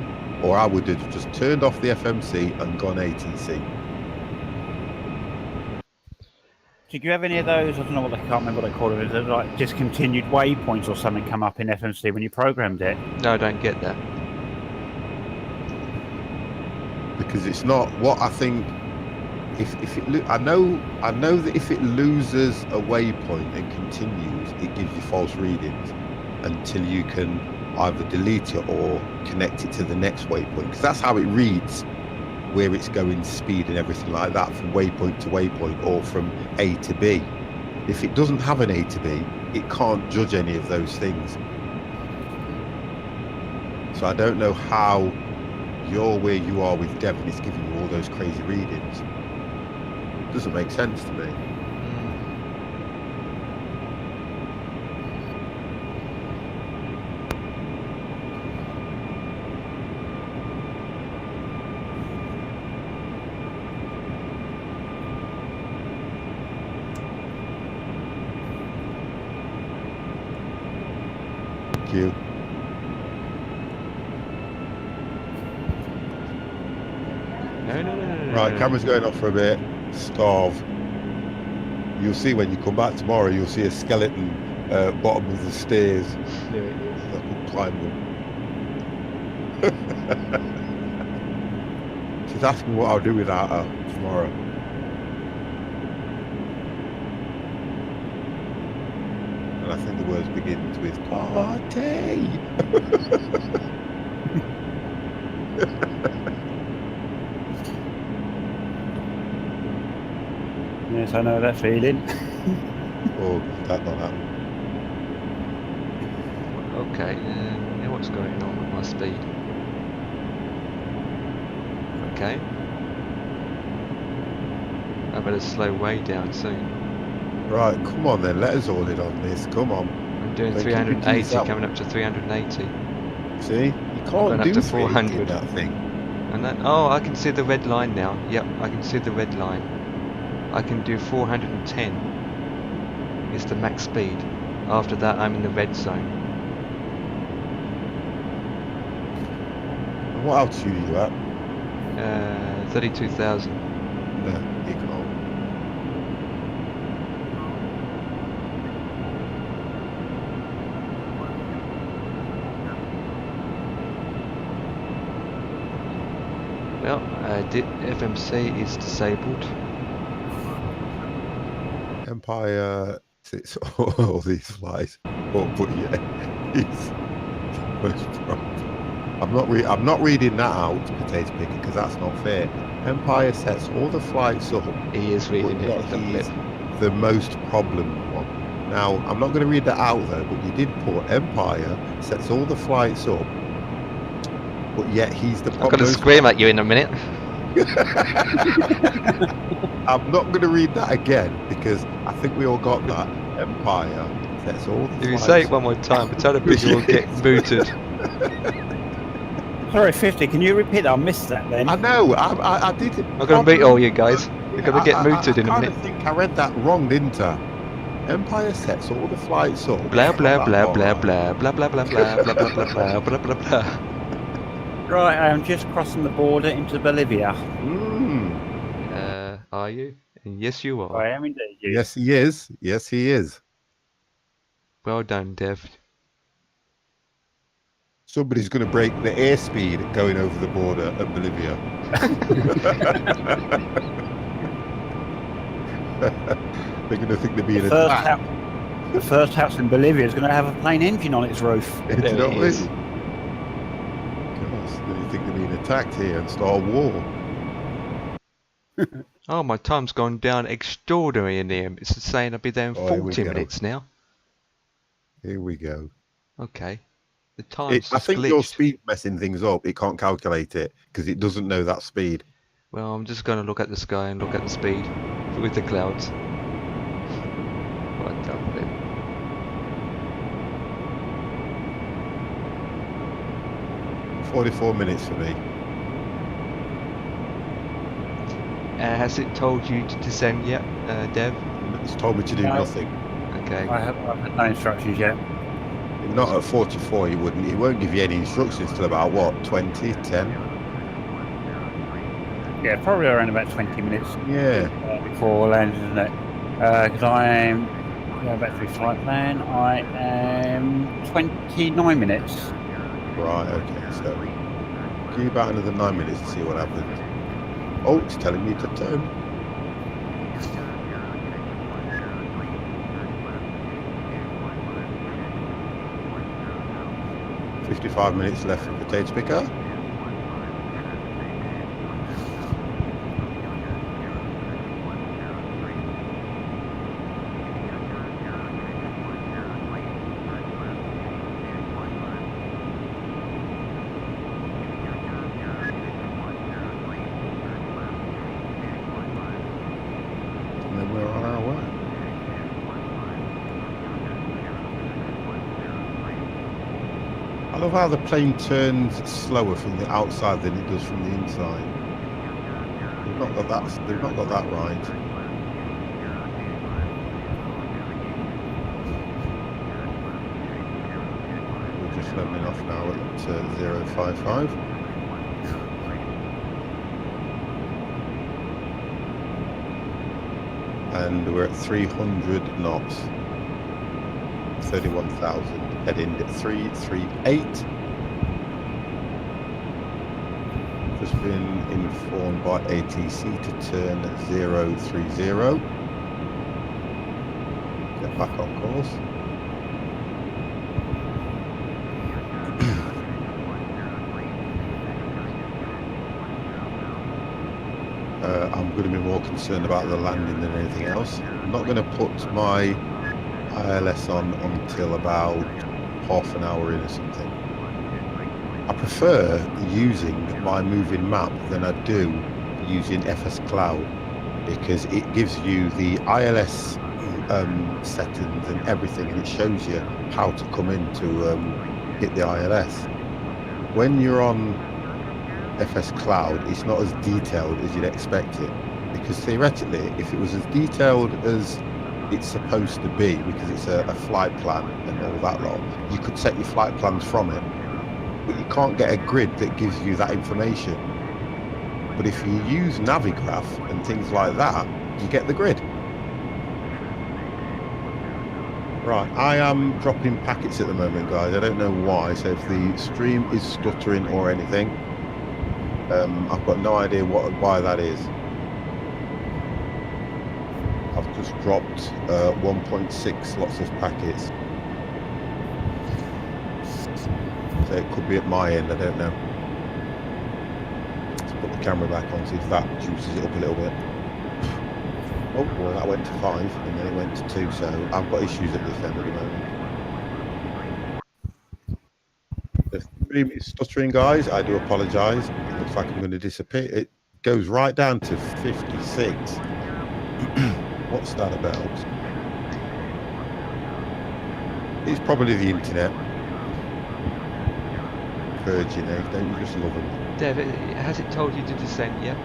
Or I would have just turned off the FMC and gone ATC. Did you have any of those? I don't know what I can't remember what they call it. Is it like discontinued waypoints or something come up in FMC when you programmed it? No, I don't get that. because it's not what I think. I know that if it loses a waypoint and continues, it gives you false readings until you can either delete it or connect it to the next waypoint, because that's how it reads where it's going, speed and everything like that, from waypoint to waypoint or from A to B. If it doesn't have an A to B, it can't judge any of those things. So I don't know how you're where you are with Devon is giving you all those crazy readings. Doesn't make sense to me. Thank you. No. Right, camera's going off for a bit. Starve. You'll see when you come back tomorrow, you'll see a skeleton bottom of the stairs. There it is. That will climb them. She's asking what I'll do without her tomorrow. And I think the words begins with party. Yes, I know that feeling. Oh, that not happened. Okay, now what's going on with my speed? Okay. I better slow way down soon. Right, come on then, let us all in on this, come on. I'm doing They keep 380, reducing coming up to 380. See? You going can't up do to 400 400. that thing. And that, oh, I can see the red line now. Yep, I can see the red line. I can do 410. It's the max speed. After that, I'm in the red zone. And what altitude are you at? 32,000. No, you can't. Well, FMC is disabled. Empire sits all these flies. Oh, but yeah, he's the most problem. I'm not reading that out, potato picker, because that's not fair. Empire sets all the flights up. He is reading but it yet with the he's flip. the most problem one. Now, I'm not going to read that out though, but you did put Empire sets all the flights up, but yet he's the problem. I'm going to scream at you in a minute. I'm not going to read that again because I think we all got that. Empire sets all the If you flights say it up. one more time, potato picker will get booted. Sorry, 50, can you repeat that? I missed that then. I know, I did it. I'm going to beat all you guys. You're going to get mooted in a minute. I think I read that wrong, didn't I? Empire sets all the flights up. Blah blah blah blah blah blah blah blah blah blah blah blah blah blah blah blah. Right, I am just crossing the border into Bolivia. Are you? And yes, you are. I am indeed. Yes, he is. Yes, he is. Well done, Dev. Somebody's going to break the airspeed going over the border at Bolivia. They're going to think they're being attacked. The first house in Bolivia is going to have a plane engine on its roof. Do you know what I mean? Gosh, they think they're being attacked here and start a war. Oh, my time's gone down extraordinary in here. It's saying I'll be there in 40 minutes now. Here we go. Okay. The time's I just think glitched. your speed messing things up. It can't calculate it because it doesn't know that speed. Well, I'm just going to look at the sky and look at the speed with the clouds. What the flip. 44 minutes for me. Has it told you to descend yet, Dev? It's told me to do nothing. Okay. I've had no instructions yet. Not at 44, he wouldn't. He won't give you any instructions till about what, 20, 10? Yeah, probably around about 20 minutes. Yeah. Before landing, isn't it? Because I'm back to the flight plan. I am 29 minutes. Right, okay, so give you about another 9 minutes to see what happens. Oh, it's telling me to turn. 55 minutes left for potato picker. And then we're on our way. I love how the plane turns slower from the outside than it does from the inside. They've not got that. They've not got that right. We're just leveling off now at 055. And we're at 300 knots. 31,000. Heading at 338. Just been informed by ATC to turn 030. Get back on course. I'm going to be more concerned about the landing than anything else. I'm not going to put my ILS on until about half an hour in or something. I prefer using my moving map than I do using FS Cloud, because it gives you the ILS settings and everything, and it shows you how to come in to hit the ILS. When you're on FS Cloud, it's not as detailed as you'd expect it, because theoretically, if it was as detailed as it's supposed to be, because it's a flight plan and all that lot, you could set your flight plans from it, but you can't get a grid that gives you that information. But if you use Navigraph and things like that, you get the grid. Right, I am dropping packets at the moment, guys. I don't know why, so if the stream is stuttering or anything, I've got no idea why that is. I've just dropped 1.6 lots of packets. So it could be at my end, I don't know. Let's put the camera back on, see if that juices it up a little bit. Oh, well, that went to 5 and then it went to 2, so I've got issues at this end at the moment. The stream is stuttering, guys. I do apologise. It looks like I'm going to disappear. It goes right down to 56. What's that about? It's probably the internet. Virgin, eh? Don't you just love them? Dev, has it told you to descend yet?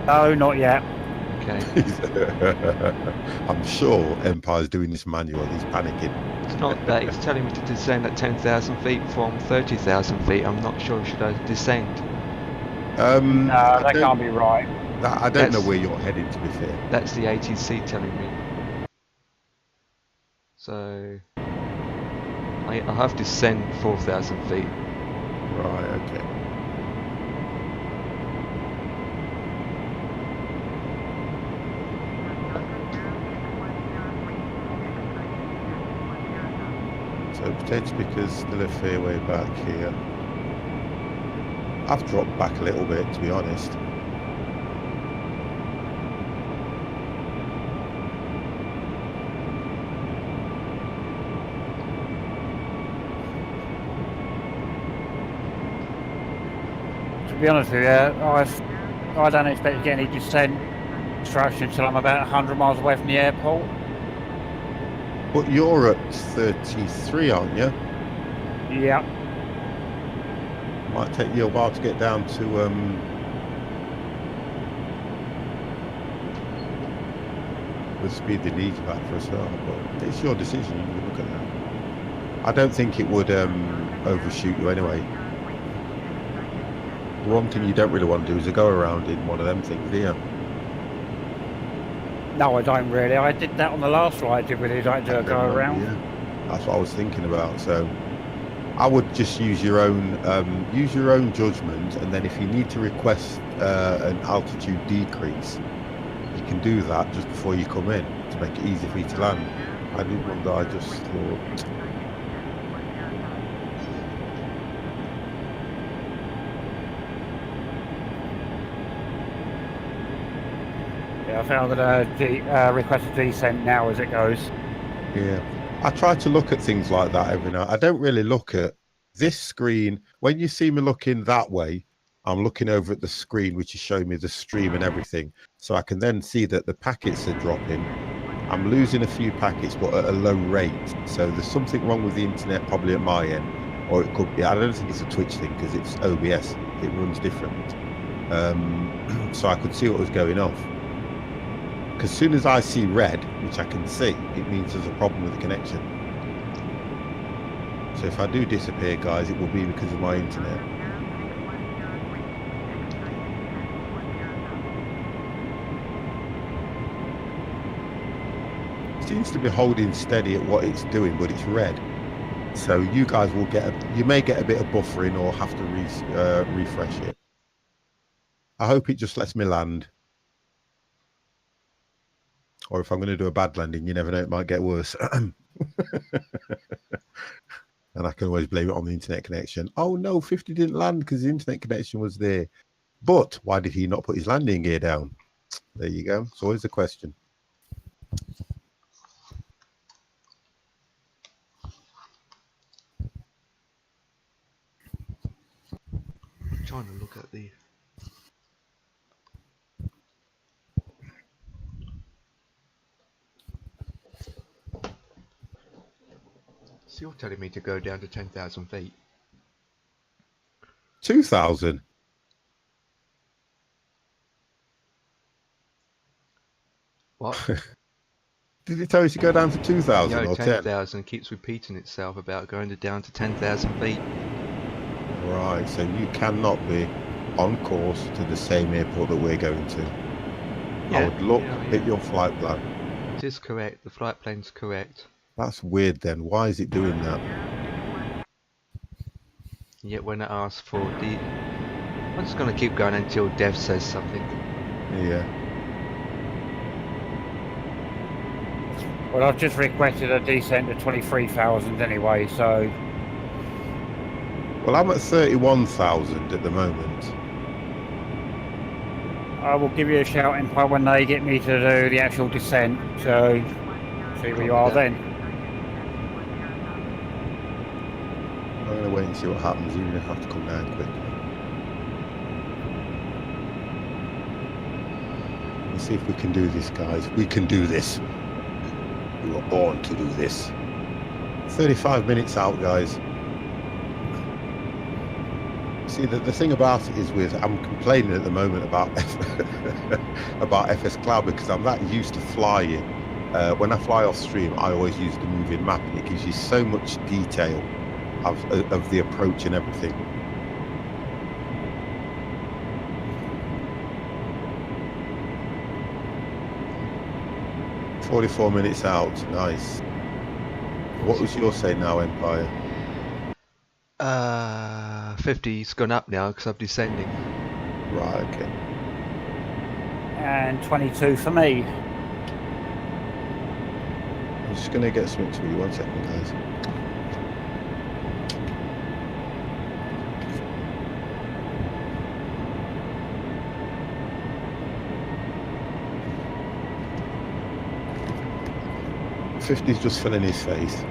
No, not yet. Okay. I'm sure Empire's doing this manual. He's panicking. It's not that, it's telling me to descend at 10,000 feet from 30,000 feet. I'm not sure, should I descend? No, that can't be right. I don't know where you're heading, to be fair. That's the ATC telling me. So I have to descend 4,000 feet. Right, okay. So potato pickers still a fair way back here. I've dropped back a little bit, to be honest. To be honest with you, I don't expect to get any descent instruction until I'm about 100 miles away from the airport. But you're at 33, aren't you? Yeah. Might take you a while to get down to the speed they need you back for a start, but it's your decision. You can look at that. I don't think it would overshoot you anyway. The one thing you don't really want to do is to go around in one of them things, do you? No, I don't really. I did that on the last flight I did with you. I do a go around. Yeah, that's what I was thinking about. So I would just use your own judgment, and then if you need to request an altitude decrease, you can do that just before you come in to make it easy for you to land. I did one that I just thought. Yeah, I think I'm going to request a descent now as it goes. Yeah, I try to look at things like that every now. I don't really look at this screen. When you see me looking that way, I'm looking over at the screen, which is showing me the stream and everything. So I can then see that the packets are dropping. I'm losing a few packets, but at a low rate. So there's something wrong with the internet, probably at my end, or it could be. I don't think it's a Twitch thing because it's OBS. It runs different. So I could see what was going off. Because as soon as I see red, which I can see, it means there's a problem with the connection. So if I do disappear, guys, it will be because of my internet. It seems to be holding steady at what it's doing, but it's red. So you guys will you may get a bit of buffering or have to refresh it. I hope it just lets me land. Or if I'm going to do a bad landing, you never know, it might get worse. And I can always blame it on the internet connection. Oh no, 50 didn't land because the internet connection was there. But why did he not put his landing gear down? There you go. It's always the question. I'm trying to look at the... So you're telling me to go down to 10,000 feet? 2,000? What? Did it tell you to go down to 2,000 No, or 10? 10,000 keeps repeating itself about going down to 10,000 feet. Right, so you cannot be on course to the same airport that we're going to. Yeah, I would look at your flight plan. It is correct. The flight plan's correct. That's weird then. Why is it doing that? Yet when I ask for the... I'm just going to keep going until Dev says something. Yeah. Well, I've just requested a descent to 23,000 anyway, so... Well, I'm at 31,000 at the moment. I will give you a shout in part when they get me to do the actual descent, so see where you are then. I'm going to wait and see what happens, even if I have to come down quickly. Let's see if we can do this, guys. We can do this. We were born to do this. 35 minutes out, guys. See, the thing about it is I'm complaining at the moment about about FS Cloud because I'm that used to flying. When I fly off stream, I always use the moving map, and it gives you so much detail of the approach and everything. "44 minutes out, nice." What was your say now, Empire? 50's gone up now because I'm descending. Right, okay. And 22 for me. I'm just going to get something to you. 1 second, guys. "50's just filling his face.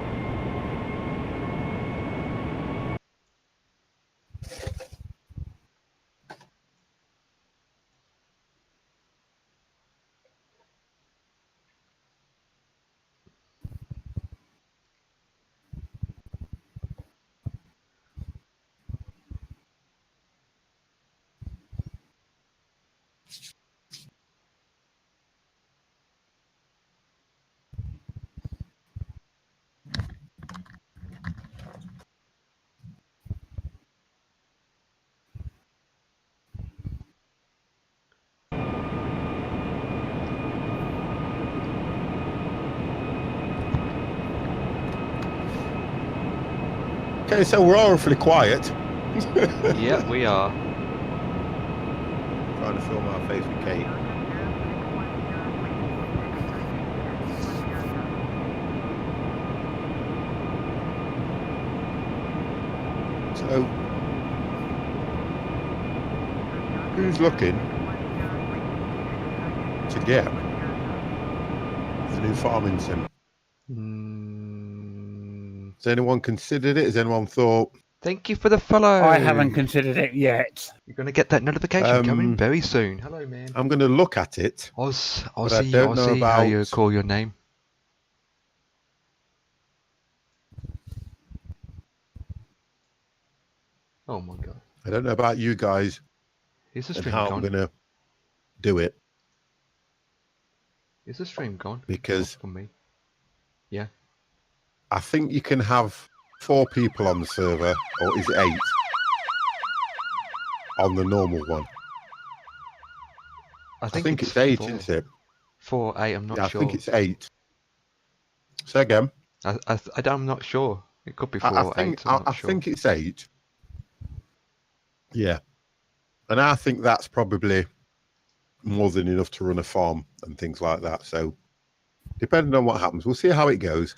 Okay, so we're awfully quiet. Yeah, we are. Trying to film our face with Kate. So, who's looking to get the new farming sim? Has anyone considered it? Has anyone thought? Thank you for the follow. I haven't considered it yet. You're going to get that notification coming very soon. Hello, man. I'm going to look at it. Aussie, how you call your name? Oh my god. I don't know about you guys Is the and stream how gone? I'm going to do it. Is the stream gone? Because for me. Yeah. I think you can have 4 people on the server, or is it 8? On the normal one. I think it's 8, isn't it? 4, 8, I'm not sure. I think it's 8. Say again. I'm not sure. It could be 4 or 8. I think it's 8. Yeah. And I think that's probably more than enough to run a farm and things like that. So, depending on what happens, we'll see how it goes.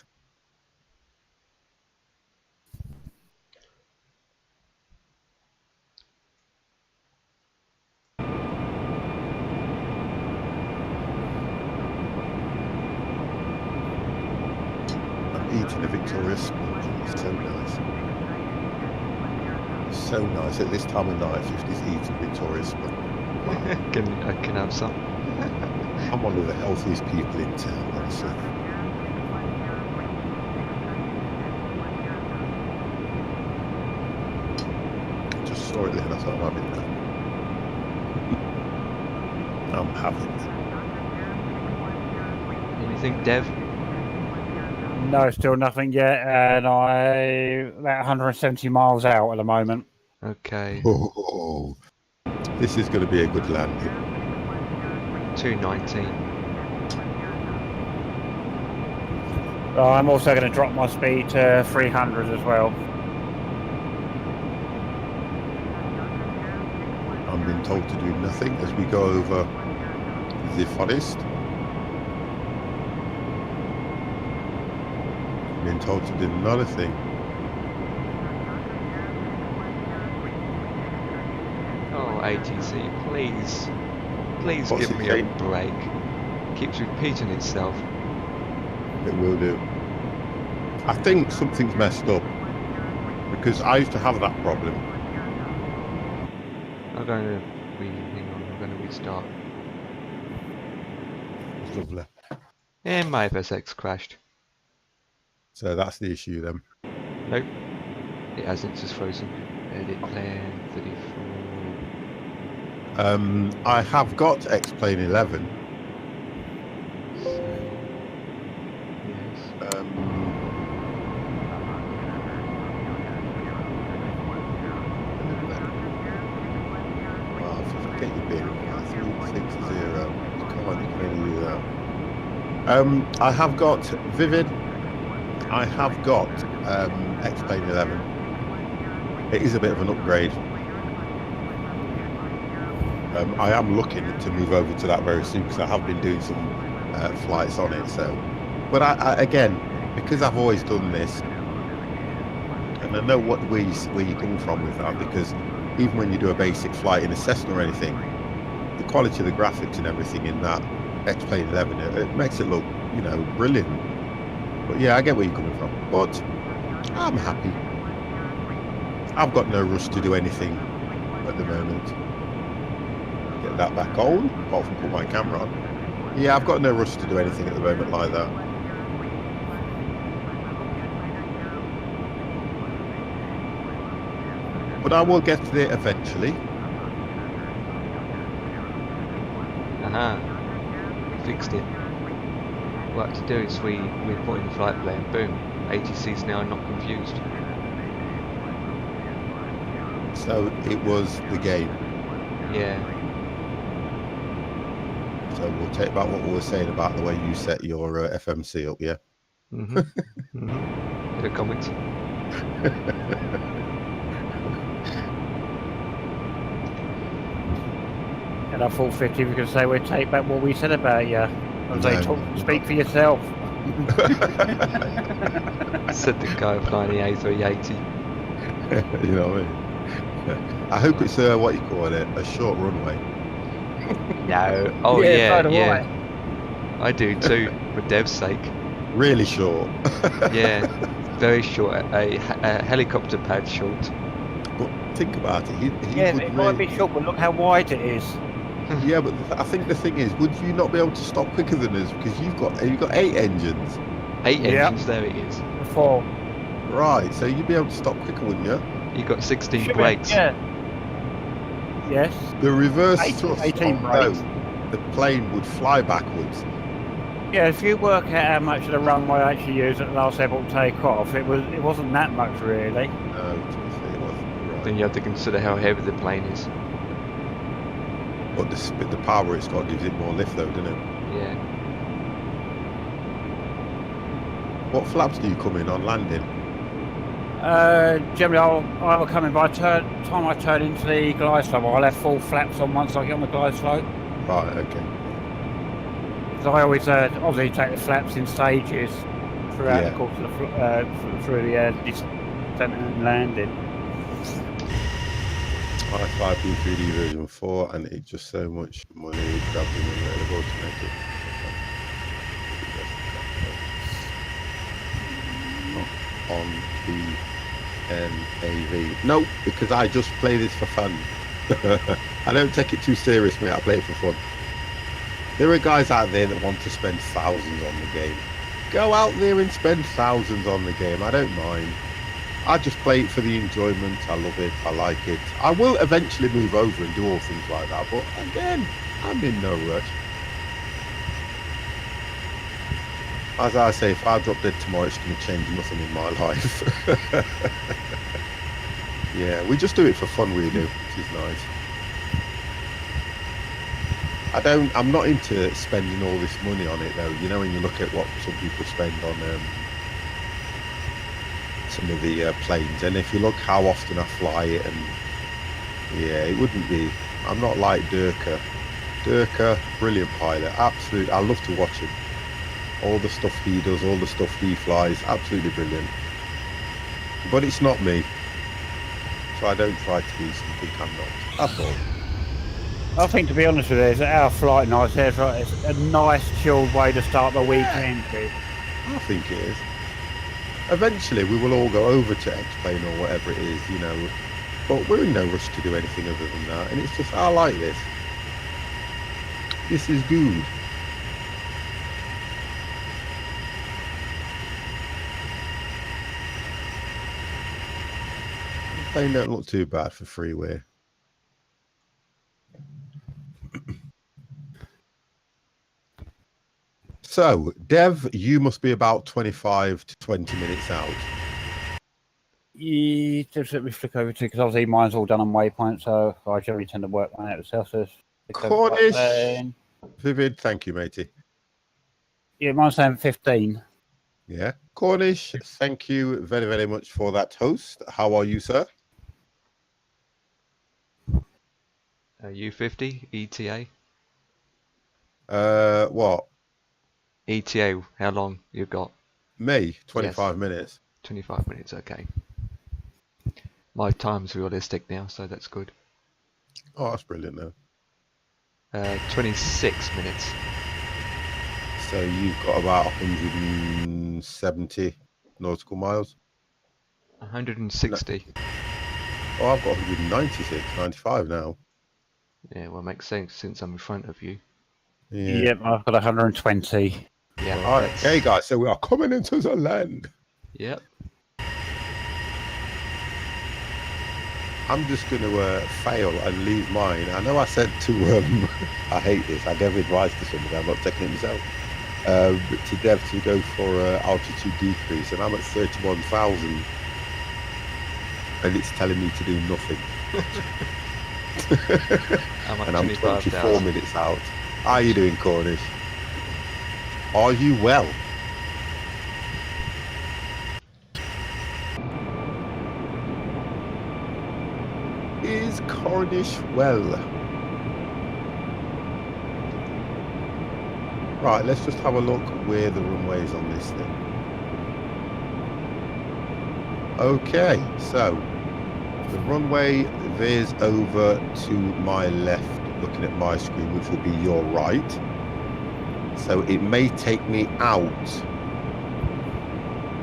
Eating a Victoria sponge. It's so nice. So nice at this time of night. 50s eating Victoria sponge. Wow. I can have some. I'm one of the healthiest people in town, honestly. I just saw it then. I thought I'm having that. I'm having that. Anything, Dev? No, still nothing yet, and I'm about 170 miles out at the moment. Okay. Oh, this is going to be a good landing. 219. I'm also going to drop my speed to 300 as well. I'm being told to do nothing as we go over the forest. Being told to do not a thing. Oh, ATC, please What's give it me say? a break. Keeps repeating itself. It will do. I think something's messed up because I used to have that problem. I'm going to restart. It's lovely. And my FSX crashed. So that's the issue then. Nope. It hasn't, it's just frozen. Edit plan 34. I have got X-Plane 11. So, yes. Well, if you get your bearing, 360. You can only do that. I have got Vivid. I have got X-Plane 11. It is a bit of an upgrade. I am looking to move over to that very soon because I have been doing some flights on it. So, but I again, because I've always done this, and I know where you're coming from with that, because even when you do a basic flight in a Cessna or anything, the quality of the graphics and everything in that X-Plane 11, it makes it look, brilliant. But yeah, I get where you're coming from. But I'm happy. I've got no rush to do anything at the moment. Get that back on, apart from put my camera on. Yeah, I've got no rush to do anything at the moment like that. But I will get there eventually. Aha. Fixed it. What to do is we put in the flight plan, boom. ATC's now not confused. So it was the game. Yeah. So we'll take back what we were saying about the way you set your FMC up, yeah? Mm-hmm. Mm-hmm. The comments. And I thought 50 we could say we'd take back what we said about you. I was like, speak for yourself. Said the guy flying the A380. You know what I mean? I hope it's what you call it, a short runway. No. Oh Yeah, so do yeah. I do too, for Dev's sake. Really short. Yeah, very short. A helicopter pad short. But think about it. He Yeah, would it might be short, but look how wide it is. Yeah, but I think the thing is, would you not be able to stop quicker than us because you've got 8 engines? 8 engines. There it is. 4. Right, so you'd be able to stop quicker, wouldn't you? You got 16 Should brakes. Yeah. Yes. The reverse 18 thrust 18 on brakes. the plane would fly backwards. Yeah, if you work out how much of the runway I actually used at the last airport takeoff, it wasn't that much really. No, it wasn't. Right. Then you have to consider how heavy the plane is. But the power it's got gives it more lift though, doesn't it? Yeah. What flaps do you come in on landing? Generally, I'll come in by time I turn into the glide slope. I'll have full flaps on once I get on the glide slope. Right, okay. Because I always obviously take the flaps in stages throughout Yeah. the course of through the descent and landing. I fly P3D version 4 and it's just so much money traveling available to make it. Not on the NAV. No, because I just play this for fun. I don't take it too serious, mate. I play it for fun. There are guys out there that want to spend thousands on the game. Go out there and spend thousands on the game. I don't mind. I just play it for the enjoyment. I love it. I like it. I will eventually move over and do all things like that. But again, I'm in no rush. As I say, if I drop dead tomorrow, it's going to change nothing in my life. Yeah, we just do it for fun, we do, which is nice. I'm not into spending all this money on it though. You know, when you look at what some people spend on some of the planes, and if you look how often I fly it, and yeah, it wouldn't be. I'm not like Durka. Durka, brilliant pilot, absolute. I love to watch him. All the stuff he does, all the stuff he flies, absolutely brilliant. But it's not me, so I don't try to be something I'm not. That's all. I think, to be honest with you, it's our flight nights. It's a nice, chilled way to start the weekend. I think it is. Eventually, we will all go over to X-Plane or whatever it is, you know. But we're in no rush to do anything other than that. And it's just, I like this. This is good. The plane don't look too bad for freeway. So, Dev, you must be about 25 to 20 minutes out. Yeah, just let me flick over to, because obviously mine's all done on waypoint, so I generally tend to work one out itself. So Cornish, Vivid, thank you, matey. Yeah, mine's saying 15. Yeah, Cornish, thank you very, very much for that toast. How are you, sir? U50, ETA? What? ETA, how long you got? Me, 25 minutes. 25 minutes, okay. My time's realistic now, so that's good. Oh, that's brilliant, though. 26 minutes. So you've got about 170 nautical miles? 160. Oh, I've got 196, 95 now. Yeah, well, makes sense since I'm in front of you. Yeah. Yep, I've got 120. Yeah. All right, okay, guys, so we are coming into the land. Yep. I'm just going to fail and leave mine. I know I said to, I hate this, I gave advice to somebody, I'm not taking it myself, to Dev to go for altitude decrease, and I'm at 31,000, and it's telling me to do nothing. And I'm 24 minutes out. How are you doing, Cornish? Are you well? is Cornish Well. Right, let's just have a look where the runway is on this thing. Okay, so the runway veers over to my left, looking at my screen, which will be your right. So it may take me out.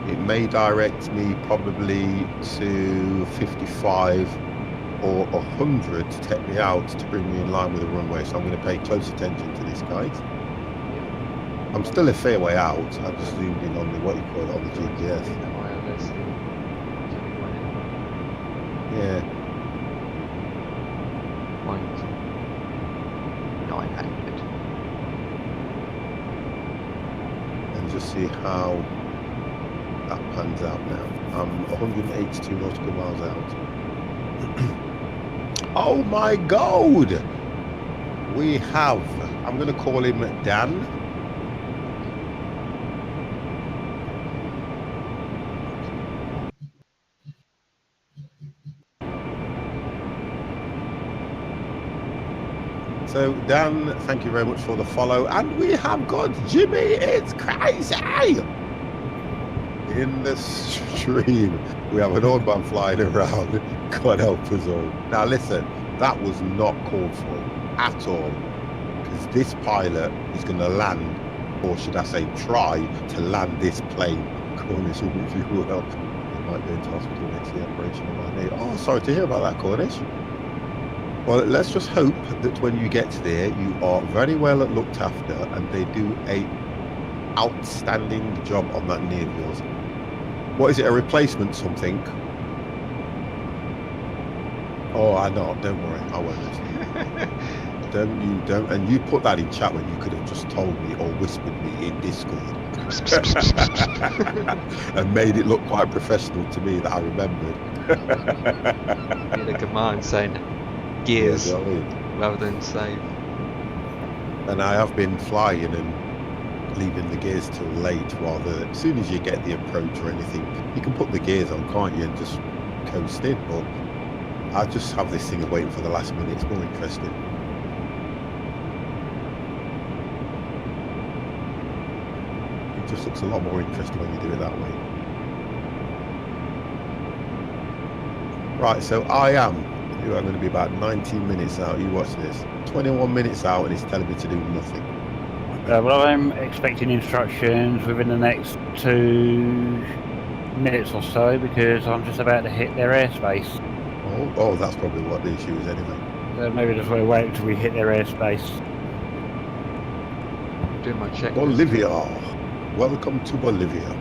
It may direct me probably to 55 or 100 to take me out to bring me in line with the runway. So I'm going to pay close attention to this, guys. I'm still a fair way out. I just zoomed in on the, what you call it, on the GPS. Yeah. 900. And just see how that pans out now. I'm 182 nautical miles out. Oh my God! We have, I'm going to call him Dan. So Dan, thank you very much for the follow. And we have got Jimmy, it's crazy! In the stream, we have an old man flying around. God help us all. Now listen, that was not called for at all. Because this pilot is going to land, or should I say try to land this plane. Cornish, if you will. He might go into hospital next year, operation on my knee. Oh, sorry to hear about that, Cornish. Well, let's just hope that when you get there, you are very well looked after and they do a outstanding job on that knee of yours. What is it, a replacement something? Oh, I know, don't worry, I won't listen. And you put that in chat when you could have just told me or whispered me in Discord. And made it look quite professional to me that I remembered. Get a command saying gears rather than save. And I have been flying and leaving the gears till late, rather as soon as you get the approach or anything, you can put the gears on, can't you, and just coast in. But I just have this thing of waiting for the last minute. It's more interesting. It just looks a lot more interesting when you do it that way. Right, so I am going to be about 19 minutes out. You watch this. 21 minutes out and it's telling me to do nothing. Well, I'm expecting instructions within the next 2 minutes or so because I'm just about to hit their airspace. Oh, that's probably what the issue is anyway. So maybe just wait until we hit their airspace. Do my check. Bolivia. Welcome to Bolivia.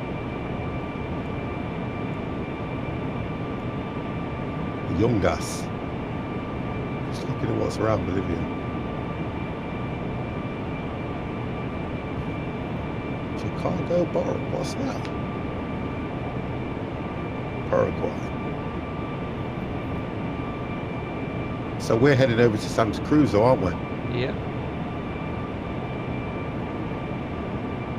Yungas. Just looking at what's around Bolivia. Chicago Bar. What's that? Paraguay. So we're heading over to Santa Cruz, though, aren't we? Yeah.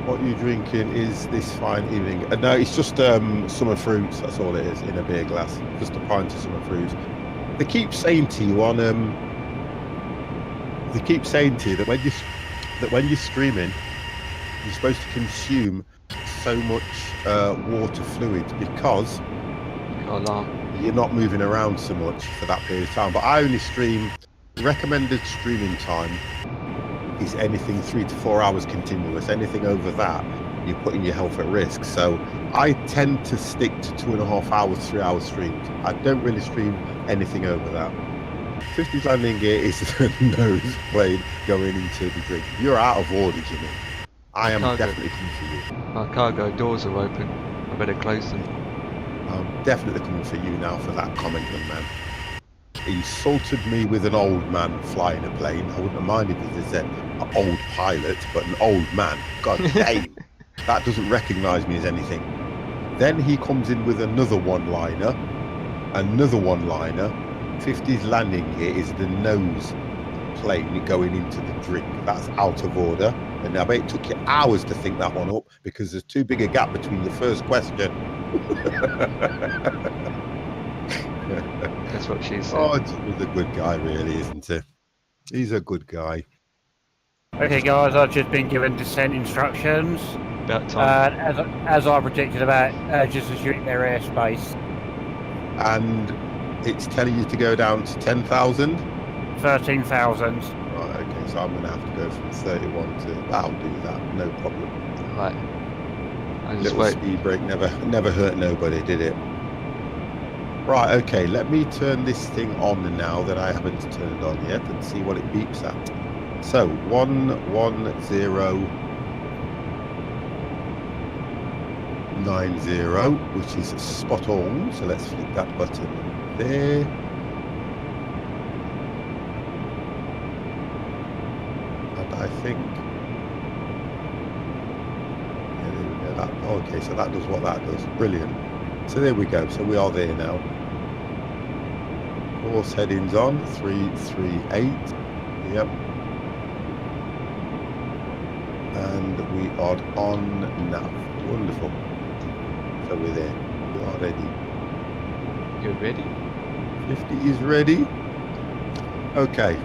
What are you drinking is this fine evening? No, it's just summer fruits. That's all it is in a beer glass. Just a pint of summer fruits. They keep saying to you on that when you're streaming, you're supposed to consume so much water fluid because you're not moving around so much for that period of time. But I only stream, recommended streaming time is anything 3 to 4 hours continuous. Anything over that, you're putting your health at risk. So I tend to stick to 2.5 hours, 3 hours streams. I don't really stream anything over that. 50's landing gear is the nose plane going into the drink. You're out of order, Jimmy. I am definitely coming for you. My cargo doors are open. I better close them. I'm definitely coming for you now for that comment, young man. He insulted me with an old man flying a plane. I wouldn't have minded if there's an old pilot, but an old man. God damn, that doesn't recognise me as anything. Then he comes in with another one-liner. 50's landing gear is the nose plane going into the drink. That's out of order. And I bet it took you hours to think that one up because there's too big a gap between your first question. That's what she said. Oh, Jimmy's a good guy, really, isn't he? He's a good guy. Okay, guys, I've just been given descent instructions. About time. As I predicted, about just to shoot their airspace. And it's telling you to go down to 10,000? 13,000. Right, okay, so I'm going to have to go from 31 to... I'll do that, no problem. Right. I just Little wait. speed brake never hurt nobody, did it? Right, okay, let me turn this thing on now that I haven't turned on yet and see what it beeps at. So, 11090, which is spot on. So let's flick that button there. And I think... Yeah, there we go. Okay, so that does what that does. Brilliant. So there we go. So we are there now. Course headings on 338. Yep. And we are on nav. Wonderful. So we're there. We are ready. You're ready? 50 is ready. Okay.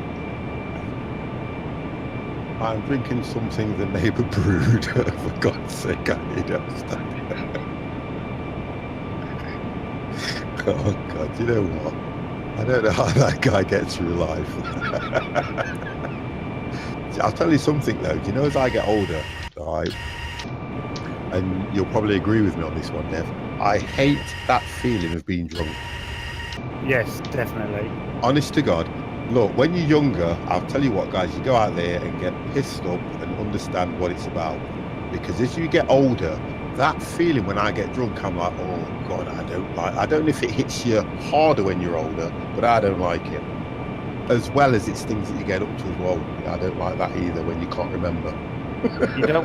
I'm drinking something the neighbour brewed. For God's sake, I need to understand. Oh God, you know what? I don't know how that guy gets through life. I'll tell you something though, you know, as I get older, right, and you'll probably agree with me on this one, Dev, I hate that feeling of being drunk. Yes, definitely. Honest to God, look, when you're younger, I'll tell you what, guys, you go out there and get pissed up and understand what it's about. Because as you get older, that feeling when I get drunk, I'm like, oh God, I don't know if it hits you harder when you're older, but I don't like it. As well as it's things that you get up to as well. I don't like that either when you can't remember. You know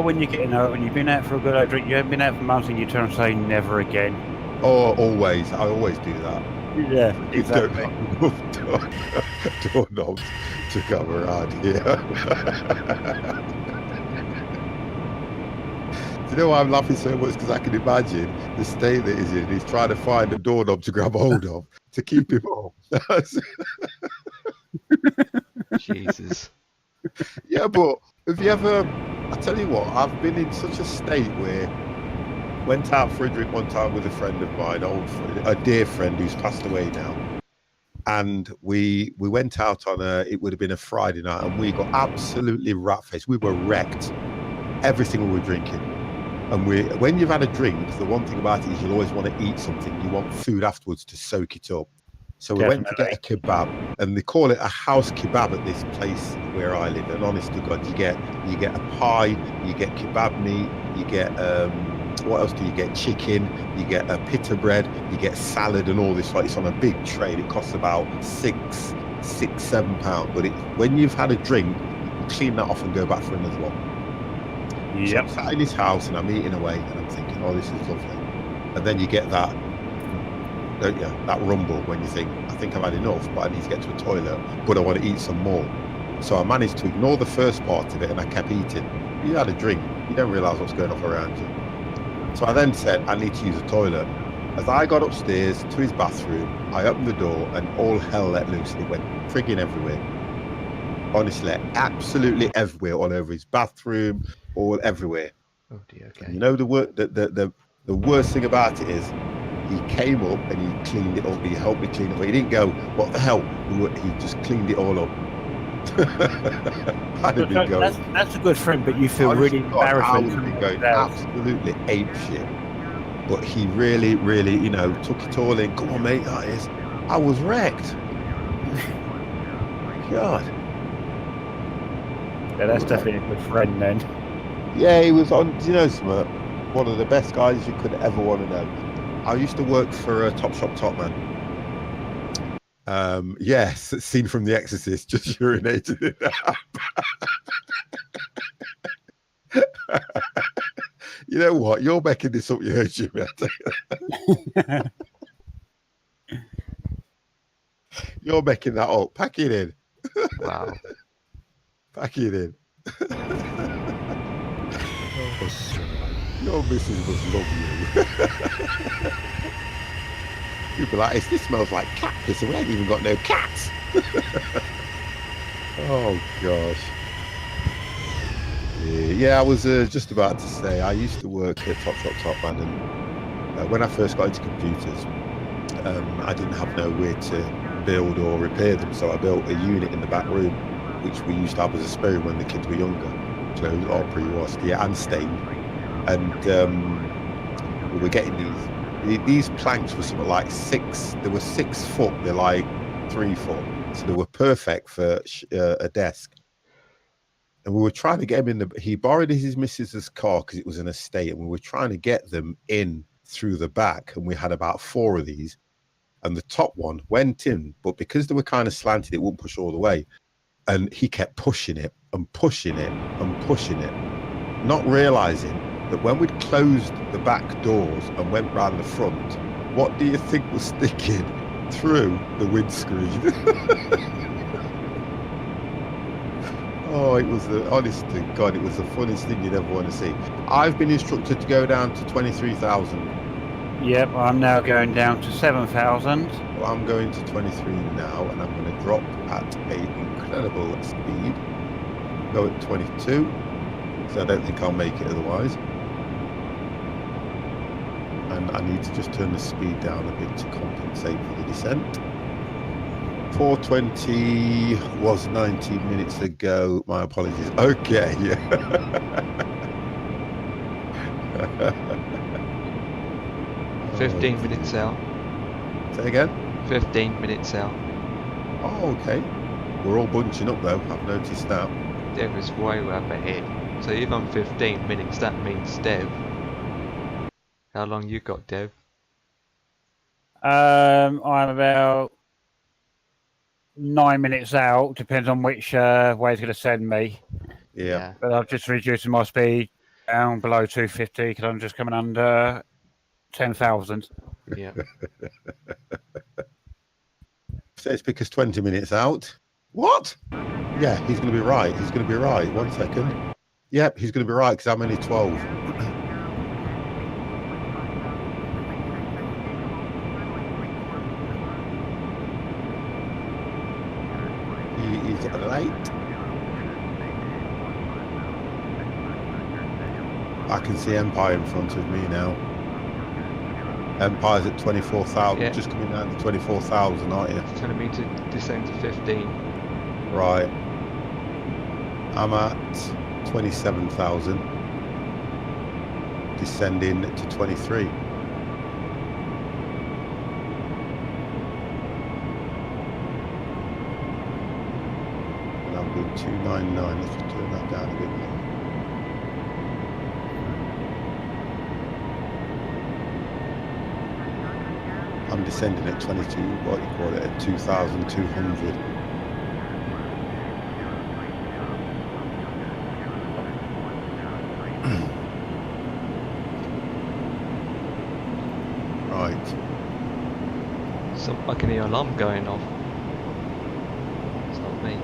when you're getting over and you've been out for a good old drink, you haven't been out for months and you turn and say never again. Oh, always. I always do that. Yeah, exactly. Doorknobs to come around here. Do you know why I'm laughing so much? Because I can imagine the state that he's in. He's trying to find a doorknob to grab hold of to keep him up. Jesus. Yeah, but have you ever... I tell you what, I've been in such a state where... Went out for a drink one time with a friend of mine, a dear friend who's passed away now. And we went out on it would have been a Friday night, and we got absolutely rat-faced. We were wrecked. Everything we were drinking. And when you've had a drink, the one thing about it is you'll always want to eat something. You want food afterwards to soak it up. So we went to get a kebab, and they call it a house kebab at this place where I live. And honest to God, you get a pie, you get kebab meat, you get what else do you get? Chicken, you get a pita bread, you get salad and all this. Like, it's on a big tray. It costs about £7. But when you've had a drink, you clean that off and go back for another one. Yep. So I'm sat in his house and I'm eating away and I'm thinking, oh, this is lovely. And then you get that, don't you? That rumble when you think, I think I've had enough, but I need to get to a toilet, but I want to eat some more. So I managed to ignore the first part of it and I kept eating. You had a drink, you don't realise what's going on around you. So I then said, I need to use a toilet. As I got upstairs to his bathroom, I opened the door and all hell let loose. It went frigging everywhere. Honestly, absolutely everywhere, all over his bathroom, all everywhere. Oh dear, okay. And you know the worst thing about it is he came up and he cleaned it up. He helped me clean it up. He didn't go, what the hell? He just cleaned it all up. I'd have been going, that's a good friend, but you feel really embarrassed. I would have been going absolutely ape shit. But he really, really, took it all in. Come on, mate, that is. I was wrecked. God. Yeah, that's definitely a good friend then. Yeah, he was on, something? One of the best guys you could ever want to know. I used to work for a Top Man. Yes, scene from The Exorcist, just urinated it out. You know what? You're making this up, you heard Jimmy. You're making that up. Pack it in. Wow. Pack it in. Your missus must love you. You'd be like, this smells like cat piss, and we ain't even got no cats. Oh gosh. Yeah, I was just about to say, I used to work at Top Shop Top Man, and when I first got into computers, I didn't have nowhere to build or repair them, so I built a unit in the back room, which we used to have as a spare room when the kids were younger. Closed or pre-washed, yeah, and stained. And we were getting these planks were something like 6. They were 6 foot. They're like 3 foot, so they were perfect for a desk. And we were trying to get him in he borrowed his missus's car because it was an estate, and we were trying to get them in through the back, and we had about 4 of these, and the top one went in, but because they were kind of slanted, it wouldn't push all the way, and he kept pushing it and pushing it and pushing it, not realizing that when we'd closed the back doors and went round the front, what do you think was sticking through the windscreen? Oh, it was honest to God, it was the funniest thing you'd ever want to see. I've been instructed to go down to 23,000. Yep, I'm now going down to 7,000. Well, I'm going to 23 now, and I'm going to drop at an incredible speed. Go at 22, because I don't think I'll make it otherwise. And I need to just turn the speed down a bit to compensate for the descent. 420 was 90 minutes ago. My apologies. Okay. 15 minutes out. Say again? 15 minutes out. Oh, okay. We're all bunching up though. I've noticed now. Dev is way up ahead. So if I'm 15 minutes, that means Dev. How long you got, Dev? I'm about 9 minutes out, depends on which way it's going to send me. Yeah. But I've just reduced my speed down below 250 because I'm just coming under 10,000. Yeah. So it's because 20 minutes out. What? Yeah, he's going to be right. He's going to be right. 1 second. Yep, he's going to be right because I'm only 12. He is late. I can see Empire in front of me now. Empire's at 24,000. Yeah. Just coming down to 24,000, aren't you? It's telling me to descend to 15. Right. I'm at 27,000. Descending to 23. And I'm doing 299. Let's just turn that down a bit more. I'm descending at 22, what do you call it, at 2,200. Right. So I can hear alarm going off. It's not me.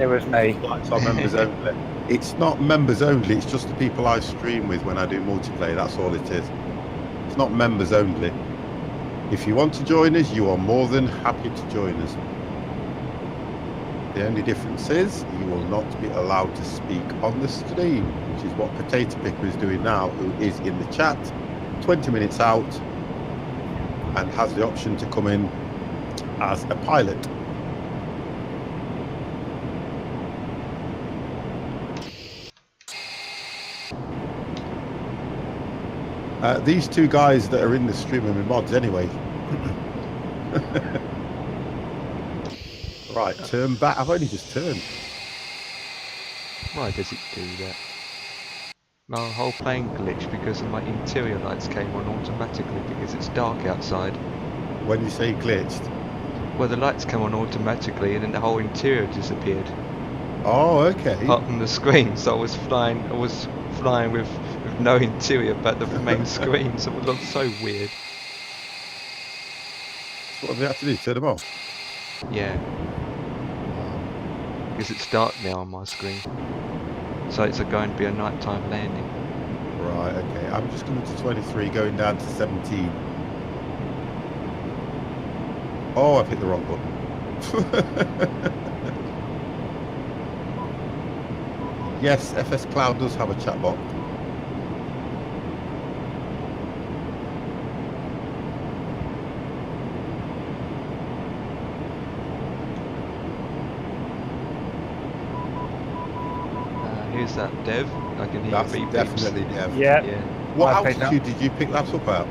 It was me. Lights are members only. It's not members only, it's just the people I stream with when I do multiplayer, that's all it is. It's not members only. If you want to join us, you are more than happy to join us. The only difference is you will not be allowed to speak on the stream, which is what Potato Picker is doing now, who is in the chat, 20 minutes out, and has the option to come in as a pilot. These two guys that are in the stream are my mods anyway. Right, turn back. I've only just turned. Why does it do that? My whole plane glitched because of my interior lights came on automatically because it's dark outside. When you say glitched? Well, the lights come on automatically and then the whole interior disappeared. Oh, okay. Apart from the screen, so I was flying with no interior but the main screen, so it looked so weird. So what do we have to do? Turn them off? Yeah. Because it's dark now on my screen. So it's going to be a nighttime landing. Right, okay. I'm just coming to 23, going down to 17. Oh, I've hit the wrong button. Yes, FS Cloud does have a chat box. Who's that, Dev? I can hear That's your beep definitely Dev. Yeah. Yeah. What I picked altitude did you pick that up at?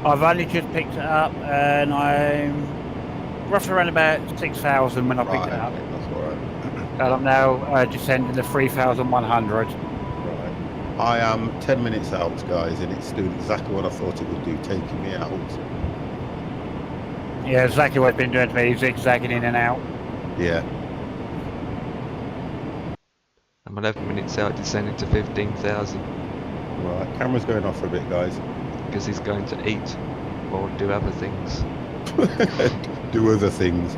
I've only just picked it up, and I'm roughly around about 6,000 when I picked it up. Okay, that's all right. And I'm now descending to 3,100. Right. I am 10 minutes out, guys, and it's doing exactly what I thought it would do, taking me out. Yeah, exactly what it's been doing to me, zigzagging in and out. Yeah. I'm 11 minutes out, descending to 15,000. Right, camera's going off for a bit, guys. Because he's going to eat or do other things. Do other things.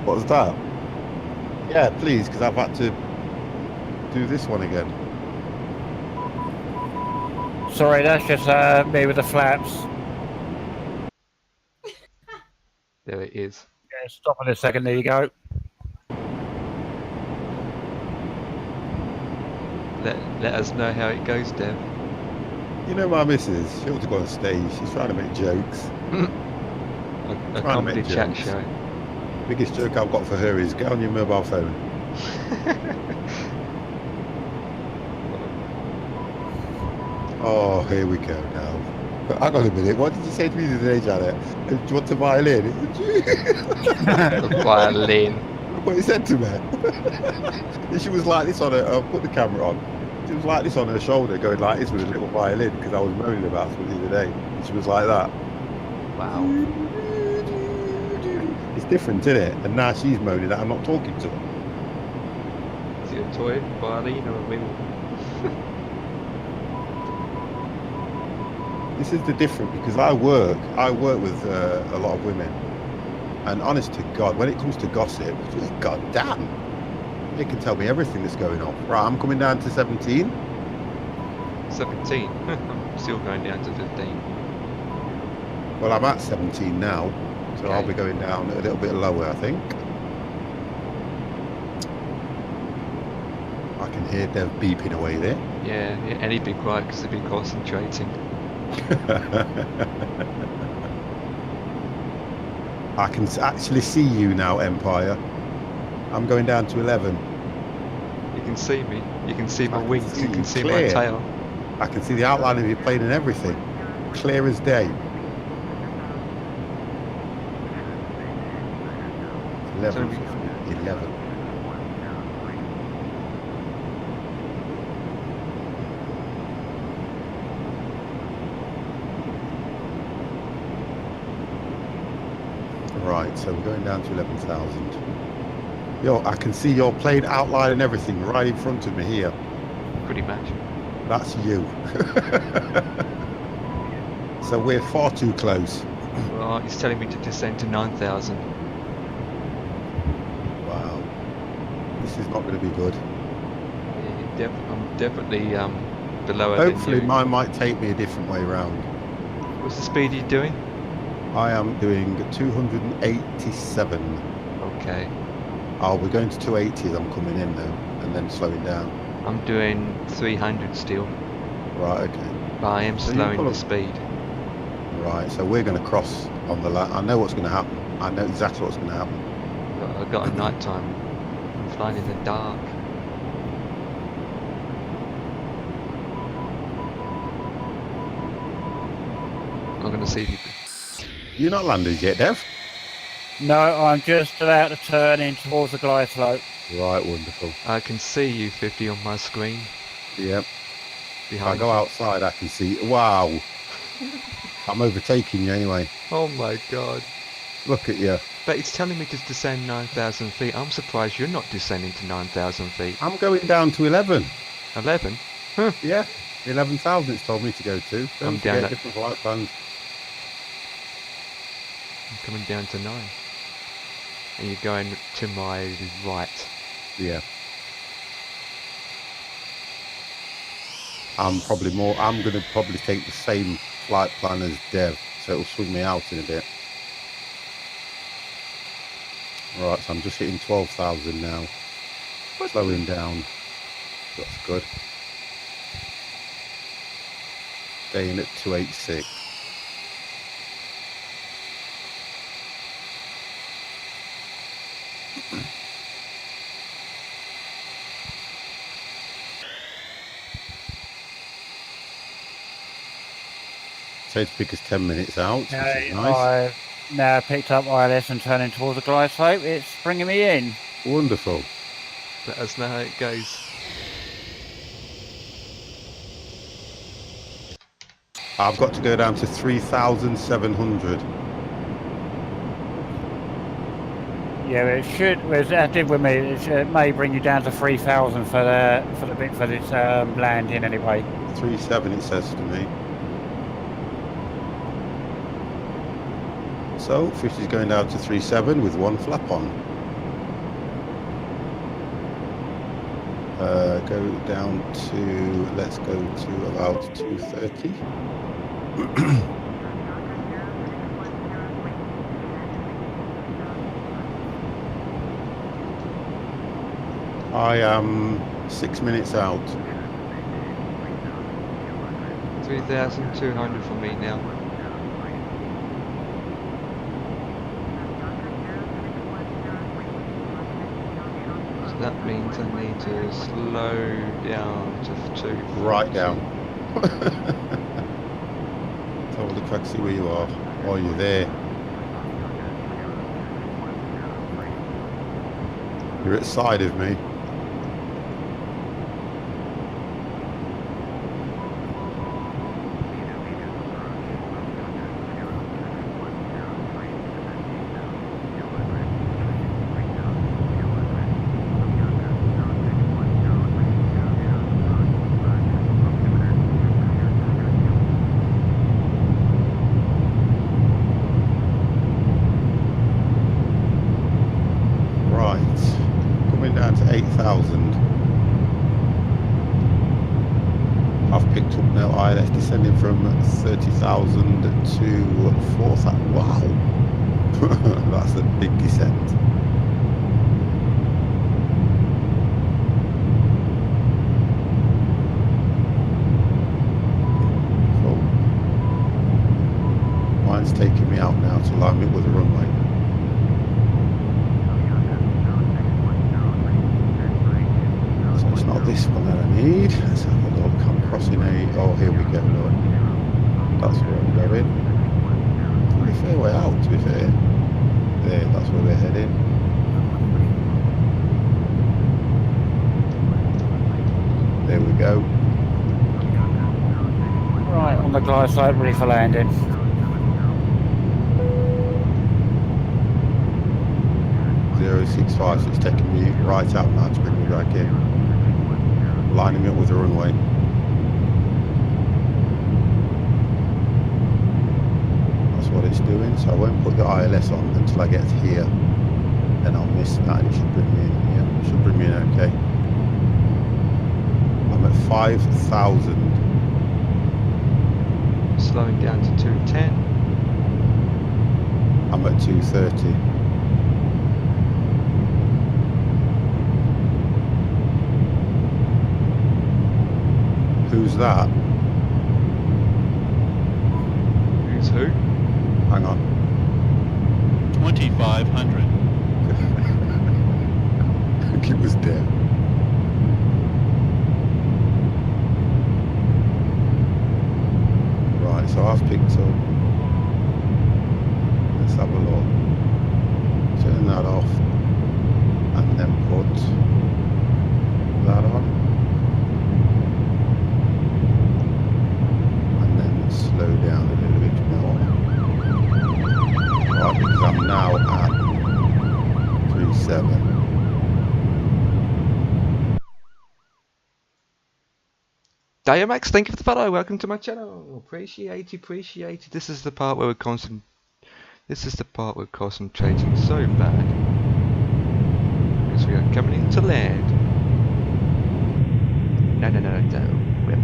What was that? Yeah, please, because I've had to do this one again. Sorry, that's just me with the flaps. There it is. Yeah, stop in a second, there you go. Let us know how it goes, Dev. You know my missus, she ought to go on stage. She's trying to make jokes. A comedy chat show. Biggest joke I've got for her is get on your mobile phone. Oh, here we go now. But hang on a minute, what did you say to me the other day, Janet? Do you want a violin? A violin. What he said to me. And she was like this on her, I'll put the camera on. She was like this on her shoulder, going like this with a little violin, because I was moaning about something the other day. And she was like that. Wow. It's different, isn't it? And now she's moaning that I'm not talking to her. Is it a toy violin or a real? This is the difference, because I work with a lot of women, and honest to God, when it comes to gossip, just goddamn, they can tell me everything that's going on. Right, I'm coming down to 17. 17. I'm still going down to 15. Well, I'm at 17 now, so Okay. I'll be going down a little bit lower, I think. I can hear Dev beeping away there. Yeah, and he'd be quiet because he'd be concentrating. I can actually see you now, Empire. I'm going down to 11. You can see me. You can see my I can wings. see You can you see clear. my tail. I can see the outline of your plane and everything. Clear as day. 11. 11. Right, so we're going down to 11,000. Yo, I can see your plane outline and everything right in front of me here. Pretty much. That's you. So we're far too close. Well, he's telling me to descend to 9,000. Wow. This is not going to be good. Yeah, I'm definitely below it. Hopefully mine might take me a different way round. What's the speed you're doing? I am doing 287. Okay. Oh, we're going to 280 as I'm coming in now, and then slowing down. I'm doing 300 still, Right, okay. but I am So you slowing pull the up- speed. Right, so we're going to cross on the I know what's going to happen. I know exactly what's going to happen. I've got a night time. I'm flying in the dark. I'm going to see if you... You're not landed yet, Dev? No, I'm just about to turn in towards the glide slope. Right, wonderful. I can see you 50 on my screen. Yep. If I Behind go you. outside, I can see. Wow. I'm overtaking you anyway. Oh my god. Look at you. But it's telling me to descend 9,000 feet. I'm surprised you're not descending to 9,000 feet. I'm going down to 11. 11? Yeah. 11,000 it's told me to go to. Don't I'm down forget at- different flight plans. I'm coming down to 9. And you're going to my right. Yeah. I'm going to probably take the same flight plan as Dev, so it'll swing me out in a bit. Right, so I'm just hitting 12,000 now. Slowing down. That's good. Staying at 286. So it's pick us 10 minutes out, which is nice. I've now picked up ILS and turning towards the glide slope. It's bringing me in. Wonderful. Let us know how it goes. I've got to go down to 3,700. Yeah, it should. That did with me. It may bring you down to 3,000 for this landing anyway. 3.7 it says to me. So fish is going down to 3.7 with one flap on. Go down to, let's go to about 230. I am 6 minutes out. 3,200 for me now. So that means I need to slow down to 2. Right down. Tell the crack, see where you are. Oh, you're there. You're at the side of me. Descending from 30,000 to 4,000. Wow, that's a big descent. Cool. Mine's taking me out now to line it with the runway. So it's not this one that I need. Let's have a look. I'm crossing a. Oh, here we go. Look. That's where I'm going. Pretty fair way out, to be fair. There, that's where we're heading. There we go. Right, on the glide slope, ready for landing. .065, so it's taking me right out now to bring me back in. Lining up with the runway. What it's doing, so I won't put the ILS on until I get here, then I'll miss that and it should bring me in. Yeah, it should bring me in okay. I'm at 5,000. Slowing down to 210. I'm at 230. Who's that? Who's who? Hang on. 2,500. I think it was dead. Right, so I've picked up. Let's have a look. Turn that off. And then put that on. And then slow down a little bit more. Right, because I'm now at 3.7. Diamax, thank you for the follow. Welcome to my channel. Appreciate it. This is the part where we're concentrating so bad because we are coming into the land. No, whip.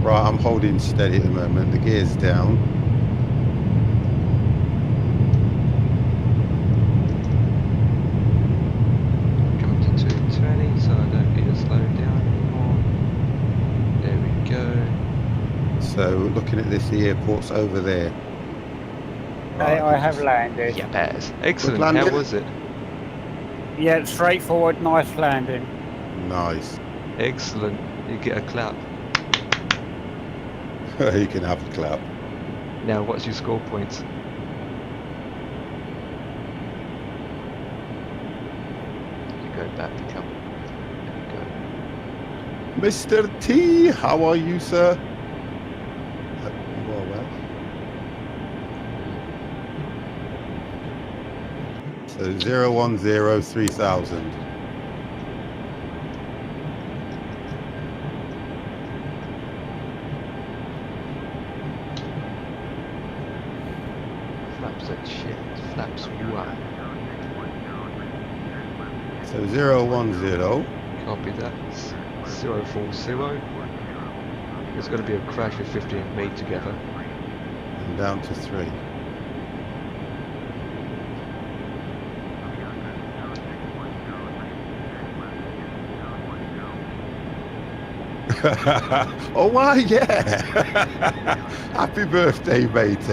Right, I'm holding steady at the moment. The gear's down. Coming to 220, so I don't need to slow down anymore. There we go. So looking at this, the airport's over there. Okay, I have landed. Yeah, bears. Excellent. landing. How was it? Yeah, straightforward, nice landing. Nice. Excellent. You get a clap. You can have a clap. Now, what's your score points? You go back to come. There we go. Mr. T, how are you, sir? Hope you are well. So 0103000. Flaps that shit. Flaps one. So 010. Copy that. 040. There's going to be a crash with 50 and me together. And down to 3. Oh, why, yeah. Happy birthday, mate.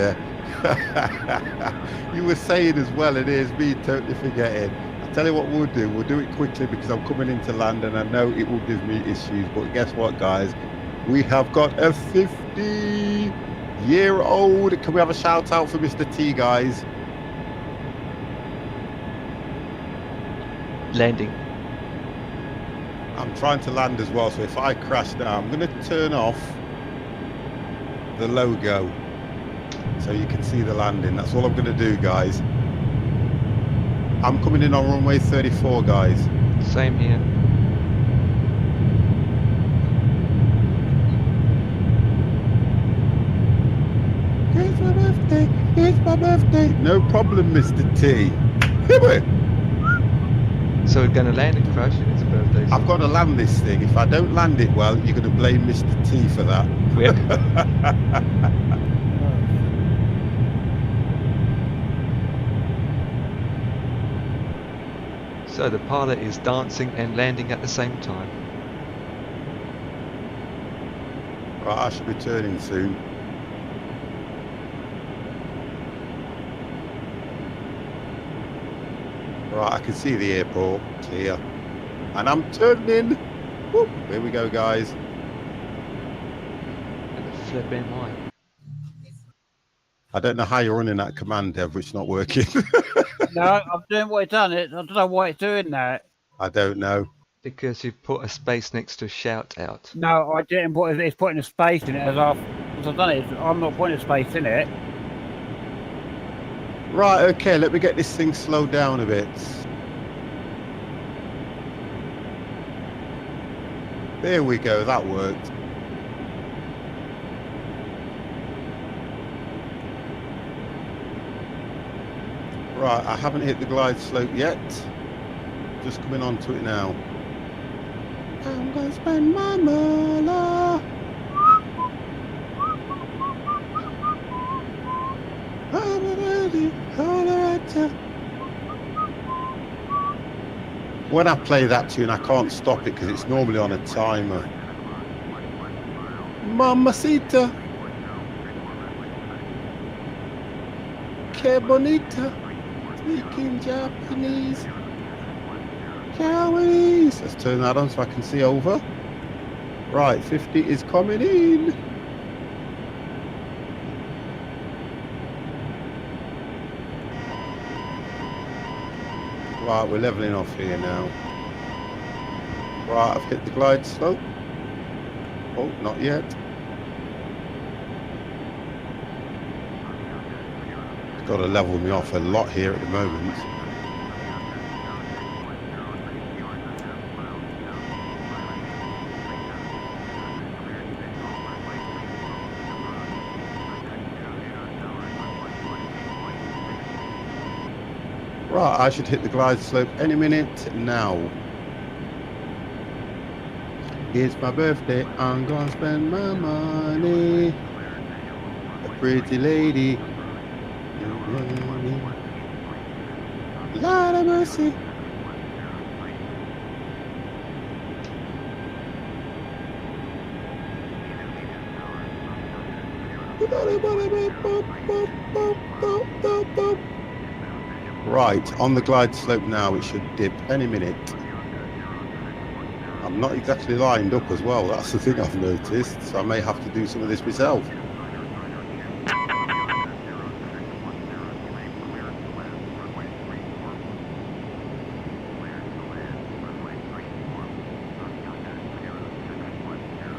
You were saying as well, and here's me totally forgetting. I'll tell you what we'll do it quickly because I'm coming into land and I know it will give me issues, but guess what, guys? We have got a 50-year-old. Can we have a shout out for Mr. T, guys? Landing. I'm trying to land as well, so if I crash now, I'm going to turn off the logo so you can see the landing. That's all I'm going to do, guys. I'm coming in on runway 34, guys. Same here. It's my birthday, it's my birthday. No problem, Mr. T. Here we. So we're going to land and crash and it's a birthday. I've got to land this thing. If I don't land it well, you're going to blame Mr. T for that. Whip. So the pilot is dancing and landing at the same time. Right, I should be turning soon. Right, I can see the airport clear. And I'm turning. Whoop, here we go, guys. And the flipping line. I don't know how you're running that command, Dev, but it's not working. No, I'm doing what it's done. I don't know why it's doing that. I don't know. Because you put a space next to shout out. No, I didn't put it's putting a space in it as I've done it. I'm not putting a space in it. Right, okay, let me get this thing slowed down a bit. There we go, that worked. Right, I haven't hit the glide slope yet. Just coming onto it now. I'm gonna spend my money. When I play that tune, I can't stop it because it's normally on a timer. Mamacita. Que bonita. Speaking Japanese. Cowboys. Let's turn that on so I can see over. Right, 50 is coming in. Right, we're leveling off here now. Right, I've hit the glide slope. Oh, not yet. It's got to level me off a lot here at the moment. Right, I should hit the glide slope any minute now. It's my birthday, I'm gonna spend my money. A pretty lady. Lord of mercy. Right, on the glide slope now, it should dip any minute. I'm not exactly lined up as well, that's the thing I've noticed, so I may have to do some of this myself.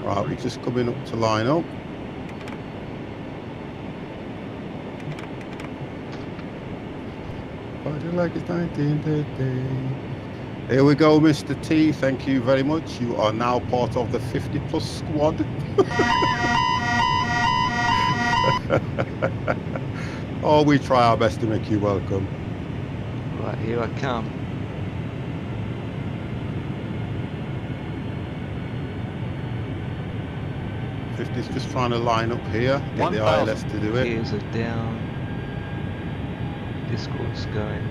Right, we're just coming up to line up. Like it's 1930. Here we go, Mr. T. Thank you very much. You are now part of the 50+ squad. Oh, we try our best to make you welcome. Right, here I come. Fifty's just trying to line up here, get the ILS to do it. Gears are down. Discord's going.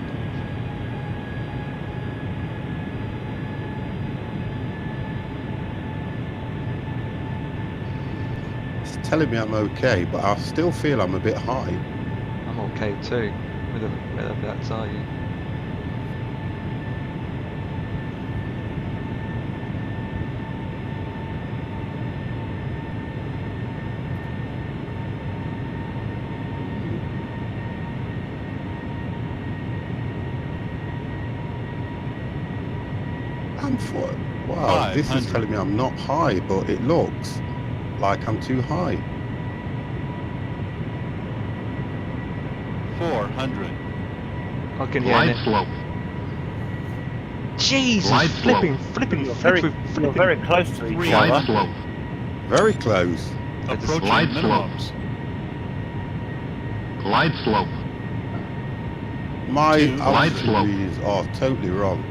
It's telling me I'm okay, but I still feel I'm a bit high. I'm okay too. Whereabouts are you? Wow, this is telling me I'm not high, but it looks like I'm too high. 400. I can hear it. Slope. Jesus, flipping. You're very close to each other. Slope. Very close. Approaching Glide minimums. Glide slope. My Glide altitude slope. readings are totally wrong.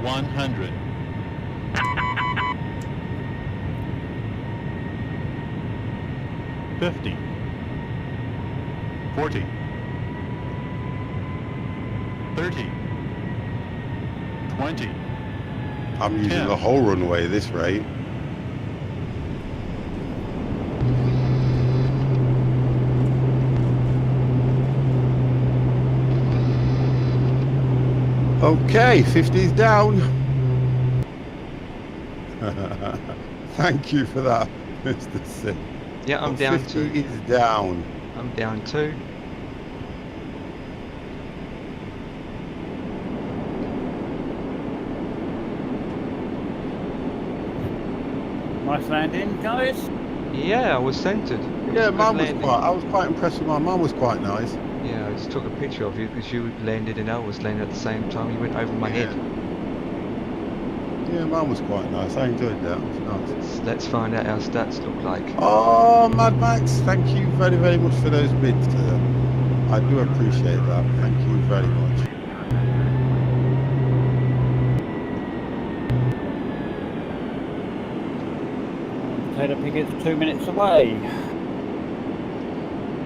100. 50. 40. 30. 20. I'm using 10. the whole runway at this rate. Okay, 50's down. Thank you for that, Mr. C. Yeah, I'm down 50 too. is down. I'm down too. Nice landing, guys. Yeah, I was centered. Yeah, I was quite impressed with mine. Mine was quite nice. Yeah, I just took a picture of you because you landed and I was landing at the same time. You went over my head. Yeah, mine was quite nice. I enjoyed that. It was nice. Let's find out how stats look like. Oh, Mad Max, thank you very, very much for those bids. I do appreciate that. Thank you very much. Potato Pickett's 2 minutes away.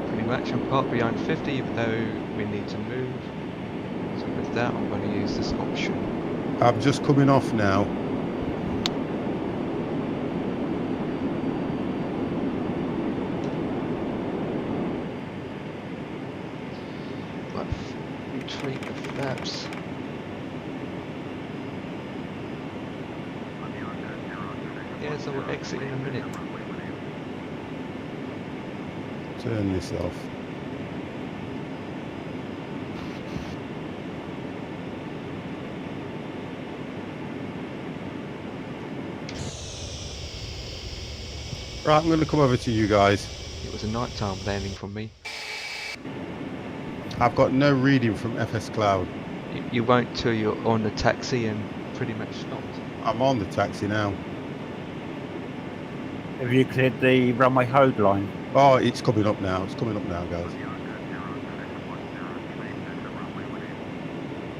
Pretty much, I'm parked behind 50, even though we need to move. So with that, I'm going to use this option. I'm just coming off now. But retreat the flaps. Yeah, so we'll exit in a minute. Turn this off. Right, I'm going to come over to you guys. It was a nighttime landing for me. I've got no reading from FS Cloud. You won't till you're on the taxi and pretty much stopped. I'm on the taxi now. Have you cleared the runway hold line? Oh, it's coming up now. It's coming up now, guys.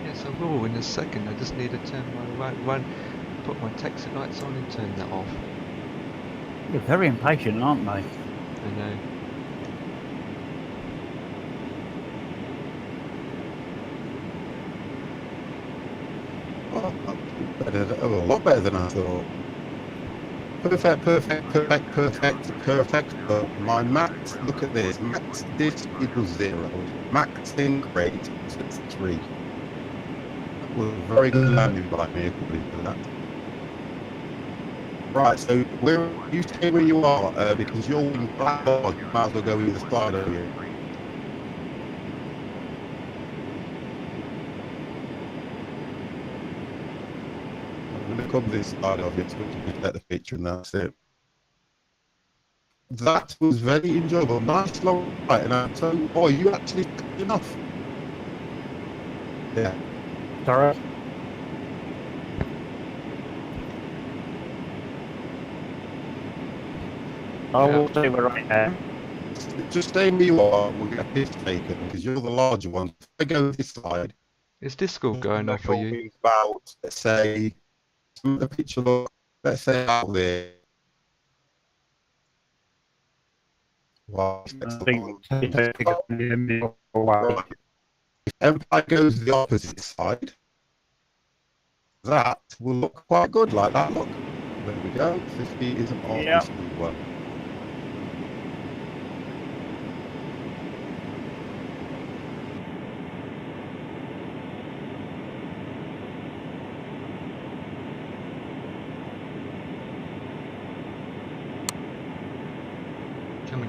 Yes, I will in a second. I just need to turn my run, put my taxi lights on and turn that off. You're very impatient, aren't they? I know. Oh, a lot better than I thought. Perfect. But my max, look at this. Max disk equals 0. Max in rate is 3. That was a very good landing by me according to that. Right, so where you stay where you are, because you're in black dog, you might as well go either side of you. I'm going to come this side of you to get the picture, and that's it. That was very enjoyable. Nice long ride, and I'm telling you, boy, you actually cut enough. Yeah. Sorry. I will stay where I am. Just stay where you are, we'll get this taken, because you're the larger one. If I go this side, Is Discord going off for you? about, let's say, the picture look, let's say out there. Well, right. If Empire goes the opposite side, that will look quite good like that. Look, there we go. 50 isn't on this new one.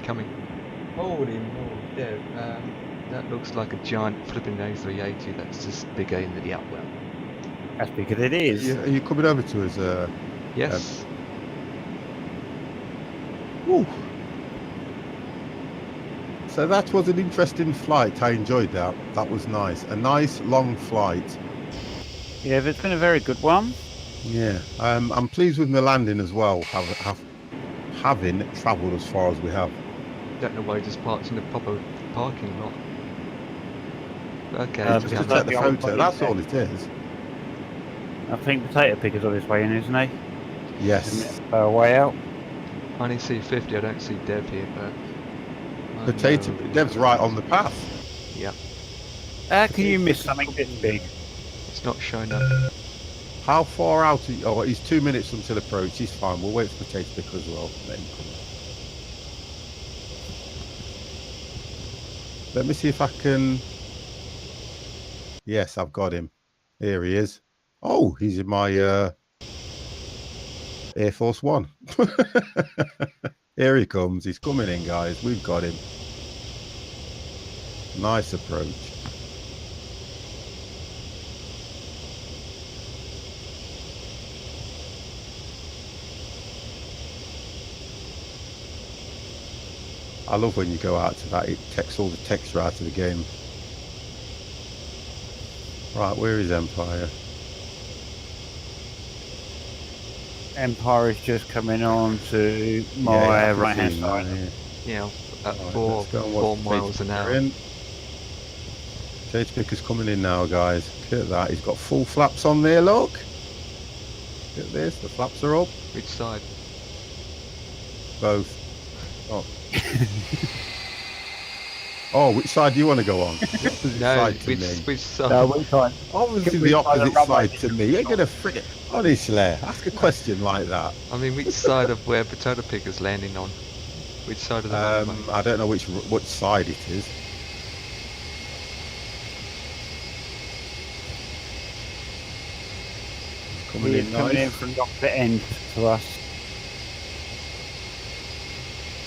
Coming. Holy moly, Dev. That looks like a giant flipping A380 that's just bigger in the Yah-Ready. That's because it is. Are you coming over to us? Yes. Woo. So that was an interesting flight. I enjoyed that. That was nice. A nice long flight. Yeah, it's been a very good one. Yeah. I'm pleased with my landing as well. Having travelled as far as we have. Don't know why he just parked in the proper parking lot. Okay. Just to take the photo. That's all it is. I think Potato Picker's on his way in, isn't he? Yes. Way out. I only see 50. I don't see Dev here, but. Dev's right on the path. Yeah. How can you miss something this big? It's not showing up. How far out? Oh, he's 2 minutes until approach. He's fine. We'll wait for Potato Picker as well. Let him come. Let me see if I can. Yes, I've got him. Here he is. Oh, he's in my Air Force One. Here he comes. He's coming in, guys. We've got him. Nice approach. I love when you go out to that, it takes all the texture out of the game. Right, where is Empire? Empire is just coming on to my right hand side. Yeah, at Right, 4 miles an hour. Potato Picker's coming in now, guys. Look at that. He's got full flaps on there, look. Look at this, the flaps are up. Which side? Both. Oh. Oh, which side do you want to go on? The opposite side to me. Which side? No, we can't. Obviously the opposite side to me. You ain't gonna frickin' honestly ask a question like that. I mean, which side of where Potato Picker's landing on? Which side of the runway? I don't know which side it is. He's coming in from the opposite end to us.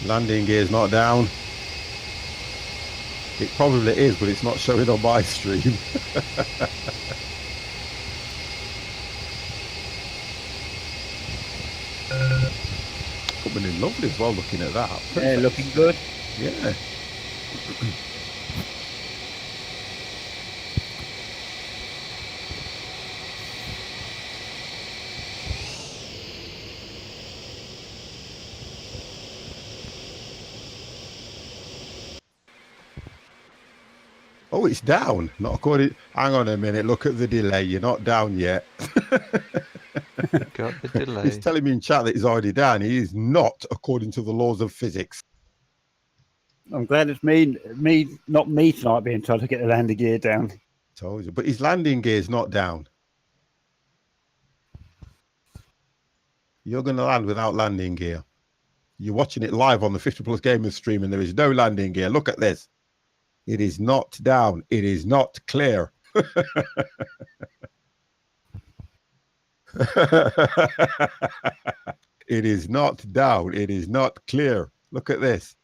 Landing gear's not down. It probably is, but it's not showing on my stream. Coming in lovely as well, looking at that. Perfect. Yeah, looking good. Yeah. Oh, it's down. Not according. Hang on a minute. Look at the delay. You're not down yet. Got the delay. He's telling me in chat that he's already down. He is not, according to the laws of physics. I'm glad it's not me tonight being told to get the landing gear down. Told you. But his landing gear is not down. You're going to land without landing gear. You're watching it live on the 50 Plus Gamers stream and there is no landing gear. Look at this. It is not down. It is not clear. It is not down. It is not clear. Look at this.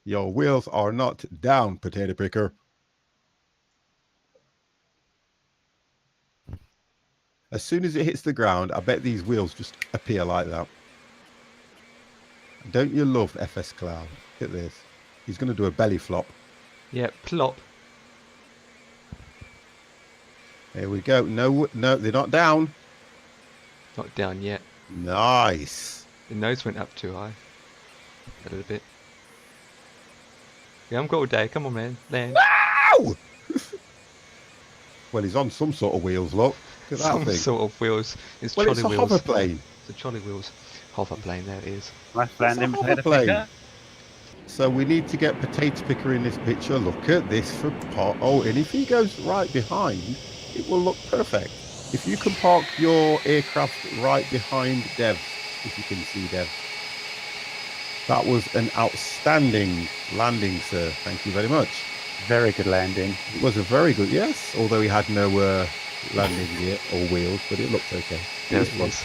Your wheels are not down, potato picker. As soon as it hits the ground, I bet these wheels just appear like that. Don't you love FS Cloud? Look at this. He's going to do a belly flop. Yeah, plop. There we go. No, they're not down. Not down yet. Nice. The nose went up too high. A little bit. Yeah, I'm good all day. Come on, man. Land. Ow! Well, he's on some sort of wheels, look. Look at that Some thing. sort of wheels. It's Well, trolley it's a wheels. hover plane. It's a trolley wheels. Hover plane, there it is. Nice landing, It's a potato hover picker. So we need to get potato picker in this picture. Look at this for park. Oh, and if he goes right behind, it will look perfect. If you can park your aircraft right behind Dev, if you can see Dev. That was an outstanding landing, sir. Thank you very much. Very good landing. It was a very good, yes, although he had no landing gear or wheels, but it looked okay. There was it fun. is.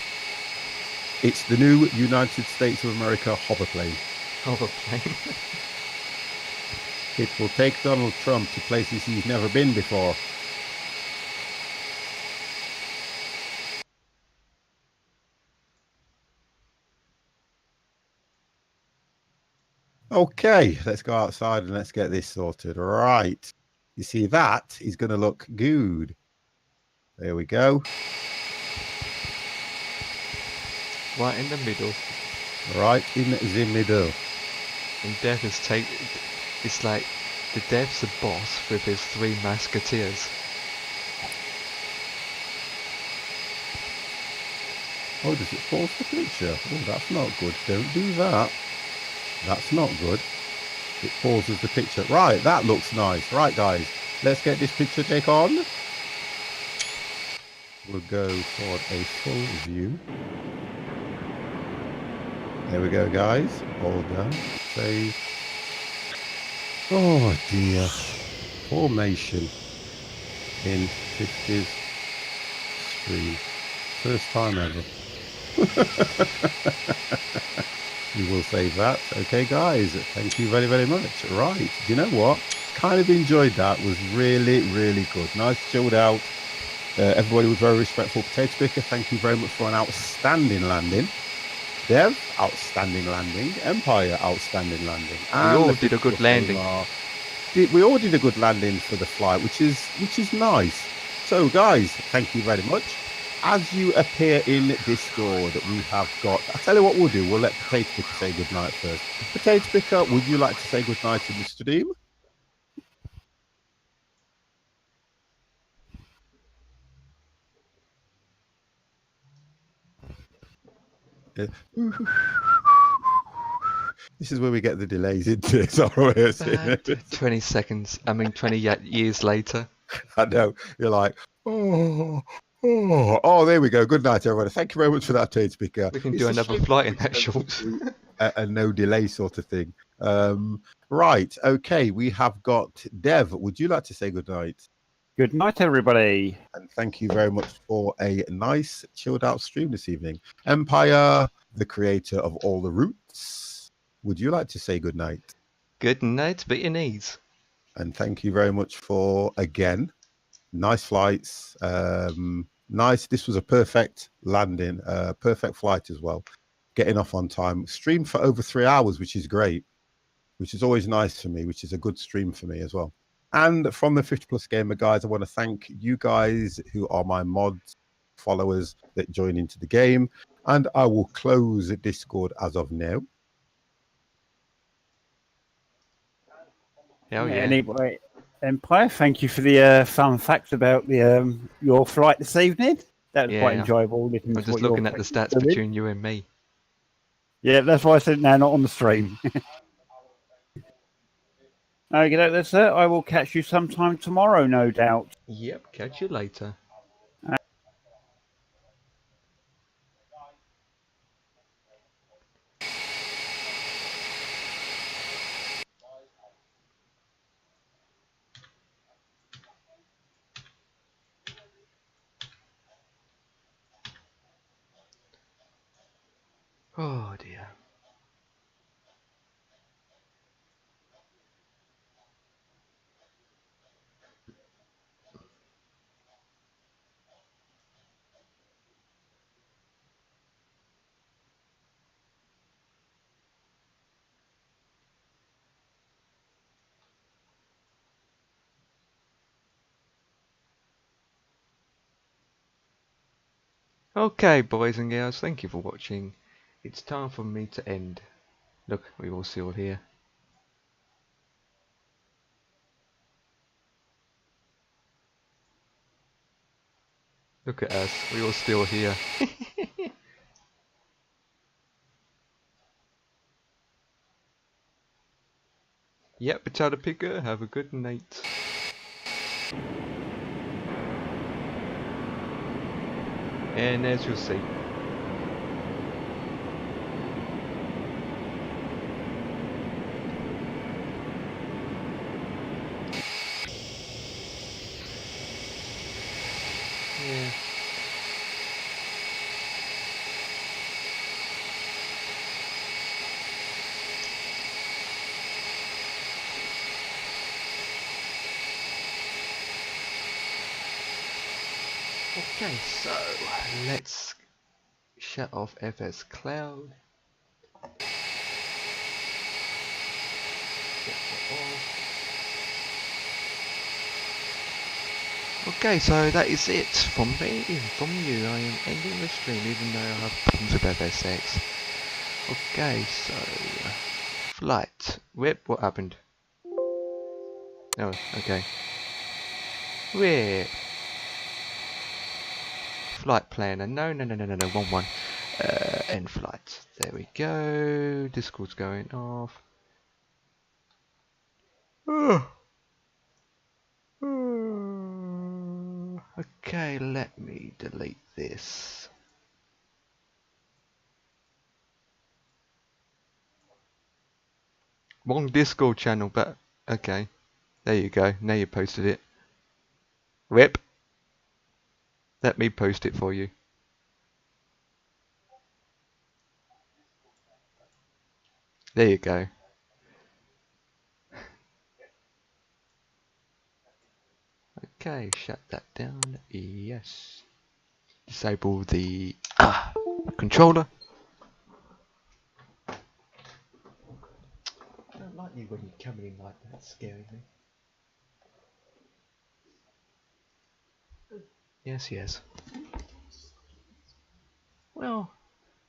It's the new United States of America hover plane. Hover plane. It will take Donald Trump to places he's never been before. Okay, let's go outside and let's get this sorted. Right. You see that is going to look good. There we go. Right in the middle. Right in the middle. And Dev has taken... It's like the Dev's the boss with his 3 musketeers. Oh, does it pause the picture? Oh, that's not good. Don't do that. That's not good. It pauses the picture. Right, that looks nice. Right, guys, let's get this picture take on. We'll go for a full view. There we go, guys. All done. Save. Oh, dear. Formation in 50s stream. First time ever. We will save that. Okay, guys, thank you very, very much. Right, do you know what? Kind of enjoyed that. Was really, really good. Nice, chilled out. Everybody was very respectful. Potato picker, thank you very much for an outstanding landing. Dev, outstanding landing. Empire, outstanding landing. We all did a good landing. We all did a good landing for the flight, which is nice. So, guys, thank you very much. As you appear in Discord, we have got... I'll tell you what we'll do. We'll let Potato Picker say goodnight first. Potato Picker, would you like to say goodnight in the stream? This is where we get the delays into it. 20 seconds. I mean, 20 years later. I know. You're like, oh, there we go. Good night, everybody. Thank you very much for that, Potato Picker. We can do another flight in that short. A no delay sort of thing. Right. Okay. We have got Dev. Would you like to say good night? Good night, everybody. And thank you very much for a nice, chilled out stream this evening. Empire, the creator of all the routes. Would you like to say good night? Good night, Vietnamese. And thank you very much for, again, nice flights. Nice. This was a perfect landing, perfect flight as well. Getting off on time. Streamed for over 3 hours, which is great, which is always nice for me, which is a good stream for me as well. And from the 50 Plus Gamer guys, I want to thank you guys who are my mods, followers that join into the game. And I will close Discord as of now. Hell yeah. Anyway, Empire, thank you for the fun facts about the your flight this evening. That was quite Yeah. enjoyable. Listening I'm to just what your looking at the flight stats was doing. between you and me. Yeah, that's why I said now, not on the stream. Okay, that's it. I will catch you sometime tomorrow, no doubt. Yep, catch you later. Oh dear. Okay, boys and girls, thank you for watching. It's time for me to end. Look, we're all still here. Look at us, we're all still here. Yep, potato picker, have a good night. And as you'll see, yeah. Okay, so let's shut off FS Cloud. Shut that off. Okay, so that is it from me, from you. I am ending the stream even though I have problems with FSX. Okay, so flight. Whip, what happened? Oh, okay. Whip. Flight planner. No, wrong one. End flight. There we go. Discord's going off. Okay, let me delete this. Wrong Discord channel, but okay. There you go. Now you posted it. Rip. Let me post it for you. There you go. Okay, shut that down. Yes. Disable the controller. I don't like you when you're coming in like that, it's scaring me. Yes, yes. Well,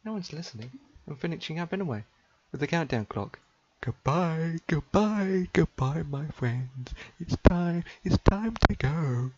no one's listening. I'm finishing up anyway, with the countdown clock. Goodbye, goodbye, goodbye, my friends. It's time to go.